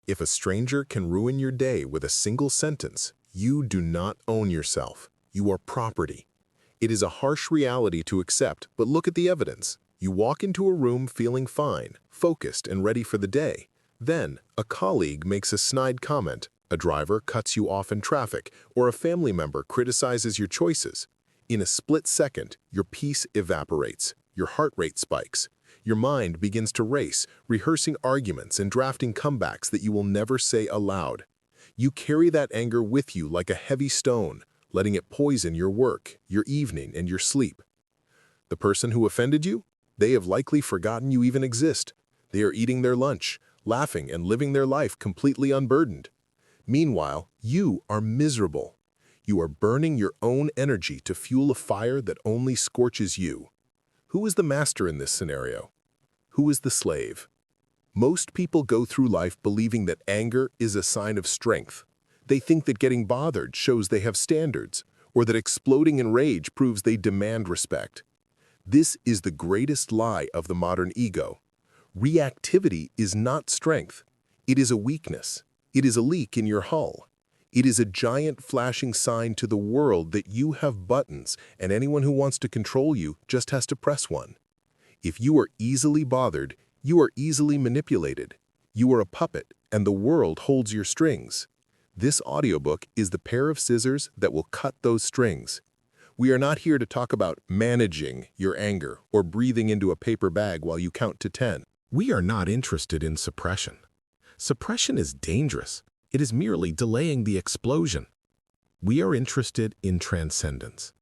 If a stranger can ruin your day with a single sentence, you do not own yourself. You are property. It is a harsh reality to accept, but look at the evidence. You walk into a room feeling fine, focused, and ready for the day. Then, a colleague makes a snide comment, a driver cuts you off in traffic, or a family member criticizes your choices. In a split second, your peace evaporates, your heart rate spikes. Your mind begins to race, rehearsing arguments and drafting comebacks that you will never say aloud. You carry that anger with you like a heavy stone, letting it poison your work, your evening, and your sleep. The person who offended you? They have likely forgotten you even exist. They are eating their lunch, laughing and living their life completely unburdened. Meanwhile, you are miserable. You are burning your own energy to fuel a fire that only scorches you. Who is the master in this scenario? Who is the slave? Most people go through life believing that anger is a sign of strength. They think that getting bothered shows they have standards, or that exploding in rage proves they demand respect. This is the greatest lie of the modern ego. Reactivity is not strength. It is a weakness. It is a leak in your hull. It is a giant flashing sign to the world that you have buttons, and anyone who wants to control you just has to press one. If you are easily bothered, you are easily manipulated. You are a puppet, and the world holds your strings. This audiobook is the pair of scissors that will cut those strings. We are not here to talk about managing your anger or breathing into a paper bag while you count to 10. We are not interested in suppression. Suppression is dangerous. It is merely delaying the explosion. We are interested in transcendence.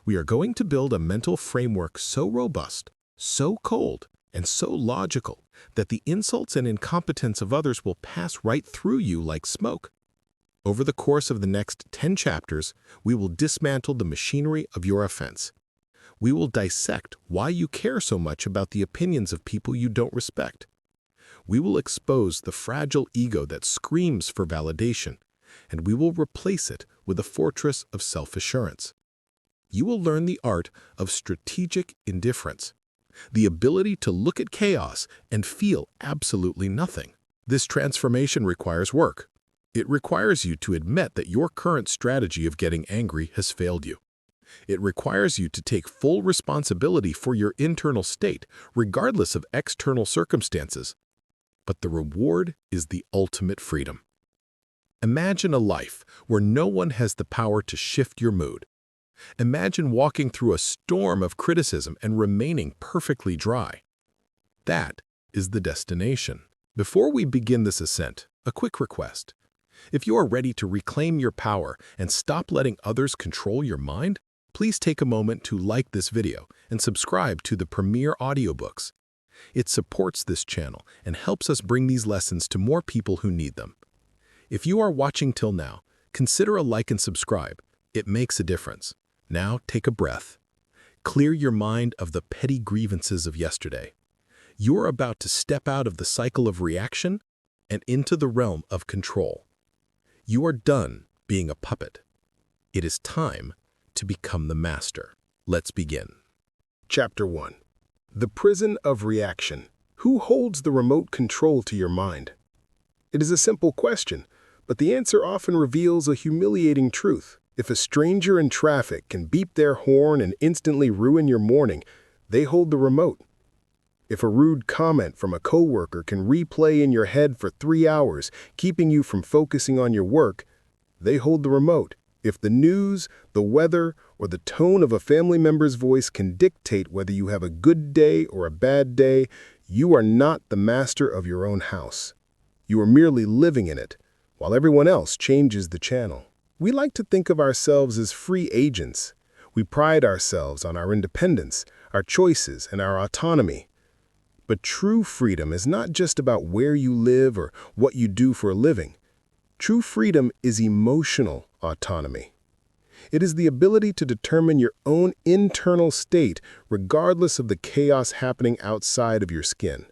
We are going to build a mental framework so robust, so cold, and so logical that the insults and incompetence of others will pass right through you like smoke. Over the course of the next 10 chapters, we will dismantle the machinery of your offense. We will dissect why you care so much about the opinions of people you don't respect. We will expose the fragile ego that screams for validation, and we will replace it with a fortress of self-assurance. You will learn the art of strategic indifference, the ability to look at chaos and feel absolutely nothing. This transformation requires work. It requires you to admit that your current strategy of getting angry has failed you. It requires you to take full responsibility for your internal state, regardless of external circumstances. But the reward is the ultimate freedom. Imagine a life where no one has the power to shift your mood. Imagine walking through a storm of criticism and remaining perfectly dry. That is the destination. Before we begin this ascent, a quick request. If you are ready to reclaim your power and stop letting others control your mind, please take a moment to like this video and subscribe to the premier audiobooks. It supports this channel and helps us bring these lessons to more people who need them. If you are watching till now, consider a like and subscribe. It makes a difference. Now take a breath. Clear your mind of the petty grievances of yesterday. You are about to step out of the cycle of reaction and into the realm of control. You are done being a puppet. It is time to become the master. Let's begin. Chapter 1. The Prison of Reaction. Who holds the remote control to your mind? It is a simple question, but the answer often reveals a humiliating truth. If a stranger in traffic can beep their horn and instantly ruin your morning, they hold the remote. If a rude comment from a coworker can replay in your head for 3 hours, keeping you from focusing on your work, they hold the remote. If the news, the weather, or the tone of a family member's voice can dictate whether you have a good day or a bad day, you are not the master of your own house. You are merely living in it, while everyone else changes the channel. We like to think of ourselves as free agents. We pride ourselves on our independence, our choices, and our autonomy. But true freedom is not just about where you live or what you do for a living. True freedom is emotional autonomy. It is the ability to determine your own internal state regardless of the chaos happening outside of your skin.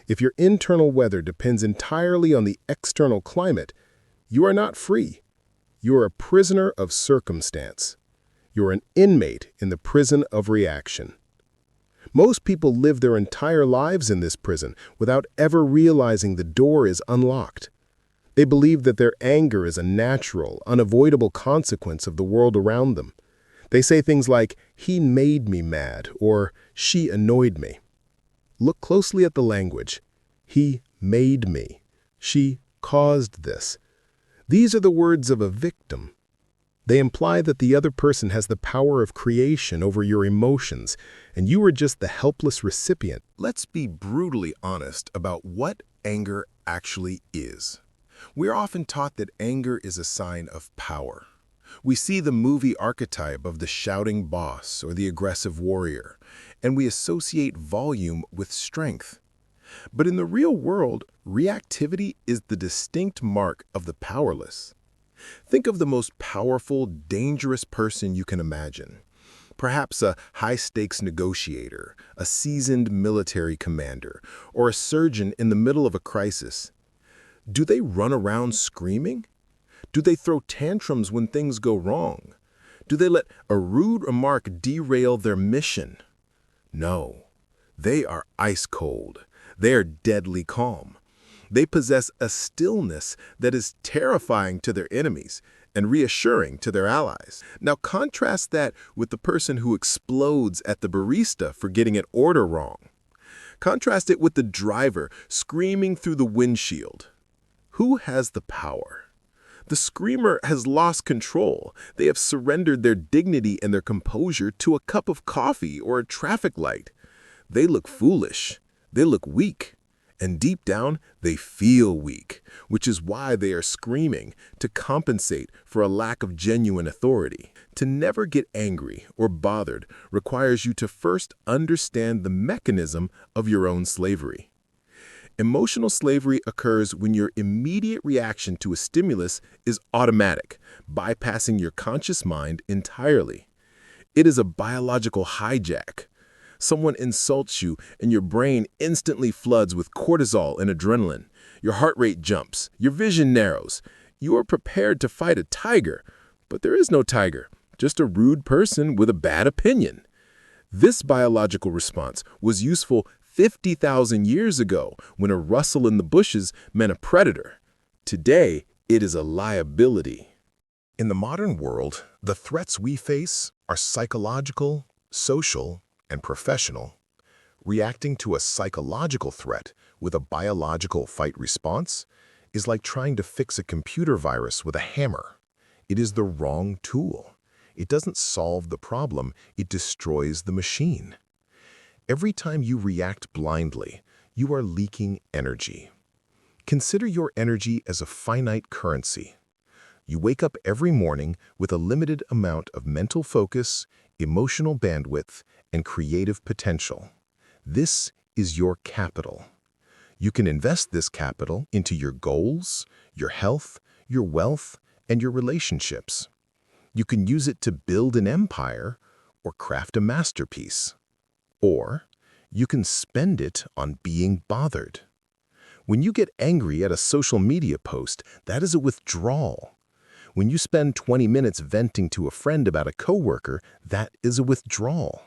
If your internal weather depends entirely on the external climate, you are not free. You are a prisoner of circumstance. You are an inmate in the prison of reaction. Most people live their entire lives in this prison without ever realizing the door is unlocked. They believe that their anger is a natural, unavoidable consequence of the world around them. They say things like, "He made me mad," or "She annoyed me." Look closely at the language. He made me. She caused this. These are the words of a victim. They imply that the other person has the power of creation over your emotions, and you are just the helpless recipient. Let's be brutally honest about what anger actually is. We're often taught that anger is a sign of power. We see the movie archetype of the shouting boss or the aggressive warrior, and we associate volume with strength. But in the real world, reactivity is the distinct mark of the powerless. Think of the most powerful, dangerous person you can imagine. Perhaps a high-stakes negotiator, a seasoned military commander, or a surgeon in the middle of a crisis. Do they run around screaming? Do they throw tantrums when things go wrong? Do they let a rude remark derail their mission? No. They are ice cold. They are deadly calm. They possess a stillness that is terrifying to their enemies and reassuring to their allies. Now contrast that with the person who explodes at the barista for getting an order wrong. Contrast it with the driver screaming through the windshield. Who has the power? The screamer has lost control. They have surrendered their dignity and their composure to a cup of coffee or a traffic light. They look foolish. They look weak. And deep down, they feel weak, which is why they are screaming, to compensate for a lack of genuine authority. To never get angry or bothered requires you to first understand the mechanism of your own slavery. Emotional slavery occurs when your immediate reaction to a stimulus is automatic, bypassing your conscious mind entirely. It is a biological hijack. Someone insults you and your brain instantly floods with cortisol and adrenaline. Your heart rate jumps. Your vision narrows. You are prepared to fight a tiger, but there is no tiger, just a rude person with a bad opinion. This biological response was useful 50,000 years ago when a rustle in the bushes meant a predator. Today, it is a liability. In the modern world, the threats we face are psychological, social, and professional. Reacting to a psychological threat with a biological fight response is like trying to fix a computer virus with a hammer. It is the wrong tool. It doesn't solve the problem, it destroys the machine. Every time you react blindly, you are leaking energy. Consider your energy as a finite currency. You wake up every morning with a limited amount of mental focus, emotional bandwidth, and creative potential. This is your capital. You can invest this capital into your goals, your health, your wealth, and your relationships. You can use it to build an empire or craft a masterpiece. Or you can spend it on being bothered. When you get angry at a social media post, that is a withdrawal. When you spend 20 minutes venting to a friend about a coworker, that is a withdrawal.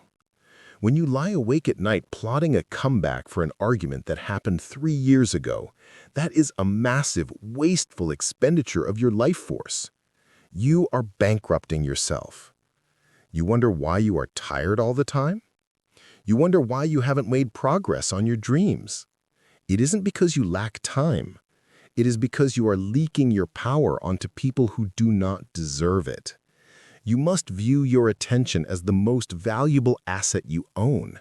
When you lie awake at night plotting a comeback for an argument that happened 3 years ago, that is a massive, wasteful expenditure of your life force. You are bankrupting yourself. You wonder why you are tired all the time? You wonder why you haven't made progress on your dreams. It isn't because you lack time. It is because you are leaking your power onto people who do not deserve it. You must view your attention as the most valuable asset you own.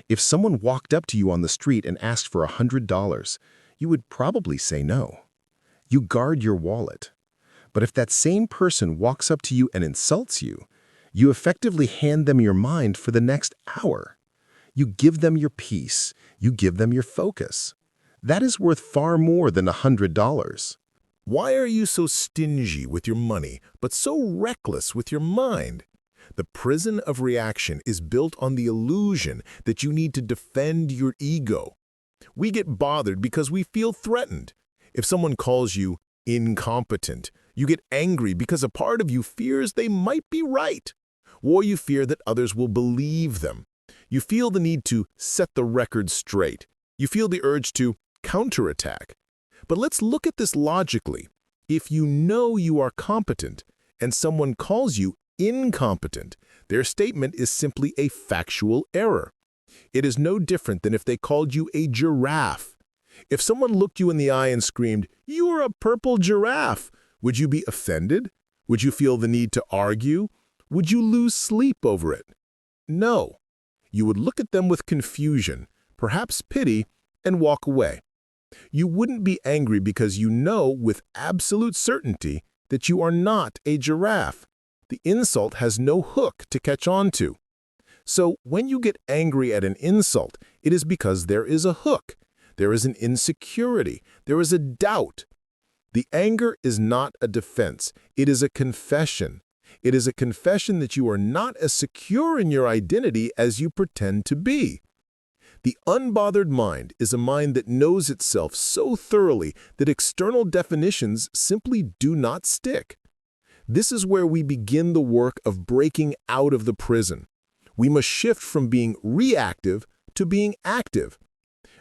If someone walked up to you on the street and asked for $100, you would probably say no. You guard your wallet. But if that same person walks up to you and insults you, you effectively hand them your mind for the next hour. You give them your peace. You give them your focus. That is worth far more than $100. Why are you so stingy with your money, but so reckless with your mind? The prison of reaction is built on the illusion that you need to defend your ego. We get bothered because we feel threatened. If someone calls you incompetent, you get angry because a part of you fears they might be right, or you fear that others will believe them. You feel the need to set the record straight. You feel the urge to counterattack. But let's look at this logically. If you know you are competent and someone calls you incompetent, their statement is simply a factual error. It is no different than if they called you a giraffe. If someone looked you in the eye and screamed, "You are a purple giraffe," would you be offended? Would you feel the need to argue? Would you lose sleep over it? No. You would look at them with confusion, perhaps pity, and walk away. You wouldn't be angry because you know with absolute certainty that you are not a giraffe. The insult has no hook to catch on to. So when you get angry at an insult, it is because there is a hook. There is an insecurity. There is a doubt. The anger is not a defense. It is a confession. It is a confession that you are not as secure in your identity as you pretend to be. The unbothered mind is a mind that knows itself so thoroughly that external definitions simply do not stick. This is where we begin the work of breaking out of the prison. We must shift from being reactive to being active.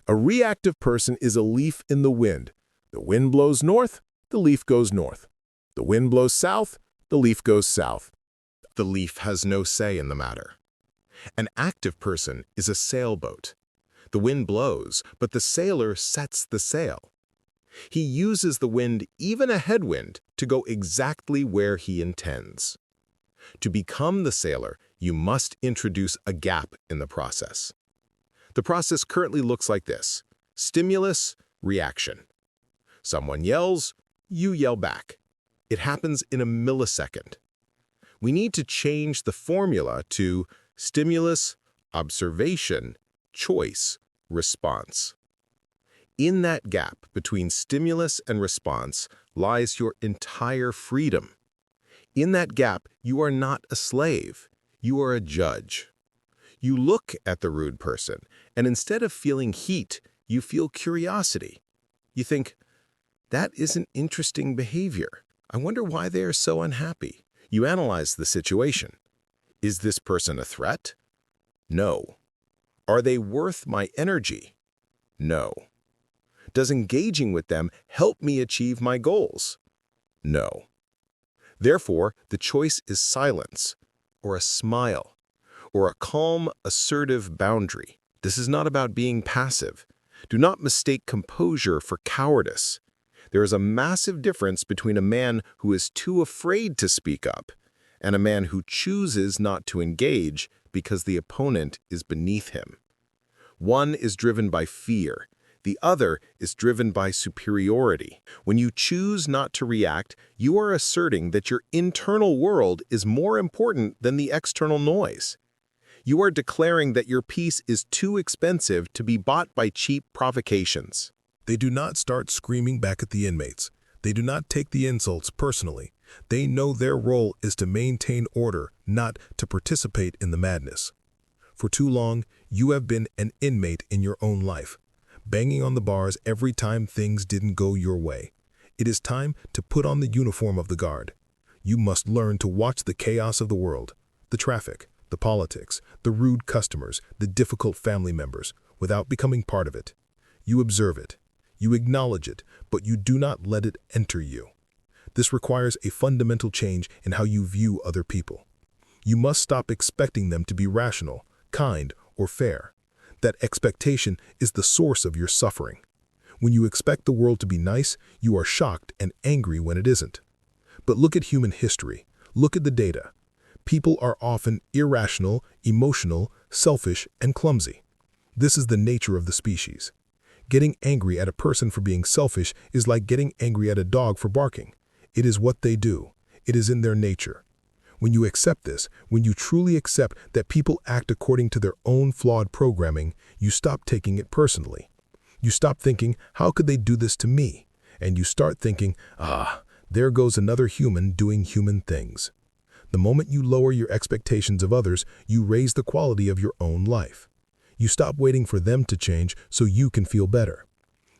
A reactive person is a leaf in the wind. The wind blows north, the leaf goes north. The wind blows south, the leaf goes south. The leaf has no say in the matter. An active person is a sailboat. The wind blows, but the sailor sets the sail. He uses the wind, even a headwind, to go exactly where he intends. To become the sailor, you must introduce a gap in the process. The process currently looks like this: stimulus, reaction. Someone yells, you yell back. It happens in a millisecond. We need to change the formula to stimulus, observation, choice, response. In that gap between stimulus and response lies your entire freedom. In that gap, you are not a slave. You are a judge. You look at the rude person, and instead of feeling heat, you feel curiosity. You think, that is an interesting behavior. I wonder why they are so unhappy. You analyze the situation. Is this person a threat? No. Are they worth my energy? No. Does engaging with them help me achieve my goals? No. Therefore, the choice is silence, or a smile, or a calm, assertive boundary. This is not about being passive. Do not mistake composure for cowardice. There is a massive difference between a man who is too afraid to speak up and a man who chooses not to engage because the opponent is beneath him. One is driven by fear. The other is driven by superiority. When you choose not to react, you are asserting that your internal world is more important than the external noise. You are declaring that your peace is too expensive to be bought by cheap provocations. They do not start screaming back at the inmates. They do not take the insults personally. They know their role is to maintain order, not to participate in the madness. For too long, you have been an inmate in your own life, banging on the bars every time things didn't go your way. It is time to put on the uniform of the guard. You must learn to watch the chaos of the world, the traffic, the politics, the rude customers, the difficult family members, without becoming part of it. You observe it. You acknowledge it, but you do not let it enter you. This requires a fundamental change in how you view other people. You must stop expecting them to be rational, kind, or fair. That expectation is the source of your suffering. When you expect the world to be nice, you are shocked and angry when it isn't. But look at human history. Look at the data. People are often irrational, emotional, selfish, and clumsy. This is the nature of the species. Getting angry at a person for being selfish is like getting angry at a dog for barking. It is what they do. It is in their nature. When you accept this, when you truly accept that people act according to their own flawed programming, you stop taking it personally. You stop thinking, how could they do this to me? And you start thinking, there goes another human doing human things. The moment you lower your expectations of others, you raise the quality of your own life. You stop waiting for them to change so you can feel better.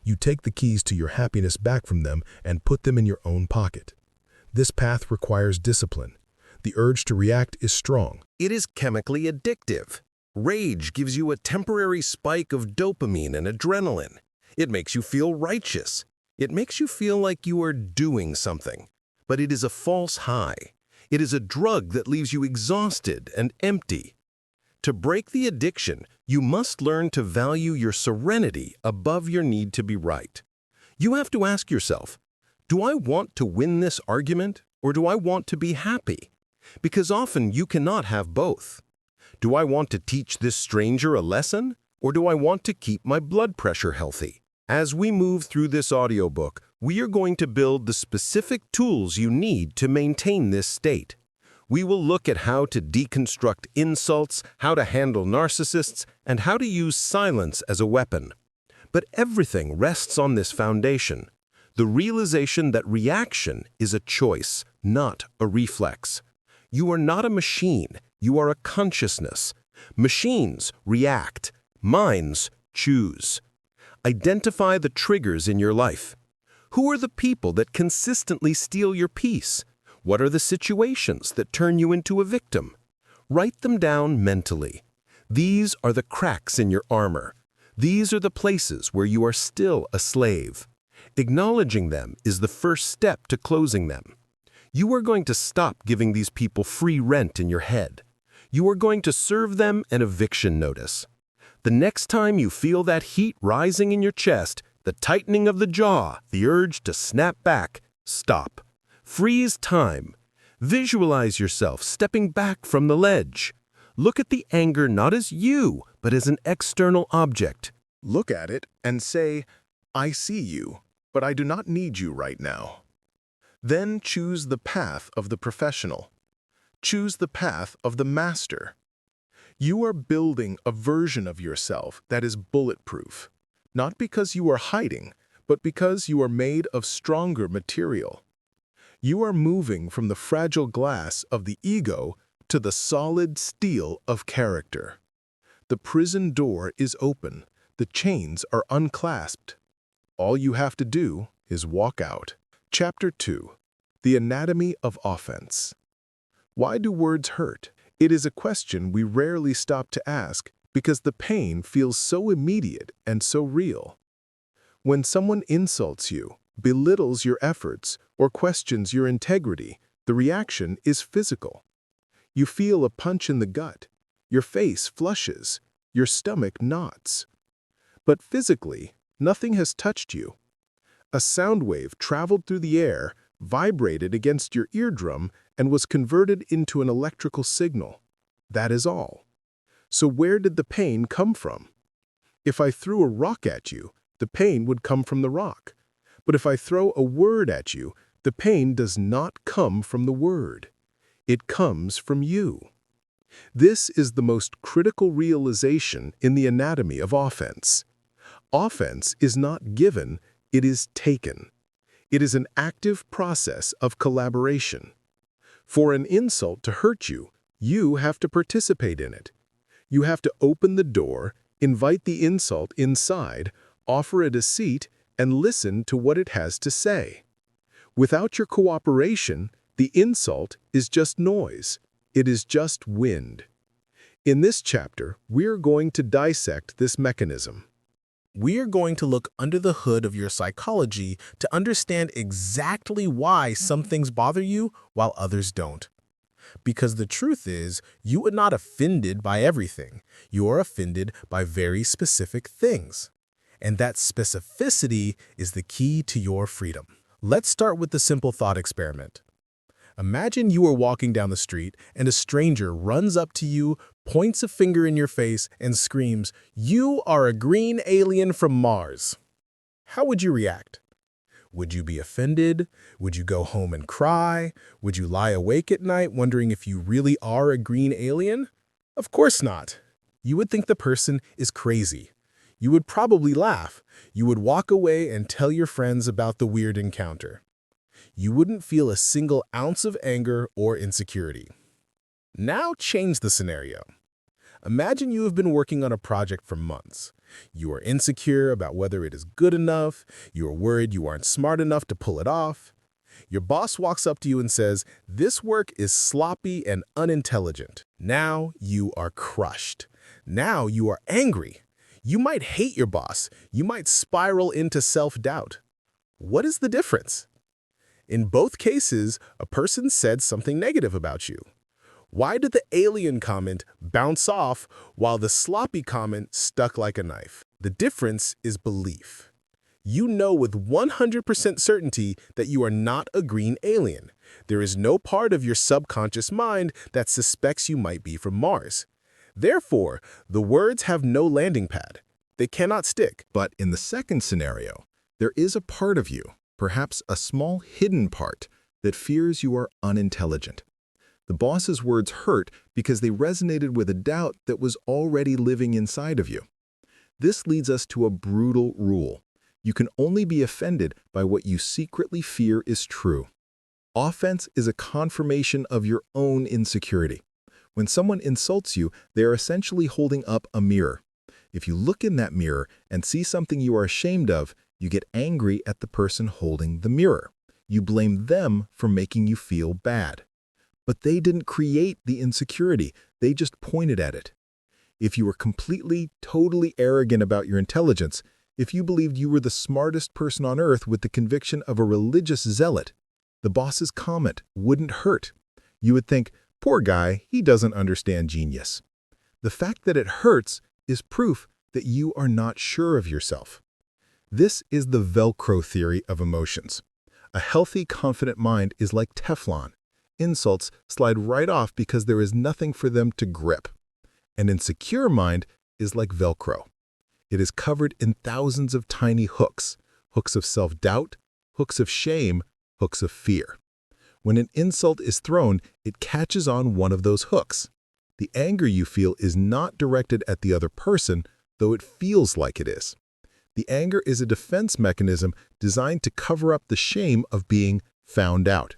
You take the keys to your happiness back from them and put them in your own pocket. This path requires discipline. The urge to react is strong. It is chemically addictive. Rage gives you a temporary spike of dopamine and adrenaline. It makes you feel righteous. It makes you feel like you are doing something, but it is a false high. It is a drug that leaves you exhausted and empty. To break the addiction, you must learn to value your serenity above your need to be right. You have to ask yourself, do I want to win this argument, or do I want to be happy? Because often you cannot have both. Do I want to teach this stranger a lesson, or do I want to keep my blood pressure healthy? As we move through this audiobook, we are going to build the specific tools you need to maintain this state. We will look at how to deconstruct insults, how to handle narcissists, and how to use silence as a weapon. But everything rests on this foundation, the realization that reaction is a choice, not a reflex. You are not a machine, you are a consciousness. Machines react, minds choose. Identify the triggers in your life. Who are the people that consistently steal your peace? What are the situations that turn you into a victim? Write them down mentally. These are the cracks in your armor. These are the places where you are still a slave. Acknowledging them is the first step to closing them. You are going to stop giving these people free rent in your head. You are going to serve them an eviction notice. The next time you feel that heat rising in your chest, the tightening of the jaw, the urge to snap back, stop. Freeze time. Visualize yourself stepping back from the ledge. Look at the anger not as you, but as an external object. Look at it and say, I see you, but I do not need you right now. Then choose the path of the professional. Choose the path of the master. You are building a version of yourself that is bulletproof, not because you are hiding, but because you are made of stronger material. You are moving from the fragile glass of the ego to the solid steel of character. The prison door is open. The chains are unclasped. All you have to do is walk out. Chapter 2. The Anatomy of Offense. Why do words hurt? It is a question we rarely stop to ask because the pain feels so immediate and so real. When someone insults you, belittles your efforts, or questions your integrity, the reaction is physical. You feel a punch in the gut. Your face flushes. Your stomach knots. But physically, nothing has touched you. A sound wave traveled through the air, vibrated against your eardrum, and was converted into an electrical signal. That is all. So where did the pain come from? If I threw a rock at you, the pain would come from the rock. But if I throw a word at you, the pain does not come from the word. It comes from you. This is the most critical realization in the anatomy of offense. Offense is not given, it is taken. It is an active process of collaboration. For an insult to hurt you, you have to participate in it. You have to open the door, invite the insult inside, offer it a seat, and listen to what it has to say. Without your cooperation, the insult is just noise. It is just wind. In this chapter, we're going to dissect this mechanism. We are going to look under the hood of your psychology to understand exactly why some things bother you while others don't. Because the truth is, you are not offended by everything. You are offended by very specific things. And that specificity is the key to your freedom. Let's start with the simple thought experiment. Imagine you are walking down the street and a stranger runs up to you, points a finger in your face, and screams, "You are a green alien from Mars." How would you react? Would you be offended? Would you go home and cry? Would you lie awake at night wondering if you really are a green alien? Of course not. You would think the person is crazy. You would probably laugh. You would walk away and tell your friends about the weird encounter. You wouldn't feel a single ounce of anger or insecurity. Now change the scenario. Imagine you have been working on a project for months. You are insecure about whether it is good enough. You are worried you aren't smart enough to pull it off. Your boss walks up to you and says, "This work is sloppy and unintelligent." Now you are crushed. Now you are angry. You might hate your boss. You might spiral into self-doubt. What is the difference? In both cases, a person said something negative about you. Why did the alien comment bounce off while the sloppy comment stuck like a knife? The difference is belief. You know with 100% certainty that you are not a green alien. There is no part of your subconscious mind that suspects you might be from Mars. Therefore, the words have no landing pad. They cannot stick. But in the second scenario, there is a part of you, perhaps a small hidden part, that fears you are unintelligent. The boss's words hurt because they resonated with a doubt that was already living inside of you. This leads us to a brutal rule. You can only be offended by what you secretly fear is true. Offense is a confirmation of your own insecurity. When someone insults you, they are essentially holding up a mirror. If you look in that mirror and see something you are ashamed of, you get angry at the person holding the mirror. You blame them for making you feel bad. But they didn't create the insecurity, they just pointed at it. If you were completely, totally arrogant about your intelligence, if you believed you were the smartest person on earth with the conviction of a religious zealot, the boss's comment wouldn't hurt. You would think, poor guy, he doesn't understand genius. The fact that it hurts is proof that you are not sure of yourself. This is the Velcro theory of emotions. A healthy, confident mind is like Teflon. Insults slide right off because there is nothing for them to grip. An insecure mind is like Velcro. It is covered in thousands of tiny hooks, hooks of self-doubt, hooks of shame, hooks of fear. When an insult is thrown, it catches on one of those hooks. The anger you feel is not directed at the other person, though it feels like it is. The anger is a defense mechanism designed to cover up the shame of being found out.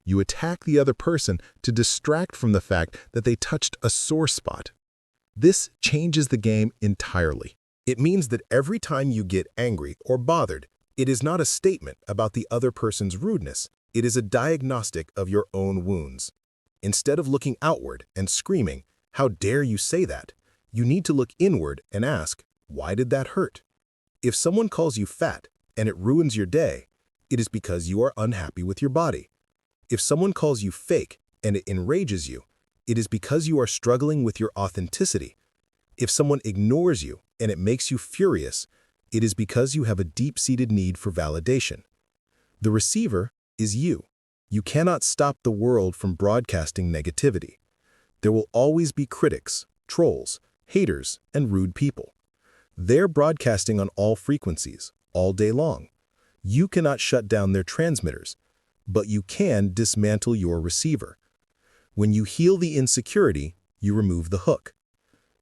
You attack the other person to distract from the fact that they touched a sore spot. This changes the game entirely. It means that every time you get angry or bothered, it is not a statement about the other person's rudeness. It is a diagnostic of your own wounds. Instead of looking outward and screaming, "How dare you say that?" you need to look inward and ask, "Why did that hurt?" If someone calls you fat and it ruins your day, it is because you are unhappy with your body. If someone calls you fake and it enrages you, it is because you are struggling with your authenticity. If someone ignores you and it makes you furious, it is because you have a deep-seated need for validation. The receiver is you. You cannot stop the world from broadcasting negativity. There will always be critics, trolls, haters, and rude people. They're broadcasting on all frequencies, all day long. You cannot shut down their transmitters, but you can dismantle your receiver. When you heal the insecurity, you remove the hook.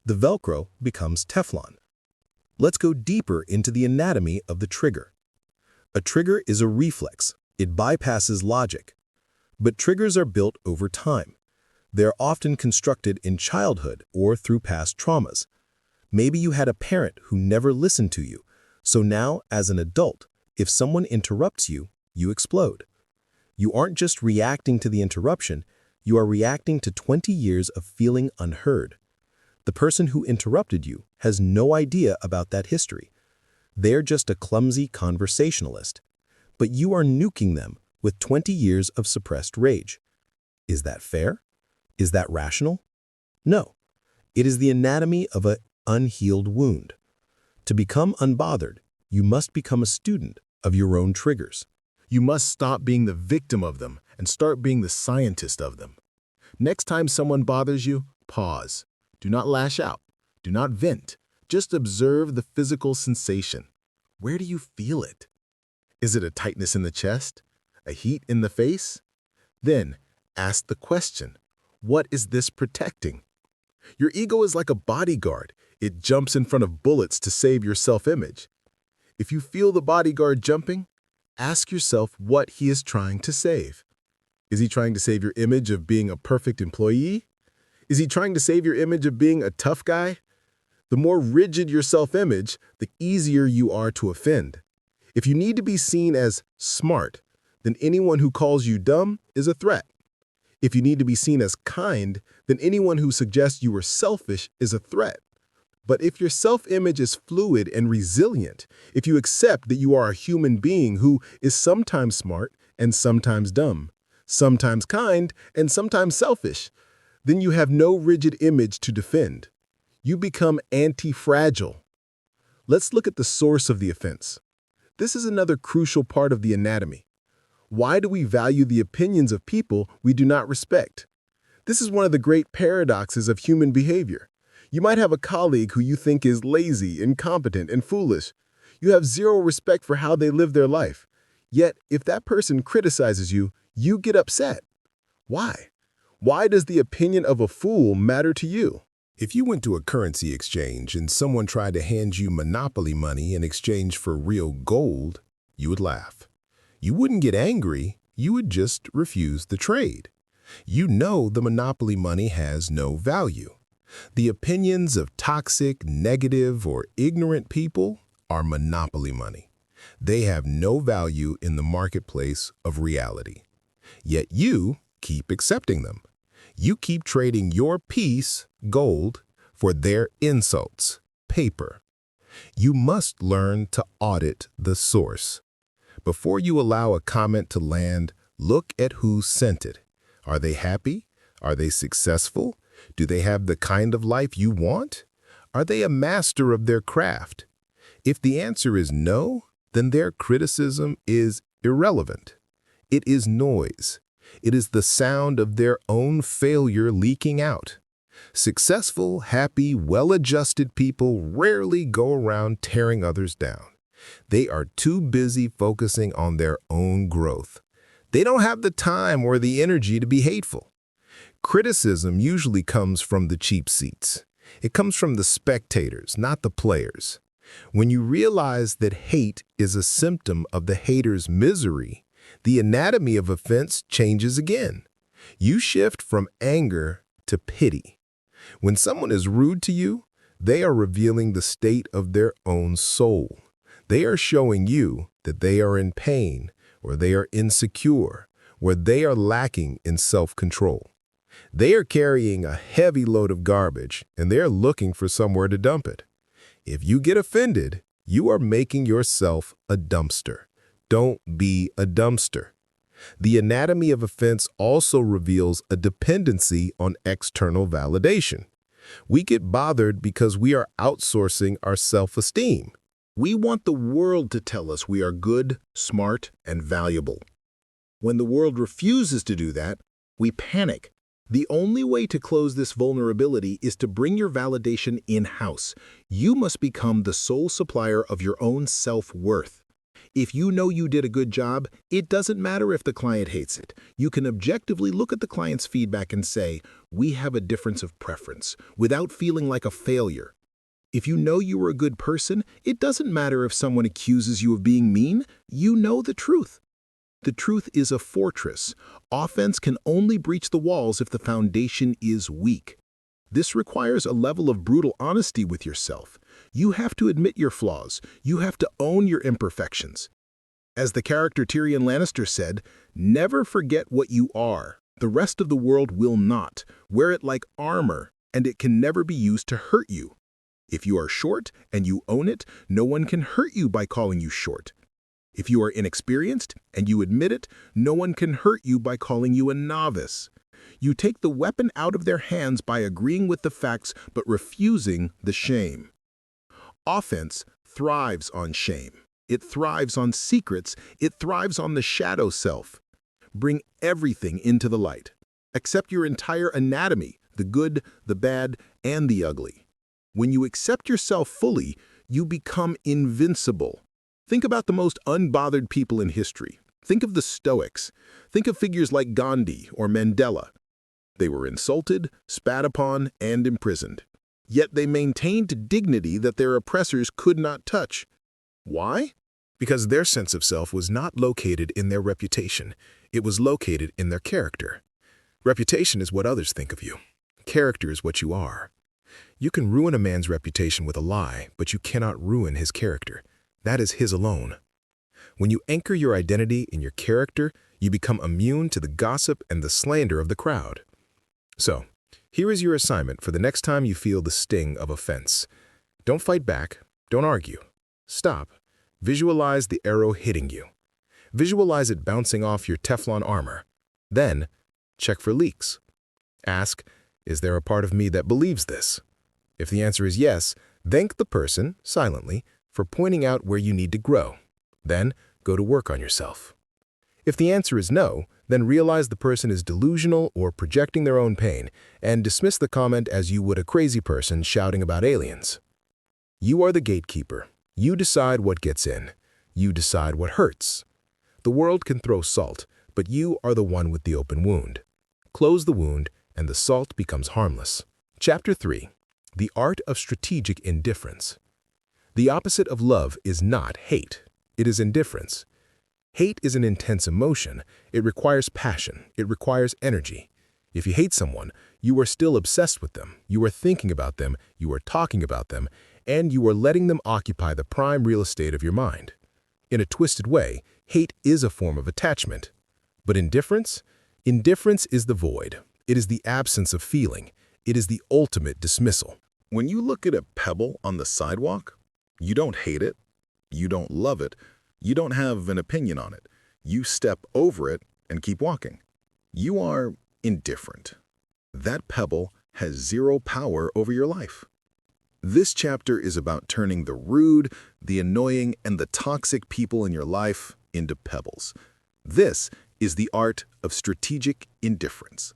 The Velcro becomes Teflon. Let's go deeper into the anatomy of the trigger. A trigger is a reflex. It bypasses logic. But triggers are built over time. They are often constructed in childhood or through past traumas. Maybe you had a parent who never listened to you, so now, as an adult, if someone interrupts you, you explode. You aren't just reacting to the interruption, you are reacting to 20 years of feeling unheard. The person who interrupted you has no idea about that history. They're just a clumsy conversationalist. But you are nuking them with 20 years of suppressed rage. Is that fair? Is that rational? No. It is the anatomy of an unhealed wound. To become unbothered, you must become a student of your own triggers. You must stop being the victim of them and start being the scientist of them. Next time someone bothers you, pause. Do not lash out. Do not vent. Just observe the physical sensation. Where do you feel it? Is it a tightness in the chest? A heat in the face? Then ask the question, what is this protecting? Your ego is like a bodyguard. It jumps in front of bullets to save your self-image. If you feel the bodyguard jumping, ask yourself what he is trying to save. Is he trying to save your image of being a perfect employee? Is he trying to save your image of being a tough guy? The more rigid your self-image, the easier you are to offend. If you need to be seen as smart, then anyone who calls you dumb is a threat. If you need to be seen as kind, then anyone who suggests you are selfish is a threat. But if your self-image is fluid and resilient, if you accept that you are a human being who is sometimes smart and sometimes dumb, sometimes kind and sometimes selfish, then you have no rigid image to defend. You become anti-fragile. Let's look at the source of the offense. This is another crucial part of the anatomy. Why do we value the opinions of people we do not respect? This is one of the great paradoxes of human behavior. You might have a colleague who you think is lazy, incompetent, and foolish. You have zero respect for how they live their life. Yet, if that person criticizes you, you get upset. Why? Why does the opinion of a fool matter to you? If you went to a currency exchange and someone tried to hand you monopoly money in exchange for real gold, you would laugh. You wouldn't get angry, you would just refuse the trade. You know the monopoly money has no value. The opinions of toxic, negative, or ignorant people are monopoly money. They have no value in the marketplace of reality. Yet you keep accepting them. You keep trading your peace, gold, for their insults, paper. You must learn to audit the source. Before you allow a comment to land, look at who sent it. Are they happy? Are they successful? Do they have the kind of life you want? Are they a master of their craft? If the answer is no, then their criticism is irrelevant. It is noise. It is the sound of their own failure leaking out. Successful, happy, well-adjusted people rarely go around tearing others down. They are too busy focusing on their own growth. They don't have the time or the energy to be hateful. Criticism usually comes from the cheap seats. It comes from the spectators, not the players. When you realize that hate is a symptom of the hater's misery, the anatomy of offense changes again. You shift from anger to pity. When someone is rude to you, they are revealing the state of their own soul. They are showing you that they are in pain, or they are insecure, or they are lacking in self-control. They are carrying a heavy load of garbage, and they are looking for somewhere to dump it. If you get offended, you are making yourself a dumpster. Don't be a dumpster. The anatomy of offense also reveals a dependency on external validation. We get bothered because we are outsourcing our self-esteem. We want the world to tell us we are good, smart, and valuable. When the world refuses to do that, we panic. The only way to close this vulnerability is to bring your validation in-house. You must become the sole supplier of your own self-worth. If you know you did a good job, it doesn't matter if the client hates it. You can objectively look at the client's feedback and say, we have a difference of preference, without feeling like a failure. If you know you are a good person, it doesn't matter if someone accuses you of being mean. You know the truth. The truth is a fortress. Offense can only breach the walls if the foundation is weak. This requires a level of brutal honesty with yourself. You have to admit your flaws. You have to own your imperfections. As the character Tyrion Lannister said, never forget what you are. The rest of the world will not. Wear it like armor, and it can never be used to hurt you. If you are short and you own it, no one can hurt you by calling you short. If you are inexperienced and you admit it, no one can hurt you by calling you a novice. You take the weapon out of their hands by agreeing with the facts but refusing the shame. Offense thrives on shame. It thrives on secrets. It thrives on the shadow self. Bring everything into the light. Accept your entire anatomy, the good, the bad, and the ugly. When you accept yourself fully, you become invincible. Think about the most unbothered people in history. Think of the Stoics. Think of figures like Gandhi or Mandela. They were insulted, spat upon, and imprisoned. Yet they maintained dignity that their oppressors could not touch. Why? Because their sense of self was not located in their reputation. It was located in their character. Reputation is what others think of you. Character is what you are. You can ruin a man's reputation with a lie, but you cannot ruin his character. That is his alone. When you anchor your identity in your character, you become immune to the gossip and the slander of the crowd. So, here is your assignment for the next time you feel the sting of offense. Don't fight back. Don't argue. Stop. Visualize the arrow hitting you. Visualize it bouncing off your Teflon armor. Then, check for leaks. Ask, is there a part of me that believes this? If the answer is yes, thank the person, silently, for pointing out where you need to grow. Then, go to work on yourself. If the answer is no, then realize the person is delusional or projecting their own pain, and dismiss the comment as you would a crazy person shouting about aliens. You are the gatekeeper. You decide what gets in. You decide what hurts. The world can throw salt, but you are the one with the open wound. Close the wound, and the salt becomes harmless. Chapter 3. The Art of Strategic Indifference. The opposite of love is not hate. It is indifference. Hate is an intense emotion. It requires passion. It requires energy. If you hate someone, you are still obsessed with them. You are thinking about them. You are talking about them. And you are letting them occupy the prime real estate of your mind. In a twisted way, hate is a form of attachment. But indifference? Indifference is the void. It is the absence of feeling. It is the ultimate dismissal. When you look at a pebble on the sidewalk, you don't hate it. You don't love it. You don't have an opinion on it. You step over it and keep walking. You are indifferent. That pebble has zero power over your life. This chapter is about turning the rude, the annoying, and the toxic people in your life into pebbles. This is the art of strategic indifference.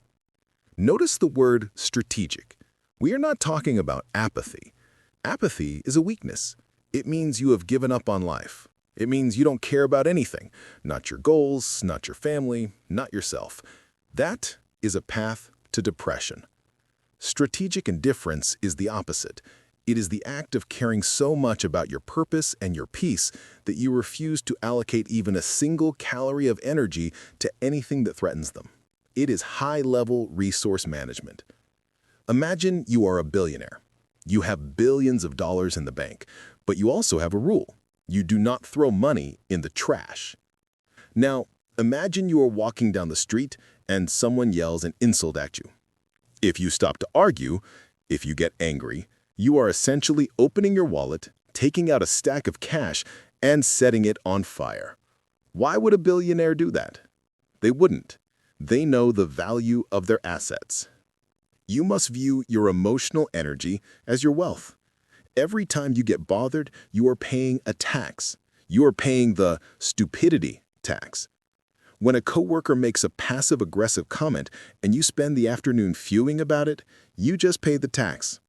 Notice the word strategic. We are not talking about apathy. Apathy is a weakness. It means you have given up on life. It means you don't care about anything, not your goals, not your family, not yourself. That is a path to depression. Strategic indifference is the opposite. It is the act of caring so much about your purpose and your peace that you refuse to allocate even a single calorie of energy to anything that threatens them. It is high-level resource management. Imagine you are a billionaire. You have billions of dollars in the bank, but you also have a rule. You do not throw money in the trash. Now, imagine you are walking down the street and someone yells an insult at you. If you stop to argue, if you get angry, you are essentially opening your wallet, taking out a stack of cash, and setting it on fire. Why would a billionaire do that? They wouldn't. They know the value of their assets. You must view your emotional energy as your wealth. Every time you get bothered, you are paying a tax. You are paying the stupidity tax. When a coworker makes a passive-aggressive comment and you spend the afternoon fuming about it, you just pay the tax.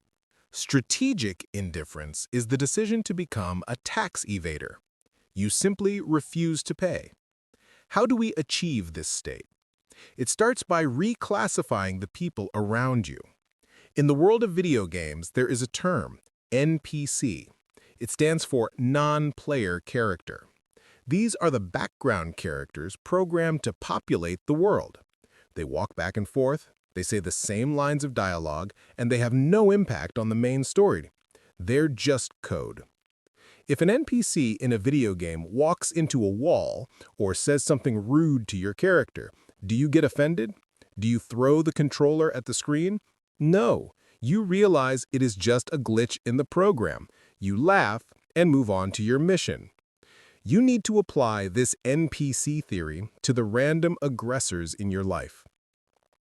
Strategic indifference is the decision to become a tax evader. You simply refuse to pay. How do we achieve this state? It starts by reclassifying the people around you. In the world of video games, there is a term, NPC. It stands for non-player character. These are the background characters programmed to populate the world. They walk back and forth, they say the same lines of dialogue, and they have no impact on the main story. They're just code. If an NPC in a video game walks into a wall or says something rude to your character, do you get offended? Do you throw the controller at the screen? No. You realize it is just a glitch in the program. You laugh and move on to your mission. You need to apply this NPC theory to the random aggressors in your life.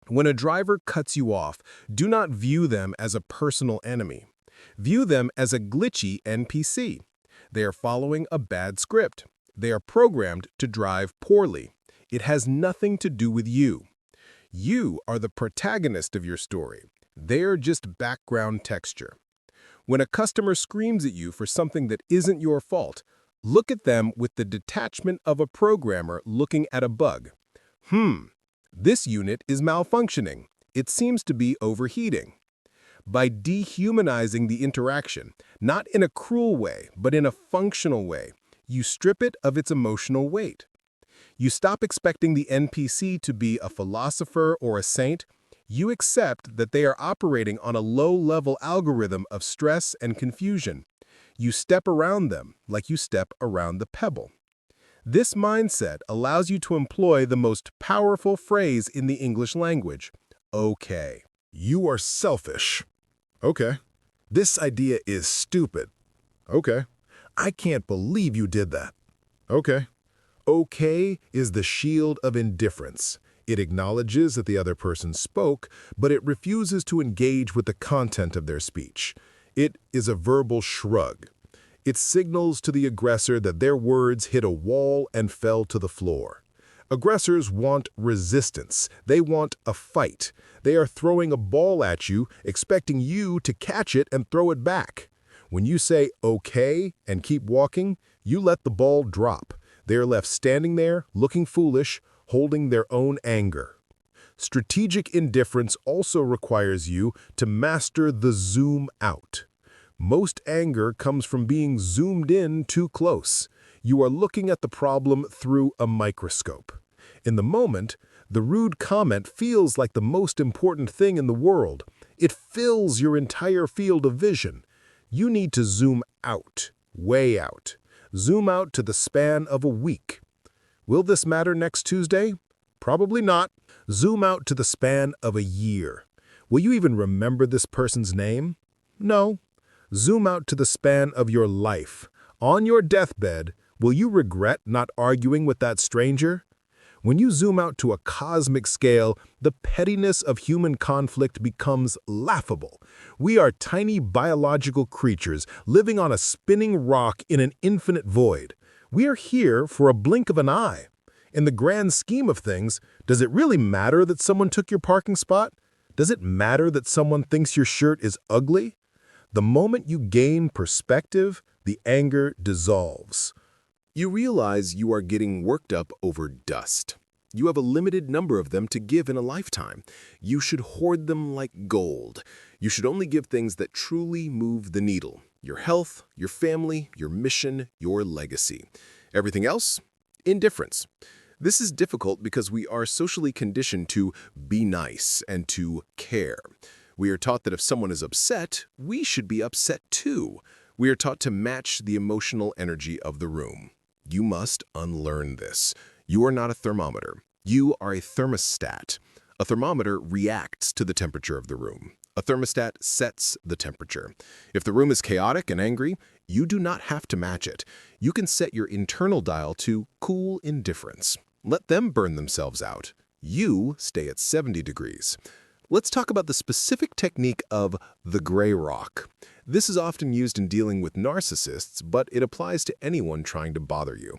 When a driver cuts you off, do not view them as a personal enemy. View them as a glitchy NPC. They are following a bad script. They are programmed to drive poorly. It has nothing to do with you. You are the protagonist of your story. They're just background texture. When a customer screams at you for something that isn't your fault, look at them with the detachment of a programmer looking at a bug. This unit is malfunctioning. It seems to be overheating. By dehumanizing the interaction, not in a cruel way, but in a functional way, you strip it of its emotional weight. You stop expecting the NPC to be a philosopher or a saint. You accept that they are operating on a low-level algorithm of stress and confusion. You step around them like you step around the pebble. This mindset allows you to employ the most powerful phrase in the English language, okay. You are selfish. Okay. This idea is stupid. Okay. I can't believe you did that. Okay. Okay is the shield of indifference. It acknowledges that the other person spoke, but it refuses to engage with the content of their speech. It is a verbal shrug. It signals to the aggressor that their words hit a wall and fell to the floor. Aggressors want resistance. They want a fight. They are throwing a ball at you, expecting you to catch it and throw it back. When you say okay and keep walking, you let the ball drop. They are left standing there, looking foolish, holding their own anger. Strategic indifference also requires you to master the zoom out. Most anger comes from being zoomed in too close. You are looking at the problem through a microscope. In the moment, the rude comment feels like the most important thing in the world. It fills your entire field of vision. You need to zoom out, way out. Zoom out to the span of a week. Will this matter next Tuesday? Probably not. Zoom out to the span of a year. Will you even remember this person's name? No. Zoom out to the span of your life. On your deathbed, will you regret not arguing with that stranger? When you zoom out to a cosmic scale, the pettiness of human conflict becomes laughable. We are tiny biological creatures living on a spinning rock in an infinite void. We are here for a blink of an eye. In the grand scheme of things, does it really matter that someone took your parking spot? Does it matter that someone thinks your shirt is ugly? The moment you gain perspective, the anger dissolves. You realize you are getting worked up over dust. You have a limited number of them to give in a lifetime. You should hoard them like gold. You should only give things that truly move the needle. Your health, your family, your mission, your legacy. Everything else? Indifference. This is difficult because we are socially conditioned to be nice and to care. We are taught that if someone is upset, we should be upset too. We are taught to match the emotional energy of the room. You must unlearn this. You are not a thermometer. You are a thermostat. A thermometer reacts to the temperature of the room. A thermostat sets the temperature. If the room is chaotic and angry, you do not have to match it. You can set your internal dial to cool indifference. Let them burn themselves out. You stay at 70 degrees. Let's talk about the specific technique of the gray rock. This is often used in dealing with narcissists, but it applies to anyone trying to bother you.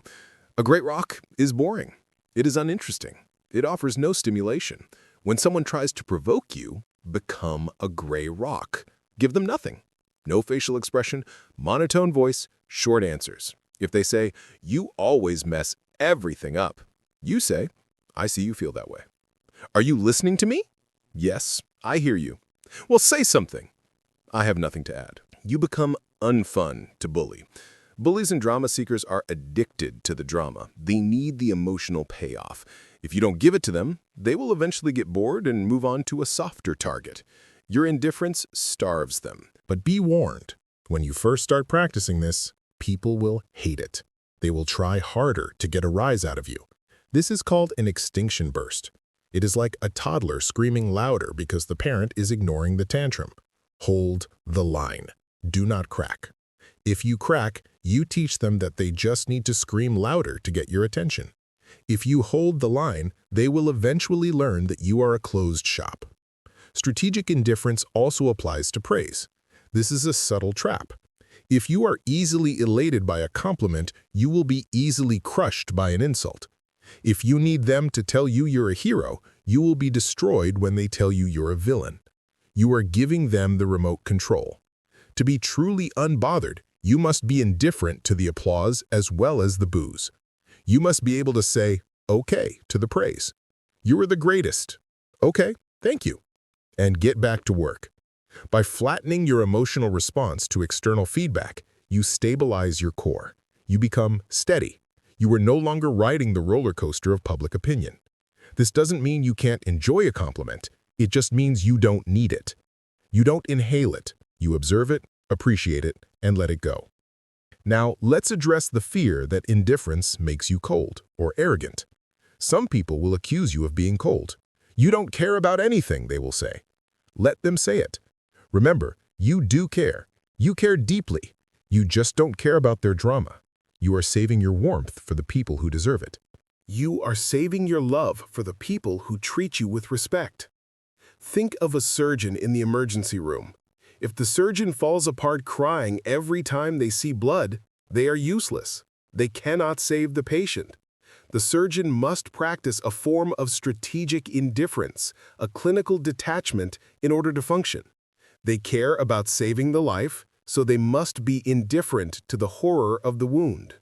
A gray rock is boring. It is uninteresting. It offers no stimulation. When someone tries to provoke you, become a gray rock. Give them nothing. No facial expression, monotone voice, short answers. If they say, "You always mess everything up," you say, "I see you feel that way." "Are you listening to me?" "Yes, I hear you." "Well, say something." "I have nothing to add." You become unfun to bully. Bullies and drama seekers are addicted to the drama. They need the emotional payoff. If you don't give it to them, they will eventually get bored and move on to a softer target. Your indifference starves them. But be warned, when you first start practicing this, people will hate it. They will try harder to get a rise out of you. This is called an extinction burst. It is like a toddler screaming louder because the parent is ignoring the tantrum. Hold the line. Do not crack. If you crack, you teach them that they just need to scream louder to get your attention. If you hold the line, they will eventually learn that you are a closed shop. Strategic indifference also applies to praise. This is a subtle trap. If you are easily elated by a compliment, you will be easily crushed by an insult. If you need them to tell you you're a hero, you will be destroyed when they tell you you're a villain. You are giving them the remote control. To be truly unbothered, you must be indifferent to the applause as well as the boos. You must be able to say, "Okay," to the praise. "You are the greatest." "Okay, thank you." And get back to work. By flattening your emotional response to external feedback, you stabilize your core. You become steady. You are no longer riding the roller coaster of public opinion. This doesn't mean you can't enjoy a compliment. It just means you don't need it. You don't inhale it. You observe it, appreciate it, and let it go. Now, let's address the fear that indifference makes you cold or arrogant. Some people will accuse you of being cold. "You don't care about anything," they will say. Let them say it. Remember, You do care. You care deeply. You just don't care about their drama. You are saving your warmth for the people who deserve it. You are saving your love for the people who treat you with respect. Think of a surgeon in the emergency room. If the surgeon falls apart crying every time they see blood, they are useless. They cannot save the patient. The surgeon must practice a form of strategic indifference, a clinical detachment, in order to function. They care about saving the life, so they must be indifferent to the horror of the wound.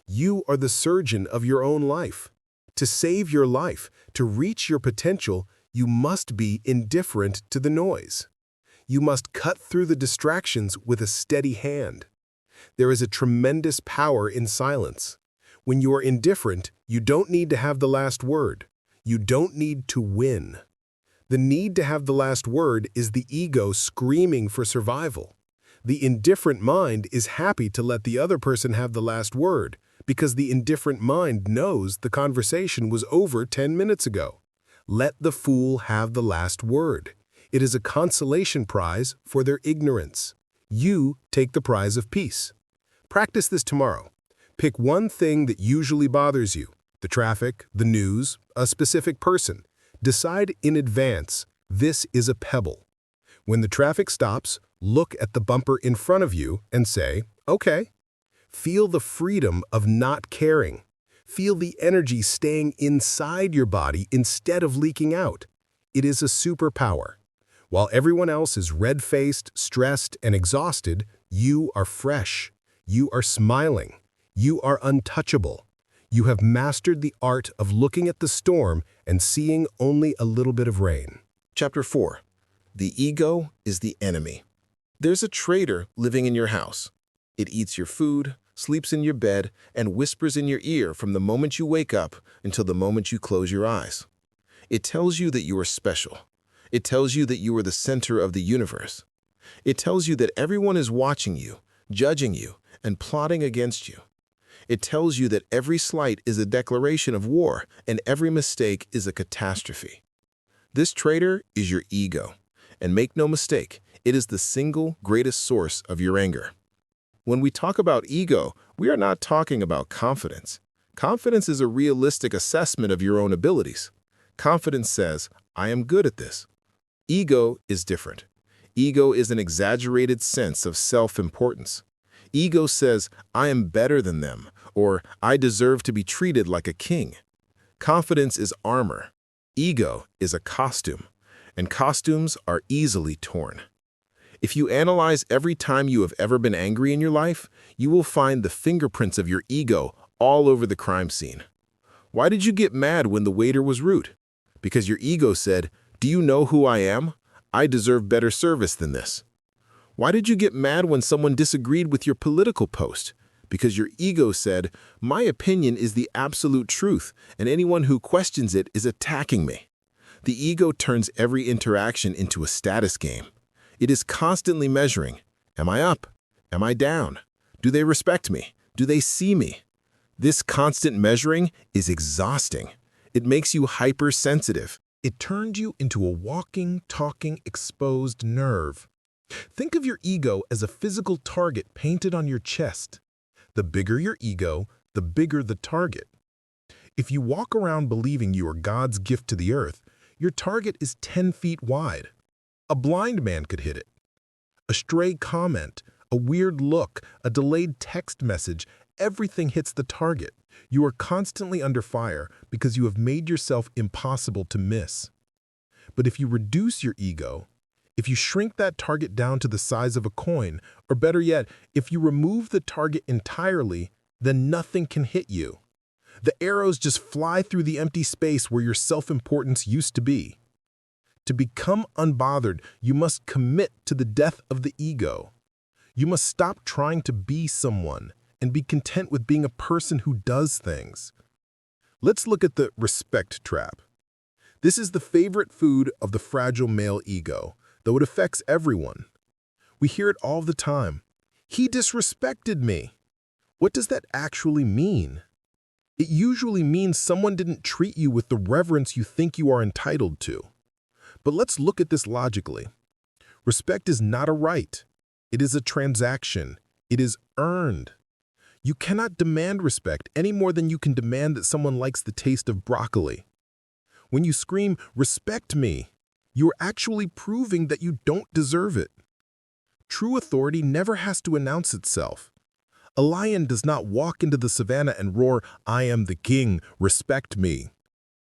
You are the surgeon of your own life. To save your life, to reach your potential, you must be indifferent to the noise. You must cut through the distractions with a steady hand. There is a tremendous power in silence. When you are indifferent, you don't need to have the last word. You don't need to win. The need to have the last word is the ego screaming for survival. The indifferent mind is happy to let the other person have the last word because the indifferent mind knows the conversation was over 10 minutes ago. Let the fool have the last word. It is a consolation prize for their ignorance. You take the prize of peace. Practice this tomorrow. Pick one thing that usually bothers you, the traffic, the news, a specific person. Decide in advance, this is a pebble. When the traffic stops, look at the bumper in front of you and say, okay. Feel the freedom of not caring. Feel the energy staying inside your body instead of leaking out. It is a superpower. While everyone else is red-faced, stressed, and exhausted, you are fresh. You are smiling. You are untouchable. You have mastered the art of looking at the storm and seeing only a little bit of rain. Chapter 4. The ego is the enemy. There's a traitor living in your house. It eats your food, sleeps in your bed, and whispers in your ear from the moment you wake up until the moment you close your eyes. It tells you that you are special. It tells you that you are the center of the universe. It tells you that everyone is watching you, judging you, and plotting against you. It tells you that every slight is a declaration of war and every mistake is a catastrophe. This traitor is your ego, and make no mistake, it is the single greatest source of your anger. When we talk about ego, we are not talking about confidence. Confidence is a realistic assessment of your own abilities. Confidence says, I am good at this. Ego is different. Ego is an exaggerated sense of self-importance. Ego says, I am better than them, or I deserve to be treated like a king. Confidence is armor. Ego is a costume, and costumes are easily torn. If you analyze every time you have ever been angry in your life, you will find the fingerprints of your ego all over the crime scene. Why did you get mad when the waiter was rude? Because your ego said, do you know who I am? I deserve better service than this. Why did you get mad when someone disagreed with your political post? Because your ego said, my opinion is the absolute truth, and anyone who questions it is attacking me. The ego turns every interaction into a status game. It is constantly measuring, am I up? Am I down? Do they respect me? Do they see me? This constant measuring is exhausting. It makes you hypersensitive. It turned you into a walking, talking, exposed nerve. Think of your ego as a physical target painted on your chest. The bigger your ego, the bigger the target. If you walk around believing you are God's gift to the earth, your target is 10 feet wide. A blind man could hit it. A stray comment, a weird look, a delayed text message, everything hits the target. You are constantly under fire because you have made yourself impossible to miss. But if you reduce your ego, if you shrink that target down to the size of a coin, or better yet, if you remove the target entirely, then nothing can hit you. The arrows just fly through the empty space where your self-importance used to be. To become unbothered, you must commit to the death of the ego. You must stop trying to be someone and be content with being a person who does things. Let's look at the respect trap. This is the favorite food of the fragile male ego, though it affects everyone. We hear it all the time. He disrespected me. What does that actually mean? It usually means someone didn't treat you with the reverence you think you are entitled to. But let's look at this logically. Respect is not a right. It is a transaction. It is earned. You cannot demand respect any more than you can demand that someone likes the taste of broccoli. When you scream, "Respect me," you are actually proving that you don't deserve it. True authority never has to announce itself. A lion does not walk into the savannah and roar, "I am the king, respect me."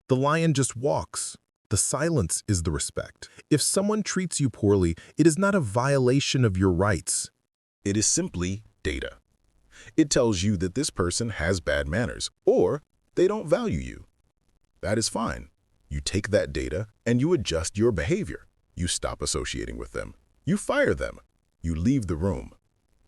The lion just walks. The silence is the respect. If someone treats you poorly, it is not a violation of your rights. It is simply data. It tells you that this person has bad manners, or they don't value you. That is fine. You take that data and you adjust your behavior. You stop associating with them. You fire them. You leave the room.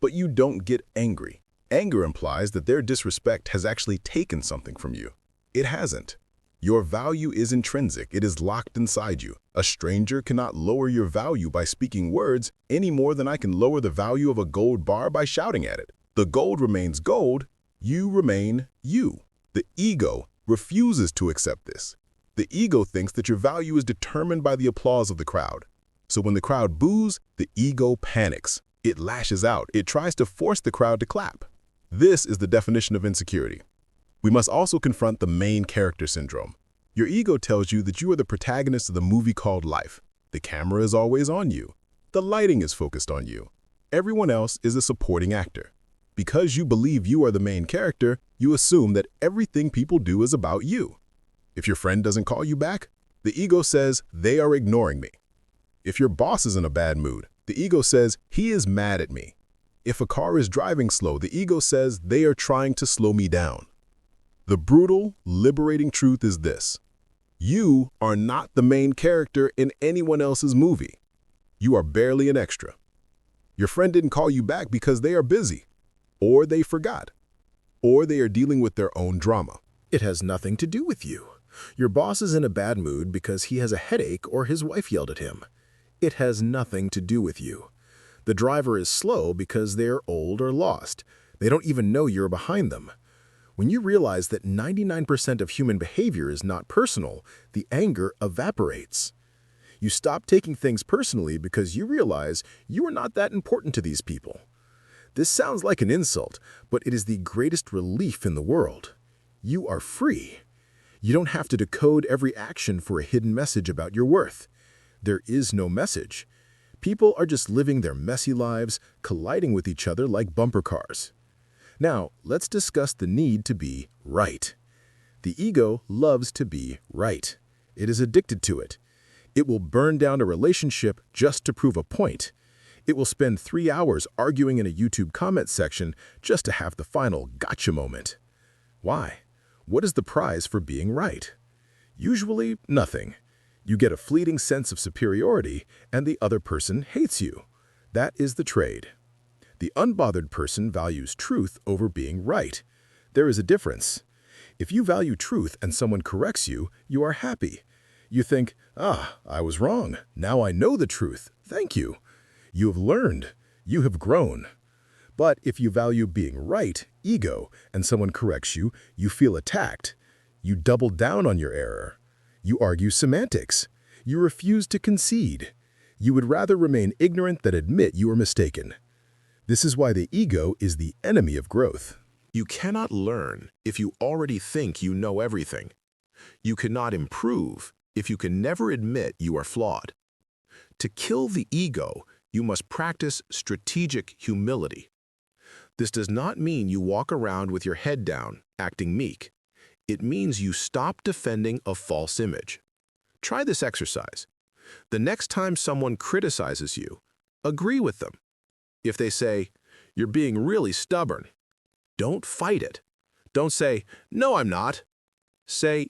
But you don't get angry. Anger implies that their disrespect has actually taken something from you. It hasn't. Your value is intrinsic. It is locked inside you. A stranger cannot lower your value by speaking words any more than I can lower the value of a gold bar by shouting at it. The gold remains gold. You remain you. The ego refuses to accept this. The ego thinks that your value is determined by the applause of the crowd. So when the crowd boos, the ego panics. It lashes out. It tries to force the crowd to clap. This is the definition of insecurity. We must also confront the main character syndrome. Your ego tells you that you are the protagonist of the movie called life. The camera is always on you. The lighting is focused on you. Everyone else is a supporting actor. Because you believe you are the main character, you assume that everything people do is about you. If your friend doesn't call you back, the ego says they are ignoring me. If your boss is in a bad mood, the ego says he is mad at me. If a car is driving slow, the ego says they are trying to slow me down. The brutal, liberating truth is this. You are not the main character in anyone else's movie. You are barely an extra. Your friend didn't call you back because they are busy, or they forgot, or they are dealing with their own drama. It has nothing to do with you. Your boss is in a bad mood because he has a headache or his wife yelled at him. It has nothing to do with you. The driver is slow because they're old or lost. They don't even know you're behind them. When you realize that 99% of human behavior is not personal, the anger evaporates. You stop taking things personally because you realize you are not that important to these people. This sounds like an insult, but it is the greatest relief in the world. You are free. You don't have to decode every action for a hidden message about your worth. There is no message. People are just living their messy lives, colliding with each other like bumper cars. Now, let's discuss the need to be right. The ego loves to be right. It is addicted to it. It will burn down a relationship just to prove a point. It will spend 3 hours arguing in a YouTube comment section just to have the final gotcha moment. Why? What is the prize for being right? Usually, nothing. You get a fleeting sense of superiority, and the other person hates you. That is the trade. The unbothered person values truth over being right. There is a difference. If you value truth and someone corrects you, you are happy. You think, I was wrong. Now I know the truth. Thank you. You have learned. You have grown. But if you value being right, ego, and someone corrects you, you feel attacked. You double down on your error. You argue semantics. You refuse to concede. You would rather remain ignorant than admit you were mistaken. This is why the ego is the enemy of growth. You cannot learn if you already think you know everything. You cannot improve if you can never admit you are flawed. To kill the ego, you must practice strategic humility. This does not mean you walk around with your head down, acting meek. It means you stop defending a false image. Try this exercise. The next time someone criticizes you, agree with them. If they say, "You're being really stubborn," don't fight it. Don't say, "No, I'm not." Say,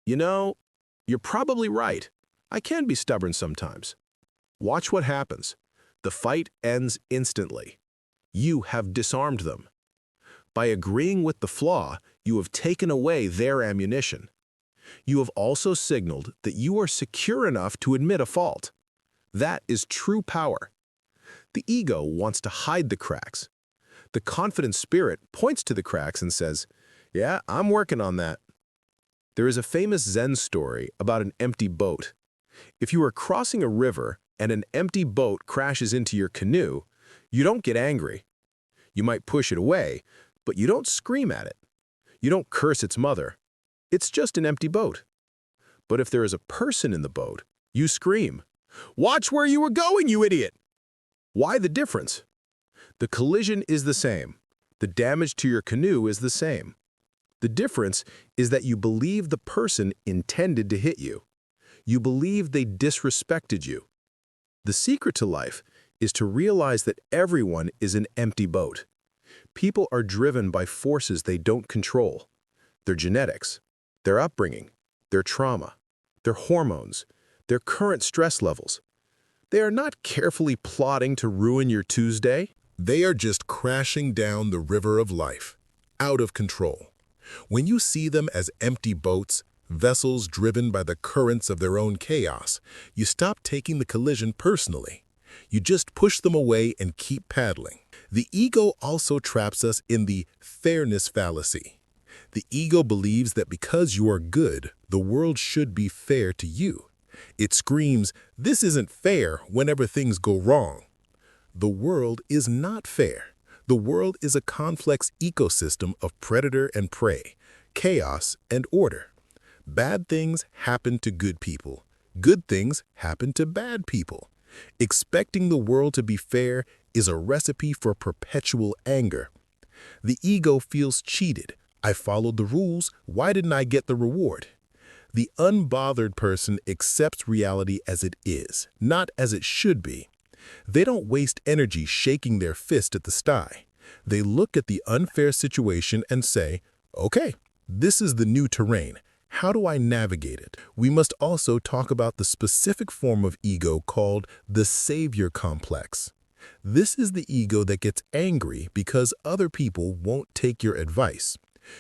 "You're probably right. I can be stubborn sometimes." Watch what happens. The fight ends instantly. You have disarmed them. By agreeing with the flaw, you have taken away their ammunition. You have also signaled that you are secure enough to admit a fault. That is true power. The ego wants to hide the cracks. The confident spirit points to the cracks and says, "Yeah, I'm working on that." There is a famous Zen story about an empty boat. If you are crossing a river and an empty boat crashes into your canoe, you don't get angry. You might push it away, but you don't scream at it. You don't curse its mother. It's just an empty boat. But if there is a person in the boat, you scream, "Watch where you were going, you idiot!" Why the difference? The collision is the same. The damage to your canoe is the same. The difference is that you believe the person intended to hit you. You believe they disrespected you. The secret to life is to realize that everyone is an empty boat. People are driven by forces they don't control. Their genetics, their upbringing, their trauma, their hormones, their current stress levels. They are not carefully plotting to ruin your Tuesday. They are just crashing down the river of life, out of control. When you see them as empty boats, vessels driven by the currents of their own chaos, you stop taking the collision personally. You just push them away and keep paddling. The ego also traps us in the fairness fallacy. The ego believes that because you are good, the world should be fair to you. It screams, "This isn't fair," whenever things go wrong. The world is not fair. The world is a complex ecosystem of predator and prey, chaos and order. Bad things happen to good people. Good things happen to bad people. Expecting the world to be fair is a recipe for perpetual anger. The ego feels cheated. I followed the rules. Why didn't I get the reward? The unbothered person accepts reality as it is, not as it should be. They don't waste energy shaking their fist at the sky. They look at the unfair situation and say, "Okay, this is the new terrain. How do I navigate it?" We must also talk about the specific form of ego called the savior complex. This is the ego that gets angry because other people won't take your advice.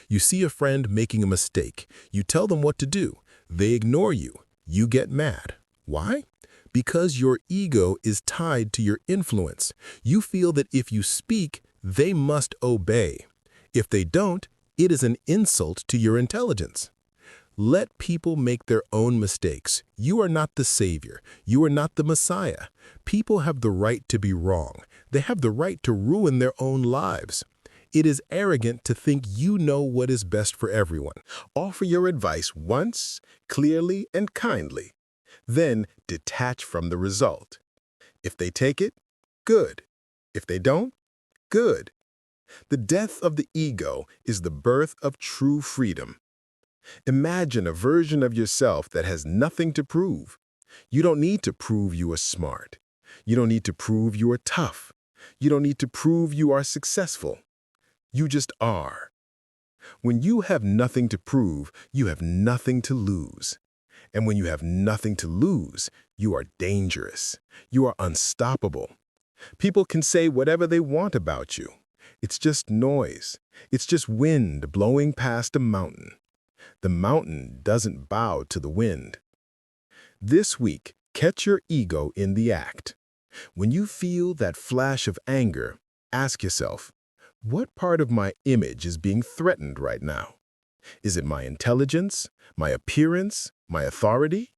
You see a friend making a mistake. You tell them what to do. They ignore you. You get mad. Why? Because your ego is tied to your influence. You feel that if you speak, they must obey. If they don't, it is an insult to your intelligence. Let people make their own mistakes. You are not the savior. You are not the Messiah. People have the right to be wrong. They have the right to ruin their own lives. It is arrogant to think you know what is best for everyone. Offer your advice once, clearly and kindly. Then detach from the result. If they take it, good. If they don't, good. The death of the ego is the birth of true freedom. Imagine a version of yourself that has nothing to prove. You don't need to prove you are smart. You don't need to prove you are tough. You don't need to prove you are successful. You just are. When you have nothing to prove, you have nothing to lose. And when you have nothing to lose, you are dangerous. You are unstoppable. People can say whatever they want about you. It's just noise. It's just wind blowing past a mountain. The mountain doesn't bow to the wind. This week, catch your ego in the act. When you feel that flash of anger, ask yourself, what part of my image is being threatened right now? Is it my intelligence, my appearance, my authority?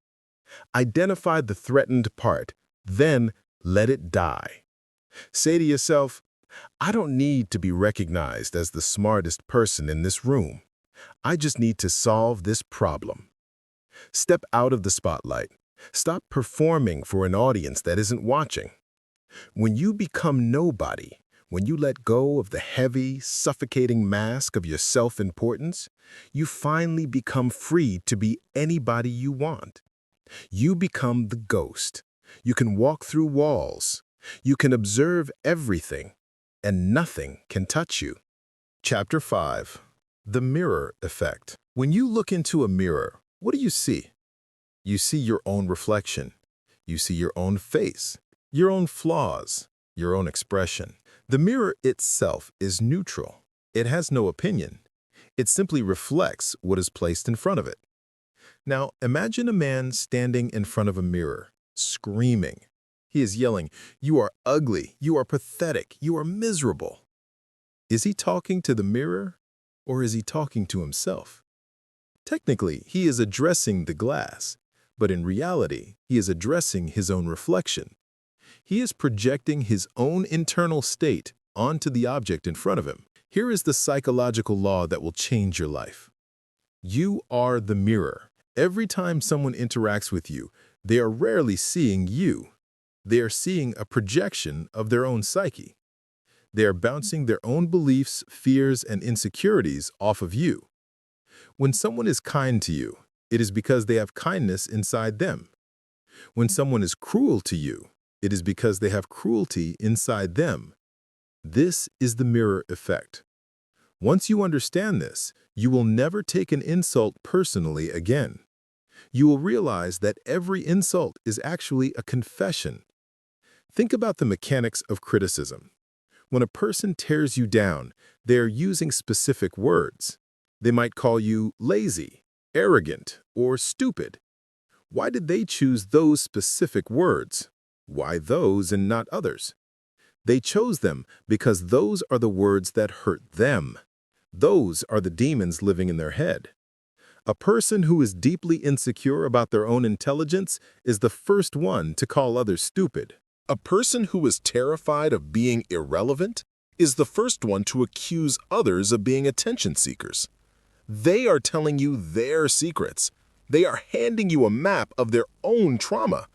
Identify the threatened part, then let it die. Say to yourself, I don't need to be recognized as the smartest person in this room. I just need to solve this problem. Step out of the spotlight. Stop performing for an audience that isn't watching. When you become nobody, when you let go of the heavy, suffocating mask of your self-importance, you finally become free to be anybody you want. You become the ghost. You can walk through walls. You can observe everything, and nothing can touch you. Chapter 5. The Mirror Effect. When you look into a mirror, what do you see? You see your own reflection. You see your own face, your own flaws, your own expression. The mirror itself is neutral. It has no opinion. It simply reflects what is placed in front of it. Now, imagine a man standing in front of a mirror, screaming. He is yelling, "You are ugly, you are pathetic, you are miserable." Is he talking to the mirror, or is he talking to himself? Technically, he is addressing the glass, but in reality, he is addressing his own reflection. He is projecting his own internal state onto the object in front of him. Here is the psychological law that will change your life. You are the mirror. Every time someone interacts with you, they are rarely seeing you. They are seeing a projection of their own psyche. They are bouncing their own beliefs, fears, and insecurities off of you. When someone is kind to you, it is because they have kindness inside them. When someone is cruel to you, it is because they have cruelty inside them. This is the mirror effect. Once you understand this, you will never take an insult personally again. You will realize that every insult is actually a confession. Think about the mechanics of criticism. When a person tears you down, they are using specific words. They might call you lazy, arrogant, or stupid. Why did they choose those specific words? Why those and not others? They chose them because those are the words that hurt them. Those are the demons living in their head. A person who is deeply insecure about their own intelligence is the first one to call others stupid. A person who is terrified of being irrelevant is the first one to accuse others of being attention seekers. They are telling you their secrets. They are handing you a map of their own trauma.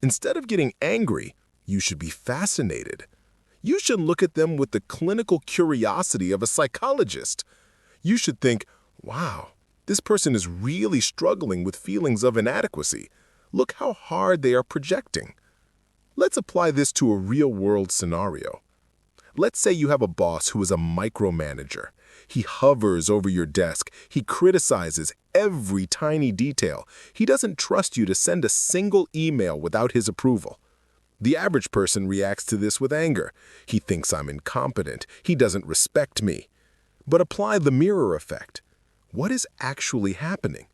Instead of getting angry, you should be fascinated. You should look at them with the clinical curiosity of a psychologist. You should think, wow, this person is really struggling with feelings of inadequacy. Look how hard they are projecting. Let's apply this to a real-world scenario. Let's say you have a boss who is a micromanager. He hovers over your desk. He criticizes every tiny detail. He doesn't trust you to send a single email without his approval. The average person reacts to this with anger. He thinks I'm incompetent. He doesn't respect me. But apply the mirror effect. What is actually happening?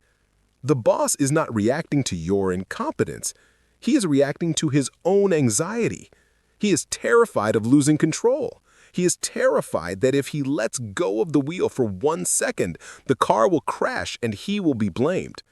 The boss is not reacting to your incompetence. He is reacting to his own anxiety. He is terrified of losing control. He is terrified that if he lets go of the wheel for 1 second, the car will crash and he will be blamed.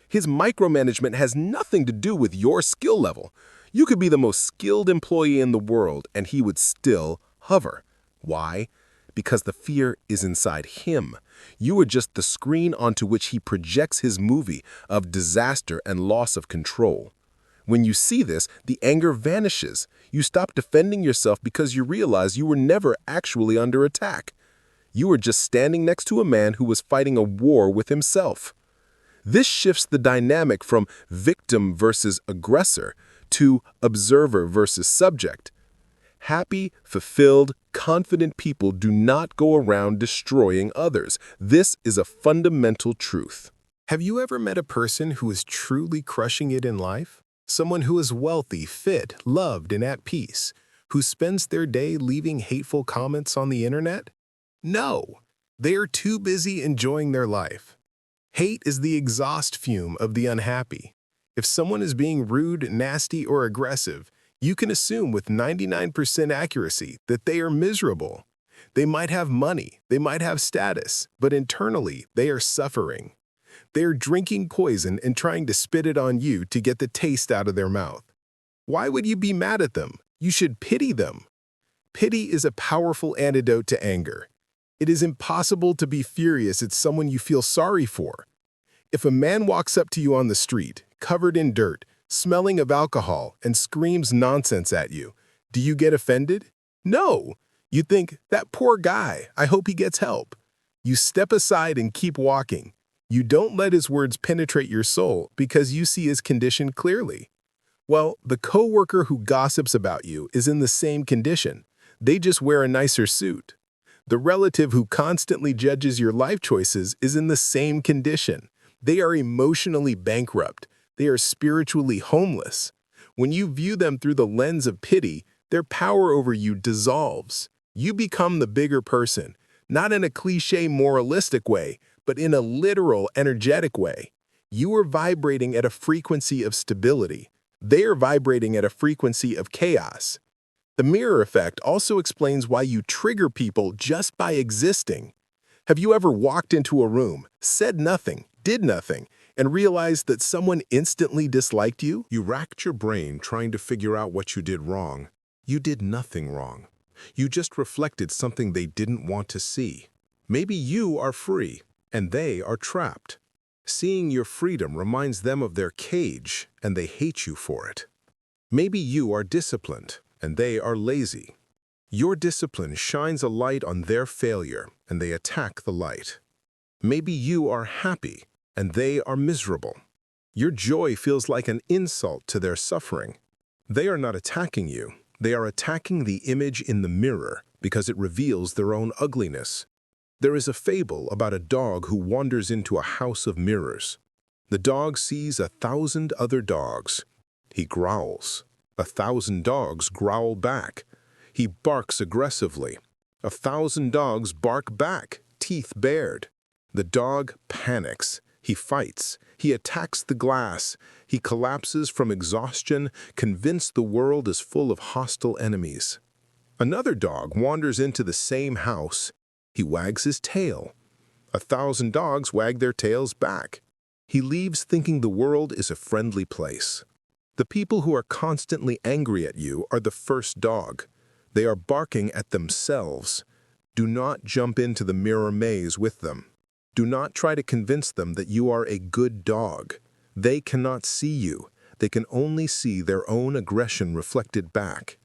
His micromanagement has nothing to do with your skill level. You could be the most skilled employee in the world and he would still hover. Why? Because the fear is inside him. You are just the screen onto which he projects his movie of disaster and loss of control. When you see this, the anger vanishes. You stop defending yourself because you realize you were never actually under attack. You were just standing next to a man who was fighting a war with himself. This shifts the dynamic from victim versus aggressor to observer versus subject. Happy, fulfilled, confident people do not go around destroying others. This is a fundamental truth. Have you ever met a person who is truly crushing it in life? Someone who is wealthy, fit, loved, and at peace, who spends their day leaving hateful comments on the internet? No, they are too busy enjoying their life. Hate is the exhaust fume of the unhappy. If someone is being rude, nasty, or aggressive, you can assume with 99% accuracy that they are miserable. They might have money, they might have status, but internally they are suffering. They are drinking poison and trying to spit it on you to get the taste out of their mouth. Why would you be mad at them? You should pity them. Pity is a powerful antidote to anger. It is impossible to be furious at someone you feel sorry for. If a man walks up to you on the street, covered in dirt, smelling of alcohol, and screams nonsense at you, do you get offended? No. You think, that poor guy, I hope he gets help. You step aside and keep walking. You don't let his words penetrate your soul because you see his condition clearly. Well, the coworker who gossips about you is in the same condition. They just wear a nicer suit. The relative who constantly judges your life choices is in the same condition. They are emotionally bankrupt. They are spiritually homeless. When you view them through the lens of pity, their power over you dissolves. You become the bigger person, not in a cliché moralistic way, but in a literal, energetic way. You are vibrating at a frequency of stability. They are vibrating at a frequency of chaos. The mirror effect also explains why you trigger people just by existing. Have you ever walked into a room, said nothing, did nothing, and realized that someone instantly disliked you? You racked your brain trying to figure out what you did wrong. You did nothing wrong. You just reflected something they didn't want to see. Maybe you are free, and they are trapped. Seeing your freedom reminds them of their cage, and they hate you for it. Maybe you are disciplined, and they are lazy. Your discipline shines a light on their failure, and they attack the light. Maybe you are happy, and they are miserable. Your joy feels like an insult to their suffering. They are not attacking you. They are attacking the image in the mirror because it reveals their own ugliness. There is a fable about a dog who wanders into a house of mirrors. The dog sees 1,000 other dogs. He growls. 1,000 dogs growl back. He barks aggressively. 1,000 dogs bark back, teeth bared. The dog panics. He fights. He attacks the glass. He collapses from exhaustion, convinced the world is full of hostile enemies. Another dog wanders into the same house. He wags his tail. 1,000 dogs wag their tails back. He leaves thinking the world is a friendly place. The people who are constantly angry at you are the first dog. They are barking at themselves. Do not jump into the mirror maze with them. Do not try to convince them that you are a good dog. They cannot see you. They can only see their own aggression reflected back.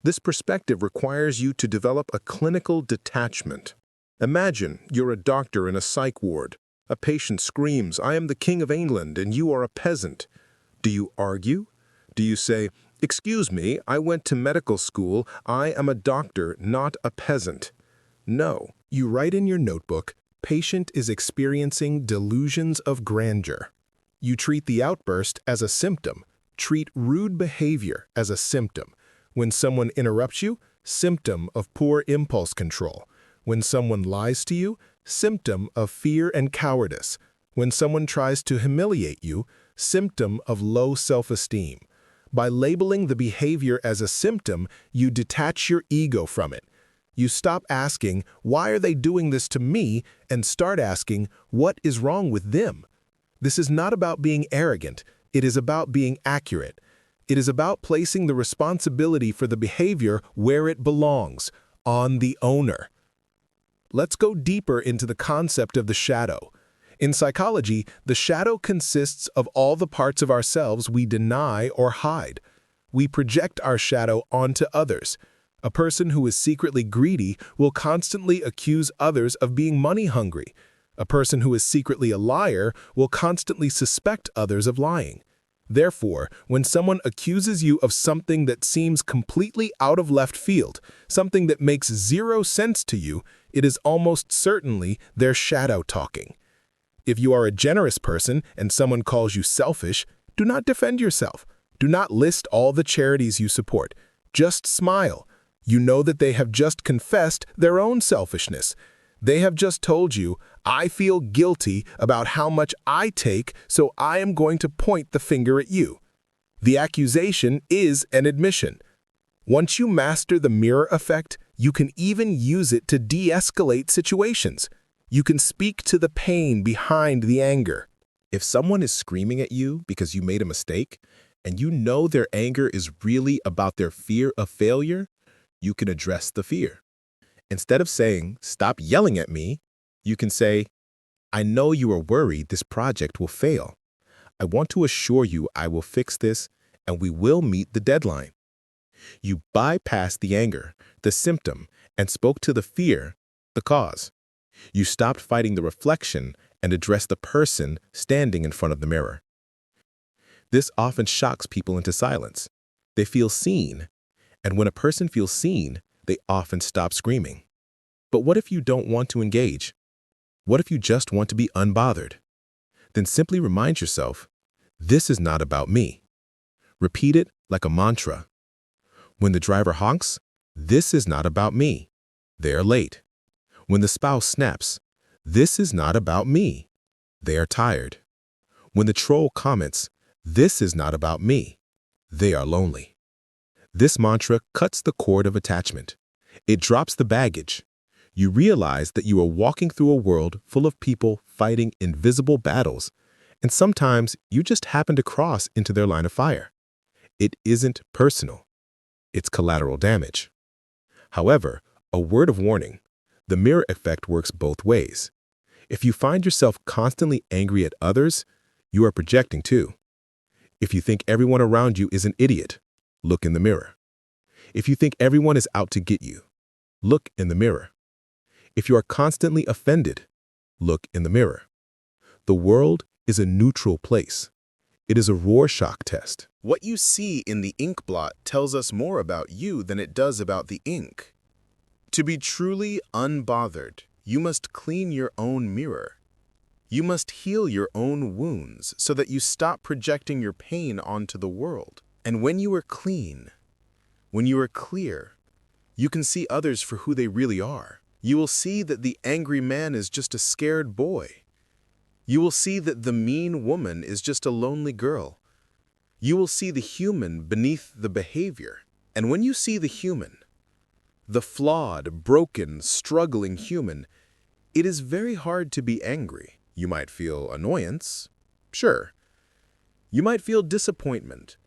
This perspective requires you to develop a clinical detachment. Imagine you're a doctor in a psych ward. A patient screams, "I am the King of England and you are a peasant." Do you argue? Do you say, "Excuse me, I went to medical school. I am a doctor, not a peasant"? No. You write in your notebook, "Patient is experiencing delusions of grandeur." You treat the outburst as a symptom. Treat rude behavior as a symptom. When someone interrupts you, symptom of poor impulse control. When someone lies to you, symptom of fear and cowardice. When someone tries to humiliate you, symptom of low self-esteem. By labeling the behavior as a symptom, you detach your ego from it. You stop asking, "Why are they doing this to me?" and start asking, "What is wrong with them?" This is not about being arrogant. It is about being accurate. It is about placing the responsibility for the behavior where it belongs, on the owner. Let's go deeper into the concept of the shadow. In psychology, the shadow consists of all the parts of ourselves we deny or hide. We project our shadow onto others. A person who is secretly greedy will constantly accuse others of being money-hungry. A person who is secretly a liar will constantly suspect others of lying. Therefore, when someone accuses you of something that seems completely out of left field, something that makes zero sense to you, it is almost certainly their shadow talking. If you are a generous person and someone calls you selfish, do not defend yourself. Do not list all the charities you support. Just smile. You know that they have just confessed their own selfishness. They have just told you, "I feel guilty about how much I take, so I am going to point the finger at you." The accusation is an admission. Once you master the mirror effect, you can even use it to de-escalate situations. You can speak to the pain behind the anger. If someone is screaming at you because you made a mistake, and you know their anger is really about their fear of failure, you can address the fear. Instead of saying, "Stop yelling at me," you can say, "I know you are worried this project will fail. I want to assure you I will fix this and we will meet the deadline." You bypassed the anger, the symptom, and spoke to the fear, the cause. You stopped fighting the reflection and addressed the person standing in front of the mirror. This often shocks people into silence. They feel seen, and when a person feels seen, they often stop screaming. But what if you don't want to engage? What if you just want to be unbothered? Then simply remind yourself, "This is not about me." Repeat it like a mantra. When the driver honks, "This is not about me. They are late." When the spouse snaps, "This is not about me. They are tired." When the troll comments, "This is not about me. They are lonely." This mantra cuts the cord of attachment. It drops the baggage. You realize that you are walking through a world full of people fighting invisible battles, And sometimes you just happen to cross into their line of fire. It isn't personal. It's collateral damage. However, a word of warning, the mirror effect works both ways. If you find yourself constantly angry at others, you are projecting too. If you think everyone around you is an idiot, look in the mirror. If you think everyone is out to get you, look in the mirror. If you are constantly offended, look in the mirror. The world is a neutral place. It is a Rorschach test. What you see in the ink blot tells us more about you than it does about the ink. To be truly unbothered, you must clean your own mirror. You must heal your own wounds so that you stop projecting your pain onto the world. And when you are clean, when you are clear, you can see others for who they really are. You will see that the angry man is just a scared boy. You will see that the mean woman is just a lonely girl. You will see the human beneath the behavior. And when you see the human, the flawed, broken, struggling human, it is very hard to be angry. You might feel annoyance, sure. You might feel disappointment,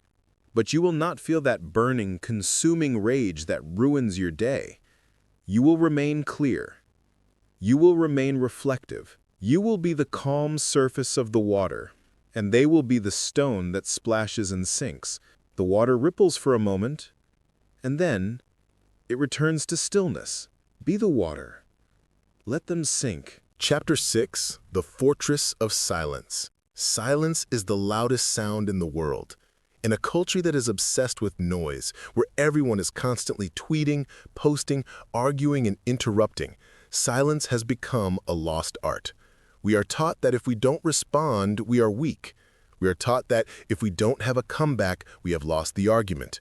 but you will not feel that burning, consuming rage that ruins your day. You will remain clear. You will remain reflective. You will be the calm surface of the water, and they will be the stone that splashes and sinks. The water ripples for a moment, and then it returns to stillness. Be the water. Let them sink. Chapter 6, The Fortress of Silence. Silence is the loudest sound in the world. In a culture that is obsessed with noise, where everyone is constantly tweeting, posting, arguing, and interrupting, silence has become a lost art. We are taught that if we don't respond, we are weak. We are taught that if we don't have a comeback, we have lost the argument.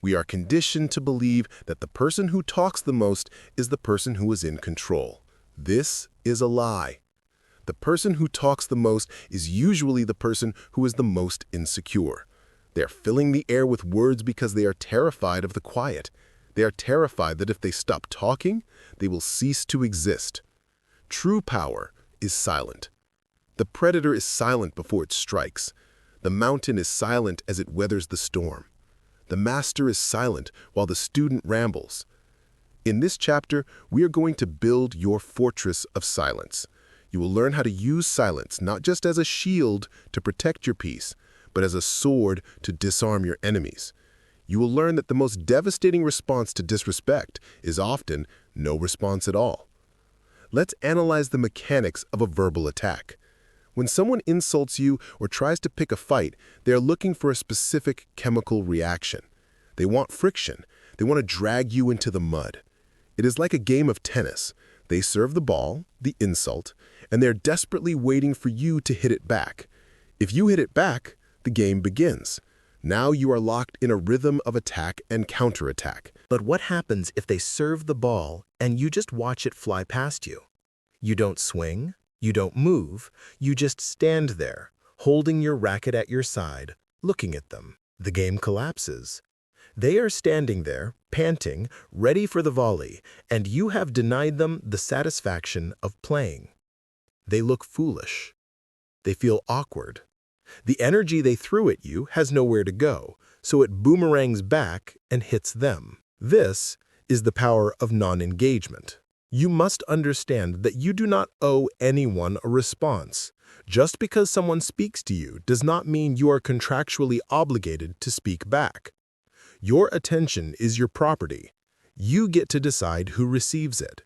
We are conditioned to believe that the person who talks the most is the person who is in control. This is a lie. The person who talks the most is usually the person who is the most insecure. They are filling the air with words because they are terrified of the quiet. They are terrified that if they stop talking, they will cease to exist. True power is silent. The predator is silent before it strikes. The mountain is silent as it weathers the storm. The master is silent while the student rambles. In this chapter, we are going to build your fortress of silence. You will learn how to use silence not just as a shield to protect your peace, but as a sword to disarm your enemies. You will learn that the most devastating response to disrespect is often no response at all. Let's analyze the mechanics of a verbal attack. When someone insults you or tries to pick a fight, they are looking for a specific chemical reaction. They want friction. They want to drag you into the mud. It is like a game of tennis. They serve the ball, the insult, and they're desperately waiting for you to hit it back. If you hit it back, the game begins. Now you are locked in a rhythm of attack and counterattack. But what happens if they serve the ball and you just watch it fly past you? You don't swing, you don't move, you just stand there, holding your racket at your side, looking at them. The game collapses. They are standing there, panting, ready for the volley, and you have denied them the satisfaction of playing. They look foolish. They feel awkward. The energy they threw at you has nowhere to go, so it boomerangs back and hits them. This is the power of non-engagement. You must understand that you do not owe anyone a response. Just because someone speaks to you does not mean you are contractually obligated to speak back. Your attention is your property. You get to decide who receives it.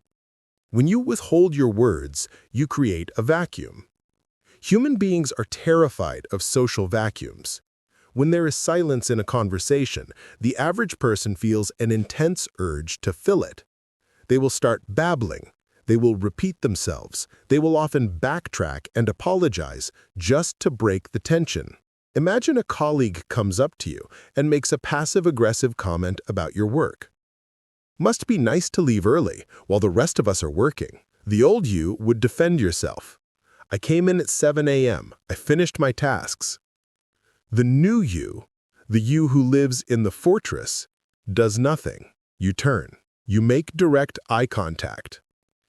When you withhold your words, you create a vacuum. Human beings are terrified of social vacuums. When there is silence in a conversation, the average person feels an intense urge to fill it. They will start babbling. They will repeat themselves. They will often backtrack and apologize just to break the tension. Imagine a colleague comes up to you and makes a passive-aggressive comment about your work. Must be nice to leave early while the rest of us are working. The old you would defend yourself. I came in at 7 a.m. I finished my tasks. The new you, the you who lives in the fortress, does nothing. You turn. You make direct eye contact.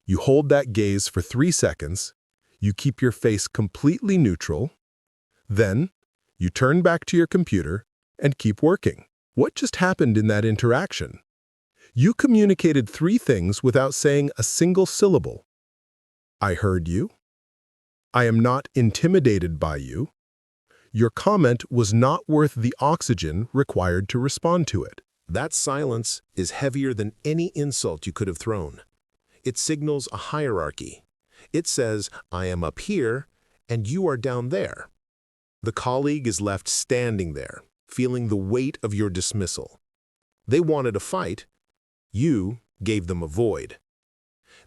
You hold that gaze for 3 seconds. You keep your face completely neutral. Then, you turn back to your computer and keep working. What just happened in that interaction? You communicated 3 things without saying a single syllable. I heard you. I am not intimidated by you. Your comment was not worth the oxygen required to respond to it. That silence is heavier than any insult you could have thrown. It signals a hierarchy. It says, I am up here, and you are down there. The colleague is left standing there, feeling the weight of your dismissal. They wanted a fight. You gave them a void.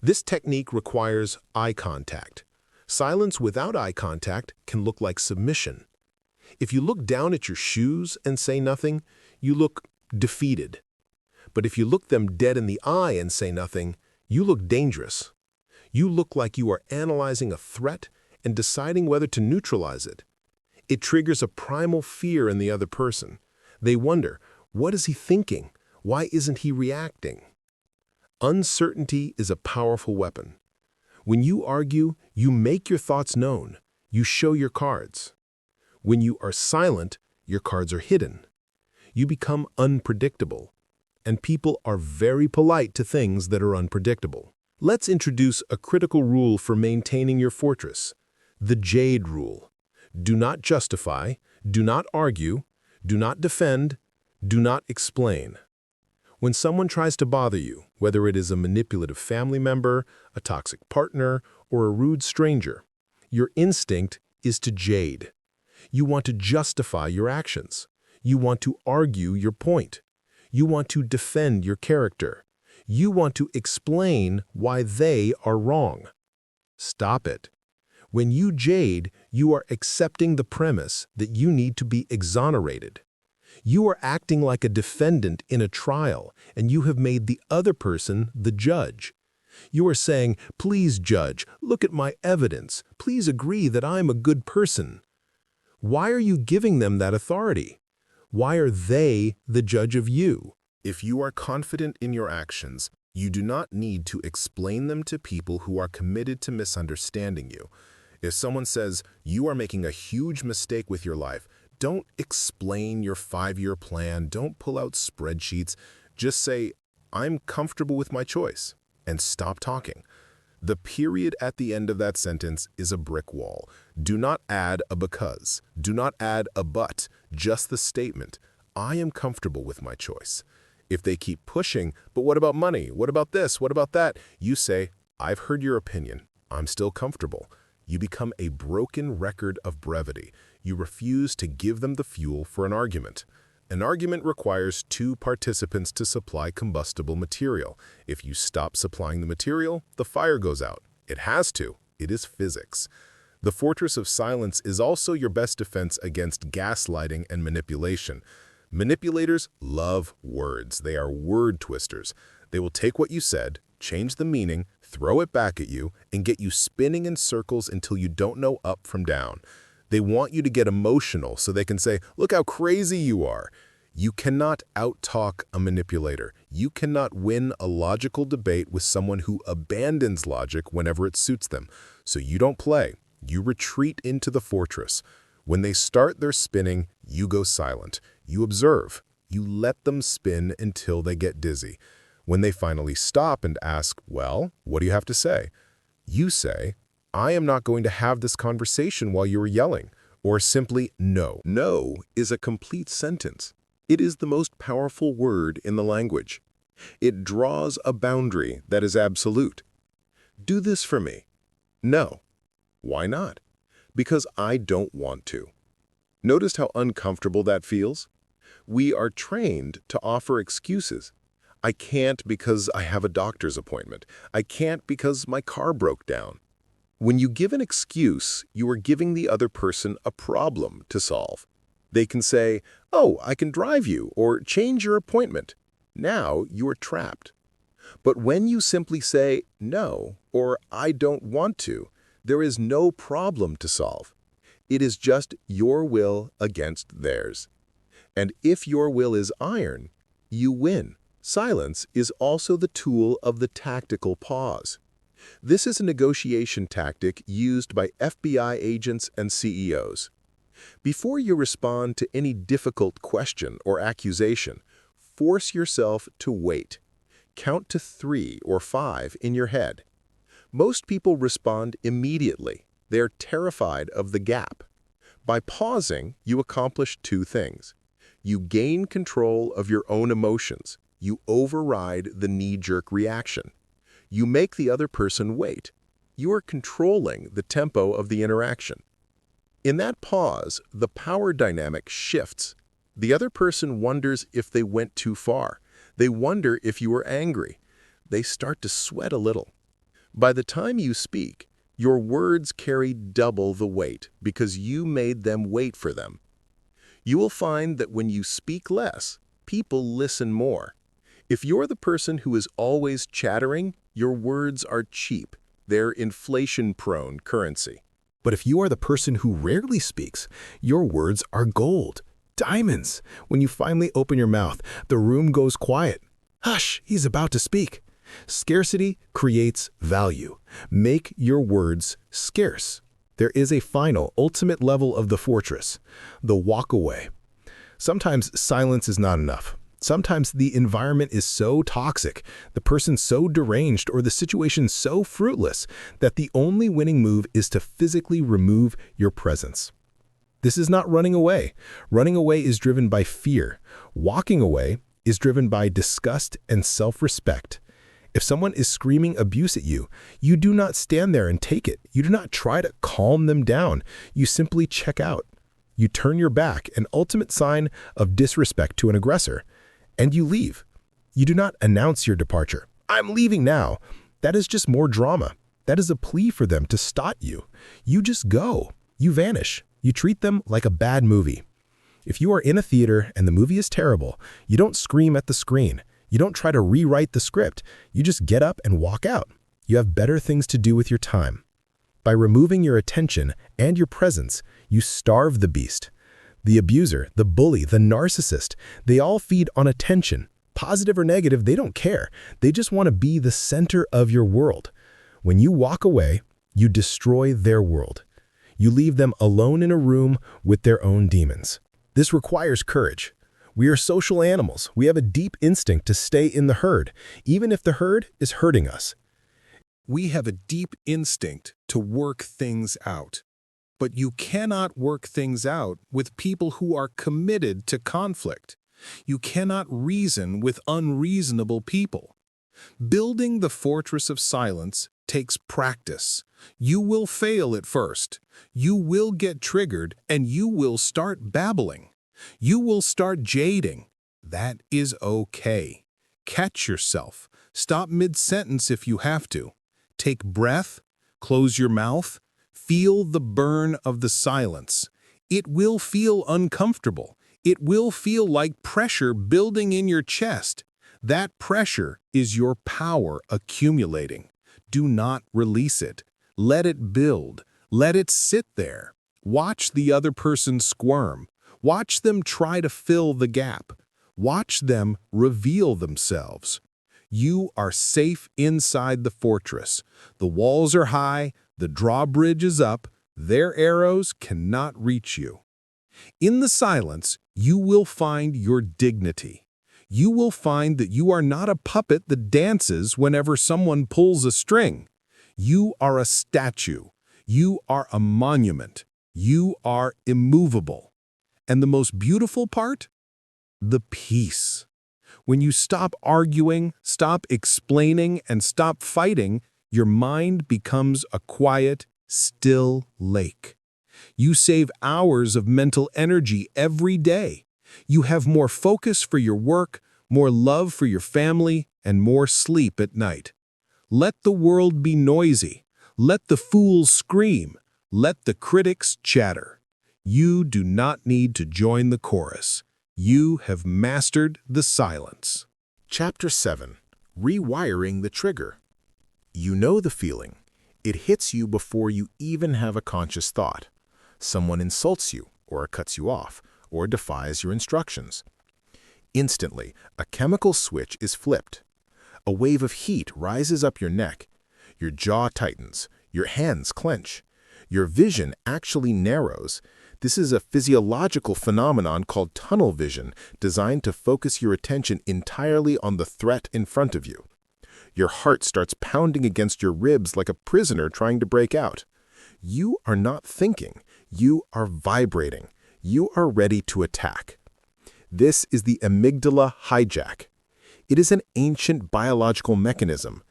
This technique requires eye contact. Silence without eye contact can look like submission. If you look down at your shoes and say nothing, you look defeated. But if you look them dead in the eye and say nothing, you look dangerous. You look like you are analyzing a threat and deciding whether to neutralize it. It triggers a primal fear in the other person. They wonder, what is he thinking? Why isn't he reacting? Uncertainty is a powerful weapon. When you argue, you make your thoughts known. You show your cards. When you are silent, your cards are hidden. You become unpredictable. And people are very polite to things that are unpredictable. Let's introduce a critical rule for maintaining your fortress. The Jade Rule. Do not justify, do not argue, do not defend, do not explain. When someone tries to bother you, whether it is a manipulative family member, a toxic partner, or a rude stranger, your instinct is to jade. You want to justify your actions. You want to argue your point. You want to defend your character. You want to explain why they are wrong. Stop it. When you jade, you are accepting the premise that you need to be exonerated. You are acting like a defendant in a trial, and you have made the other person the judge. You are saying, please judge, look at my evidence, please agree that I'm a good person. Why are you giving them that authority? Why are they the judge of you? If you are confident in your actions, you do not need to explain them to people who are committed to misunderstanding you. If someone says, you are making a huge mistake with your life, don't explain your 5-year plan, don't pull out spreadsheets. Just say, I'm comfortable with my choice, and stop talking. The period at the end of that sentence is a brick wall. Do not add a because. Do not add a but, just the statement, I am comfortable with my choice. If they keep pushing, but what about money? What about this? What about that? You say, I've heard your opinion. I'm still comfortable. You become a broken record of brevity. You refuse to give them the fuel for an argument. An argument requires 2 participants to supply combustible material. If you stop supplying the material, the fire goes out. It has to. It is physics. The fortress of silence is also your best defense against gaslighting and manipulation. Manipulators love words. They are word twisters. They will take what you said, change the meaning, throw it back at you, and get you spinning in circles until you don't know up from down. They want you to get emotional so they can say, look how crazy you are. You cannot out-talk a manipulator. You cannot win a logical debate with someone who abandons logic whenever it suits them. So you don't play. You retreat into the fortress. When they start their spinning, you go silent. You observe. You let them spin until they get dizzy. When they finally stop and ask, well, what do you have to say? You say, I am not going to have this conversation while you are yelling, or simply no. No is a complete sentence. It is the most powerful word in the language. It draws a boundary that is absolute. Do this for me. No. Why not? Because I don't want to. Notice how uncomfortable that feels? We are trained to offer excuses. I can't because I have a doctor's appointment. I can't because my car broke down. When you give an excuse, you are giving the other person a problem to solve. They can say, oh, I can drive you, or change your appointment. Now you are trapped. But when you simply say, no, or I don't want to, there is no problem to solve. It is just your will against theirs. And if your will is iron, you win. Silence is also the tool of the tactical pause. This is a negotiation tactic used by FBI agents and CEOs. Before you respond to any difficult question or accusation, force yourself to wait. Count to 3 or 5 in your head. Most people respond immediately. They're terrified of the gap. By pausing, you accomplish 2 things. You gain control of your own emotions. You override the knee-jerk reaction. You make the other person wait. You are controlling the tempo of the interaction. In that pause, the power dynamic shifts. The other person wonders if they went too far. They wonder if you were angry. They start to sweat a little. By the time you speak, your words carry double the weight because you made them wait for them. You will find that when you speak less, people listen more. If you're the person who is always chattering, your words are cheap. They're inflation-prone currency. But if you are the person who rarely speaks, your words are gold, diamonds. When you finally open your mouth, the room goes quiet. Hush, he's about to speak. Scarcity creates value. Make your words scarce. There is a final, ultimate level of the fortress, the walk away. Sometimes silence is not enough. Sometimes the environment is so toxic, the person so deranged, or the situation so fruitless that the only winning move is to physically remove your presence. This is not running away. Running away is driven by fear. Walking away is driven by disgust and self-respect. If someone is screaming abuse at you, you do not stand there and take it. You do not try to calm them down. You simply check out. You turn your back, an ultimate sign of disrespect to an aggressor, and you leave. You do not announce your departure. I'm leaving now. That is just more drama. That is a plea for them to stop you. You just go. You vanish. You treat them like a bad movie. If you are in a theater and the movie is terrible, you don't scream at the screen. You don't try to rewrite the script. You just get up and walk out. You have better things to do with your time. By removing your attention and your presence, you starve the beast. The abuser, the bully, the narcissist, they all feed on attention. Positive or negative, they don't care. They just want to be the center of your world. When you walk away, you destroy their world. You leave them alone in a room with their own demons. This requires courage. We are social animals. We have a deep instinct to stay in the herd, even if the herd is hurting us. We have a deep instinct to work things out. But you cannot work things out with people who are committed to conflict. You cannot reason with unreasonable people. Building the fortress of silence takes practice. You will fail at first. You will get triggered, and you will start babbling. You will start jading. That is okay. Catch yourself. Stop mid-sentence if you have to. Take breath, close your mouth, feel the burn of the silence. It will feel uncomfortable. It will feel like pressure building in your chest. That pressure is your power accumulating. Do not release it. Let it build. Let it sit there. Watch the other person squirm. Watch them try to fill the gap. Watch them reveal themselves. You are safe inside the fortress. The walls are high, the drawbridge is up, their arrows cannot reach you. In the silence, you will find your dignity. You will find that you are not a puppet that dances whenever someone pulls a string. You are a statue. You are a monument. You are immovable. And the most beautiful part? The peace. When you stop arguing, stop explaining, and stop fighting, your mind becomes a quiet, still lake. You save hours of mental energy every day. You have more focus for your work, more love for your family, and more sleep at night. Let the world be noisy. Let the fools scream. Let the critics chatter. You do not need to join the chorus. You have mastered the silence. Chapter 7. Rewiring the trigger. You know the feeling. It hits you before you even have a conscious thought. Someone insults you, or cuts you off, or defies your instructions. Instantly, a chemical switch is flipped. A wave of heat rises up your neck. Your jaw tightens. Your hands clench. Your vision actually narrows. This is a physiological phenomenon called tunnel vision, designed to focus your attention entirely on the threat in front of you. Your heart starts pounding against your ribs like a prisoner trying to break out. You are not thinking. You are vibrating. You are ready to attack. This is the amygdala hijack. It is an ancient biological mechanism.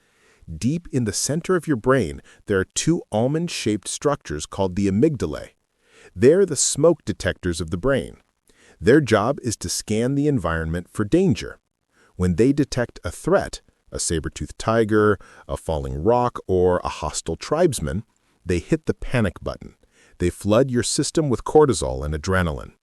Deep in the center of your brain, there are two almond-shaped structures called the amygdalae. They're the smoke detectors of the brain. Their job is to scan the environment for danger. When they detect a threat, a saber-toothed tiger, a falling rock, or a hostile tribesman, they hit the panic button. They flood your system with cortisol and adrenaline.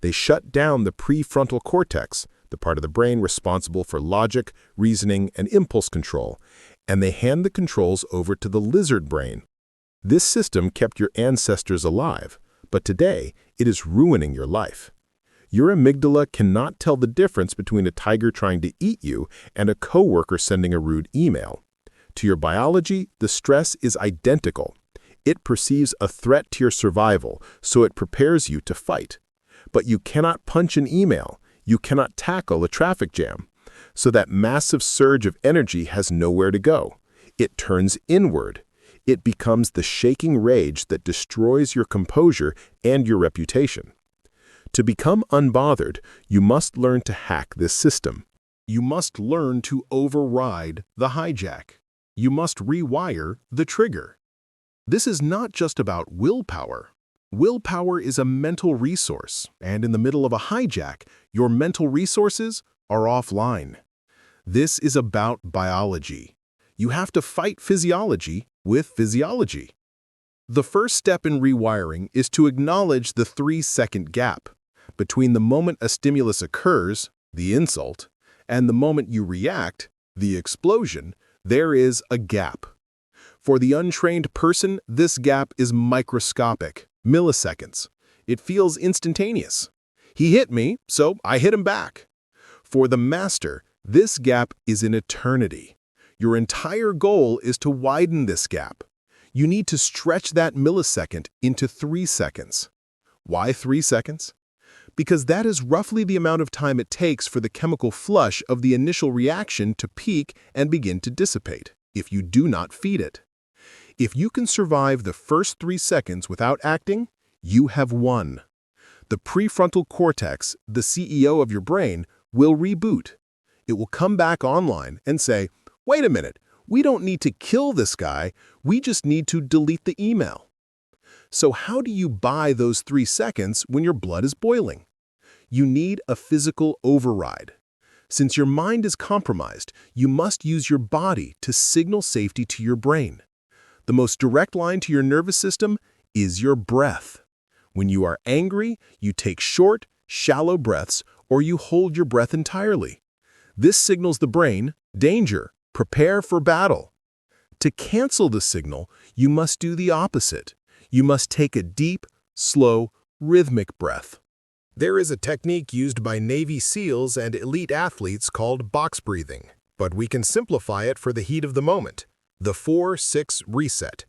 They shut down the prefrontal cortex, the part of the brain responsible for logic, reasoning, and impulse control, and they hand the controls over to the lizard brain. This system kept your ancestors alive, but today it is ruining your life. Your amygdala cannot tell the difference between a tiger trying to eat you and a coworker sending a rude email. To your biology, the stress is identical. It perceives a threat to your survival, so it prepares you to fight. But you cannot punch an email. You cannot tackle a traffic jam. So that massive surge of energy has nowhere to go. It turns inward. It becomes the shaking rage that destroys your composure and your reputation. To become unbothered, you must learn to hack this system. You must learn to override the hijack. You must rewire the trigger. This is not just about willpower. Willpower is a mental resource, and in the middle of a hijack, your mental resources are offline. This is about biology. You have to fight physiology with physiology. The first step in rewiring is to acknowledge the 3-second gap. Between the moment a stimulus occurs, the insult, and the moment you react, the explosion, there is a gap. For the untrained person, this gap is microscopic, milliseconds. It feels instantaneous. He hit me, so I hit him back. For the master, this gap is an eternity. Your entire goal is to widen this gap. You need to stretch that millisecond into 3 seconds. Why 3 seconds? Because that is roughly the amount of time it takes for the chemical flush of the initial reaction to peak and begin to dissipate, if you do not feed it. If you can survive the first 3 seconds without acting, you have won. The prefrontal cortex, the CEO of your brain, will reboot. It will come back online and say, wait a minute, we don't need to kill this guy, we just need to delete the email. So how do you buy those 3 seconds when your blood is boiling? You need a physical override. Since your mind is compromised, you must use your body to signal safety to your brain. The most direct line to your nervous system is your breath. When you are angry, you take short, shallow breaths, or you hold your breath entirely. This signals the brain, danger, prepare for battle. To cancel the signal, you must do the opposite. You must take a deep, slow, rhythmic breath. There is a technique used by Navy SEALs and elite athletes called box breathing, but we can simplify it for the heat of the moment. The 4-6 reset.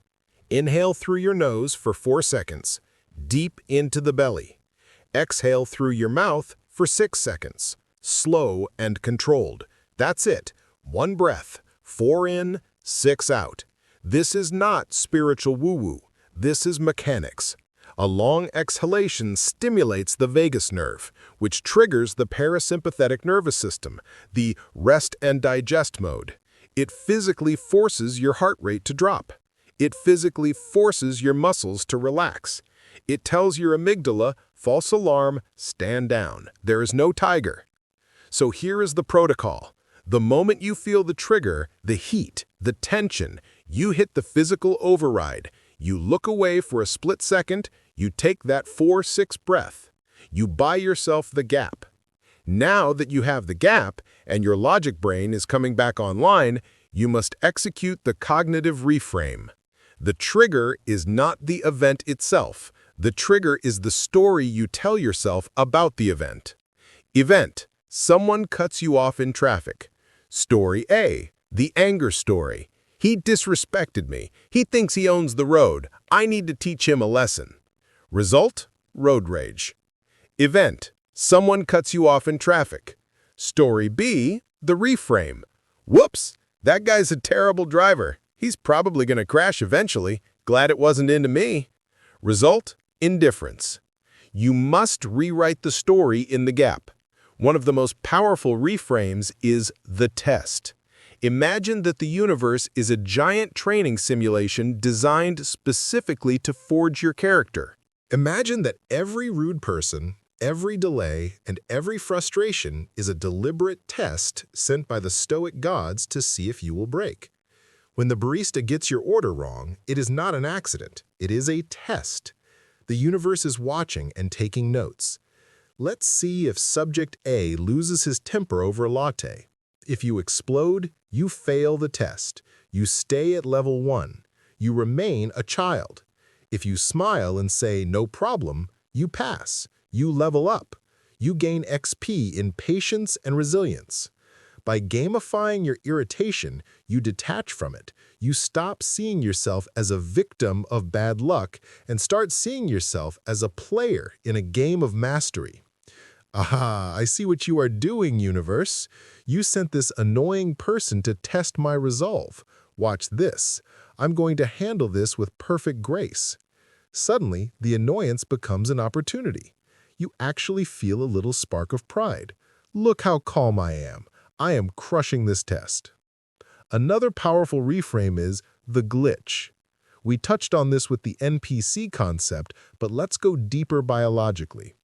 Inhale through your nose for 4 seconds, deep into the belly. Exhale through your mouth for 6 seconds, slow and controlled. That's it. 1 breath, 4 in, 6 out. This is not spiritual woo-woo. This is mechanics. A long exhalation stimulates the vagus nerve, which triggers the parasympathetic nervous system, the rest and digest mode. It physically forces your heart rate to drop. It physically forces your muscles to relax. It tells your amygdala, false alarm, stand down. There is no tiger. So here is the protocol. The moment you feel the trigger, the heat, the tension, you hit the physical override. You look away for a split second, you take that 4-6 breath. You buy yourself the gap. Now that you have the gap and your logic brain is coming back online, you must execute the cognitive reframe. The trigger is not the event itself. The trigger is the story you tell yourself about the event. Event: someone cuts you off in traffic. Story A, the anger story. He disrespected me. He thinks he owns the road. I need to teach him a lesson. Result: road rage. Event, someone cuts you off in traffic. Story B, the reframe. Whoops, that guy's a terrible driver. He's probably going to crash eventually. Glad it wasn't into me. Result, indifference. You must rewrite the story in the gap. One of the most powerful reframes is the test. Imagine that the universe is a giant training simulation designed specifically to forge your character. Imagine that every rude person, every delay, and every frustration is a deliberate test sent by the stoic gods to see if you will break. When the barista gets your order wrong, it is not an accident. It is a test. The universe is watching and taking notes. Let's see if subject A loses his temper over a latte. If you explode, you fail the test. You stay at level 1. You remain a child. If you smile and say, "No problem," you pass. You level up. You gain XP in patience and resilience. By gamifying your irritation, you detach from it. You stop seeing yourself as a victim of bad luck and start seeing yourself as a player in a game of mastery. Aha, I see what you are doing, universe. You sent this annoying person to test my resolve. Watch this. I'm going to handle this with perfect grace. Suddenly, the annoyance becomes an opportunity. You actually feel a little spark of pride. Look how calm I am. I am crushing this test. Another powerful reframe is the glitch. We touched on this with the NPC concept, but let's go deeper biologically.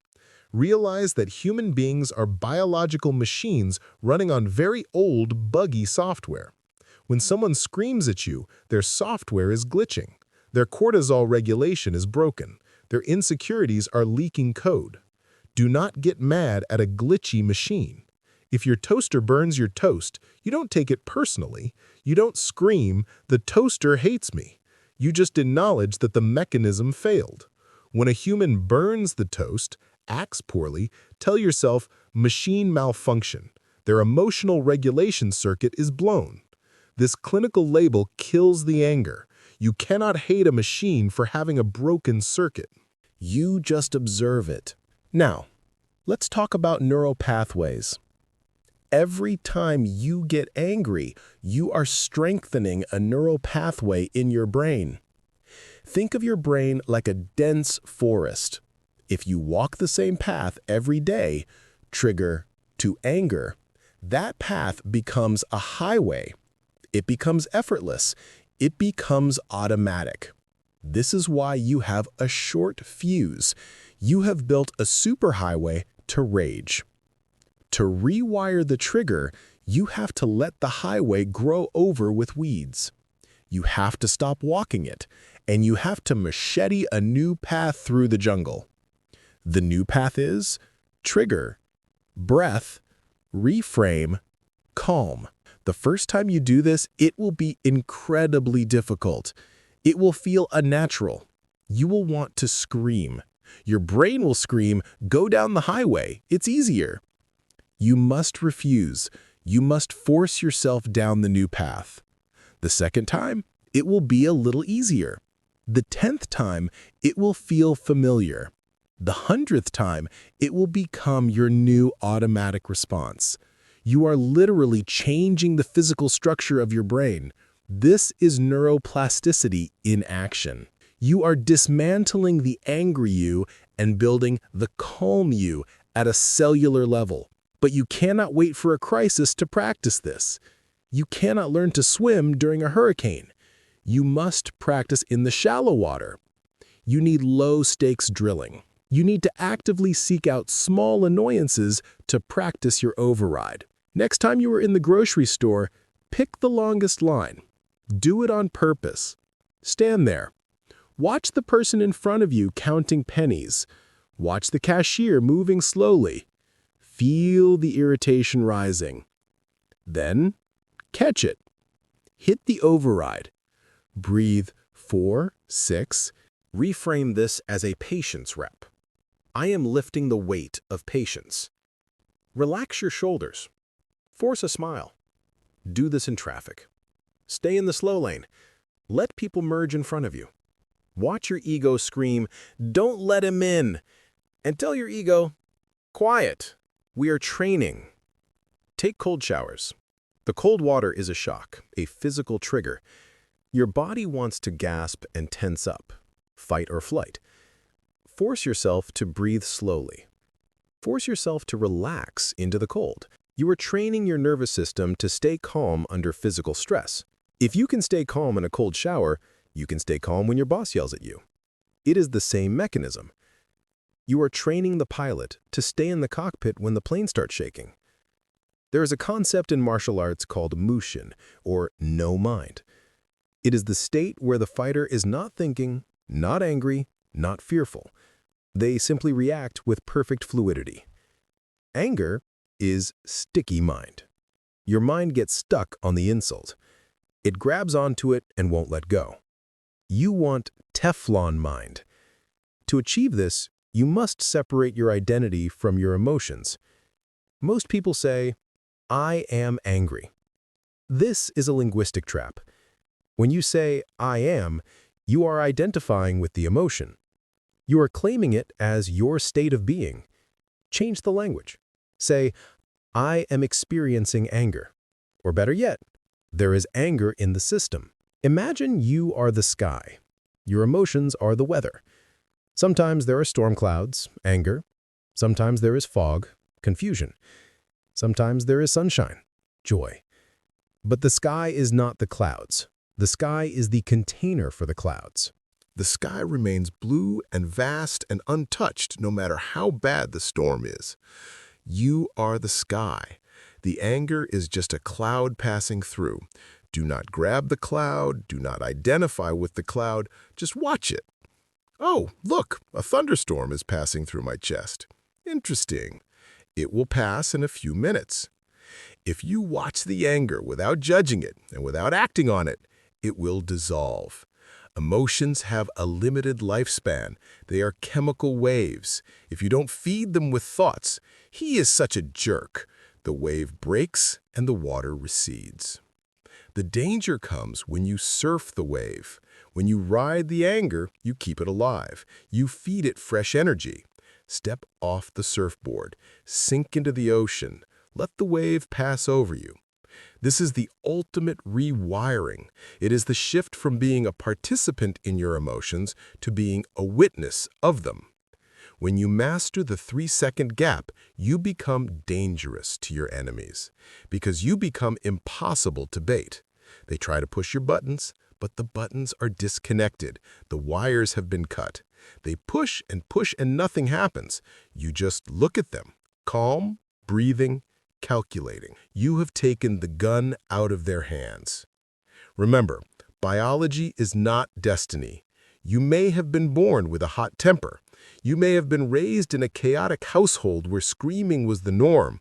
Realize that human beings are biological machines running on very old, buggy software. When someone screams at you, their software is glitching. Their cortisol regulation is broken. Their insecurities are leaking code. Do not get mad at a glitchy machine. If your toaster burns your toast, you don't take it personally. You don't scream, "The toaster hates me." You just acknowledge that the mechanism failed. When a human burns the toast, acts poorly, tell yourself, "Machine malfunction." Their emotional regulation circuit is blown. This clinical label kills the anger. You cannot hate a machine for having a broken circuit. You just observe it. Now, let's talk about neural pathways. Every time you get angry, you are strengthening a neural pathway in your brain. Think of your brain like a dense forest. If you walk the same path every day, trigger to anger, that path becomes a highway. It becomes effortless. It becomes automatic. This is why you have a short fuse. You have built a superhighway to rage. To rewire the trigger, you have to let the highway grow over with weeds. You have to stop walking it, and you have to machete a new path through the jungle. The new path is trigger, breath, reframe, calm. The first time you do this, it will be incredibly difficult. It will feel unnatural. You will want to scream. Your brain will scream, "Go down the highway. It's easier." You must refuse. You must force yourself down the new path. The second time, it will be a little easier. The 10th time, it will feel familiar. The 100th time, it will become your new automatic response. You are literally changing the physical structure of your brain. This is neuroplasticity in action. You are dismantling the angry you and building the calm you at a cellular level. But you cannot wait for a crisis to practice this. You cannot learn to swim during a hurricane. You must practice in the shallow water. You need low-stakes drilling. You need to actively seek out small annoyances to practice your override. Next time you are in the grocery store, pick the longest line. Do it on purpose. Stand there. Watch the person in front of you counting pennies. Watch the cashier moving slowly. Feel the irritation rising. Then, catch it. Hit the override. Breathe 4, 6. Reframe this as a patience rep. I am lifting the weight of patience. Relax your shoulders. Force a smile. Do this in traffic. Stay in the slow lane. Let people merge in front of you. Watch your ego scream, "Don't let him in," And tell your ego, quiet, we are training. Take cold showers. The cold water is a shock, a physical trigger. Your body wants to gasp and tense up, fight or flight. Force yourself to breathe slowly. Force yourself to relax into the cold. You are training your nervous system to stay calm under physical stress. If you can stay calm in a cold shower, you can stay calm when your boss yells at you. It is the same mechanism. You are training the pilot to stay in the cockpit when the plane starts shaking. There is a concept in martial arts called mushin, or no mind. It is the state where the fighter is not thinking, not angry, not fearful. They simply react with perfect fluidity. Anger is sticky mind. Your mind gets stuck on the insult. It grabs onto it and won't let go. You want Teflon mind. To achieve this, you must separate your identity from your emotions. Most people say, I am angry. This is a linguistic trap. When you say, I am, you are identifying with the emotion. You are claiming it as your state of being. Change the language. Say, I am experiencing anger. Or better yet, there is anger in the system. Imagine you are the sky. Your emotions are the weather. Sometimes there are storm clouds, anger. Sometimes there is fog, confusion. Sometimes there is sunshine, joy. But the sky is not the clouds. The sky is the container for the clouds. The sky remains blue and vast and untouched no matter how bad the storm is. You are the sky. The anger is just a cloud passing through. Do not grab the cloud. Do not identify with the cloud. Just watch it. Oh, look, a thunderstorm is passing through my chest. Interesting. It will pass in a few minutes. If you watch the anger without judging it and without acting on it, it will dissolve. Emotions have a limited lifespan. They are chemical waves. If you don't feed them with thoughts, he is such a jerk, the wave breaks and the water recedes. The danger comes when you surf the wave. When you ride the anger, you keep it alive. You feed it fresh energy. Step off the surfboard. Sink into the ocean. Let the wave pass over you. This is the ultimate rewiring. It is the shift from being a participant in your emotions to being a witness of them. When you master the 3-second gap, you become dangerous to your enemies because you become impossible to bait. They try to push your buttons, but the buttons are disconnected. The wires have been cut. They push and nothing happens. You just look at them, calm, breathing, calculating. You have taken the gun out of their hands. Remember, biology is not destiny. You may have been born with a hot temper. You may have been raised in a chaotic household where screaming was the norm.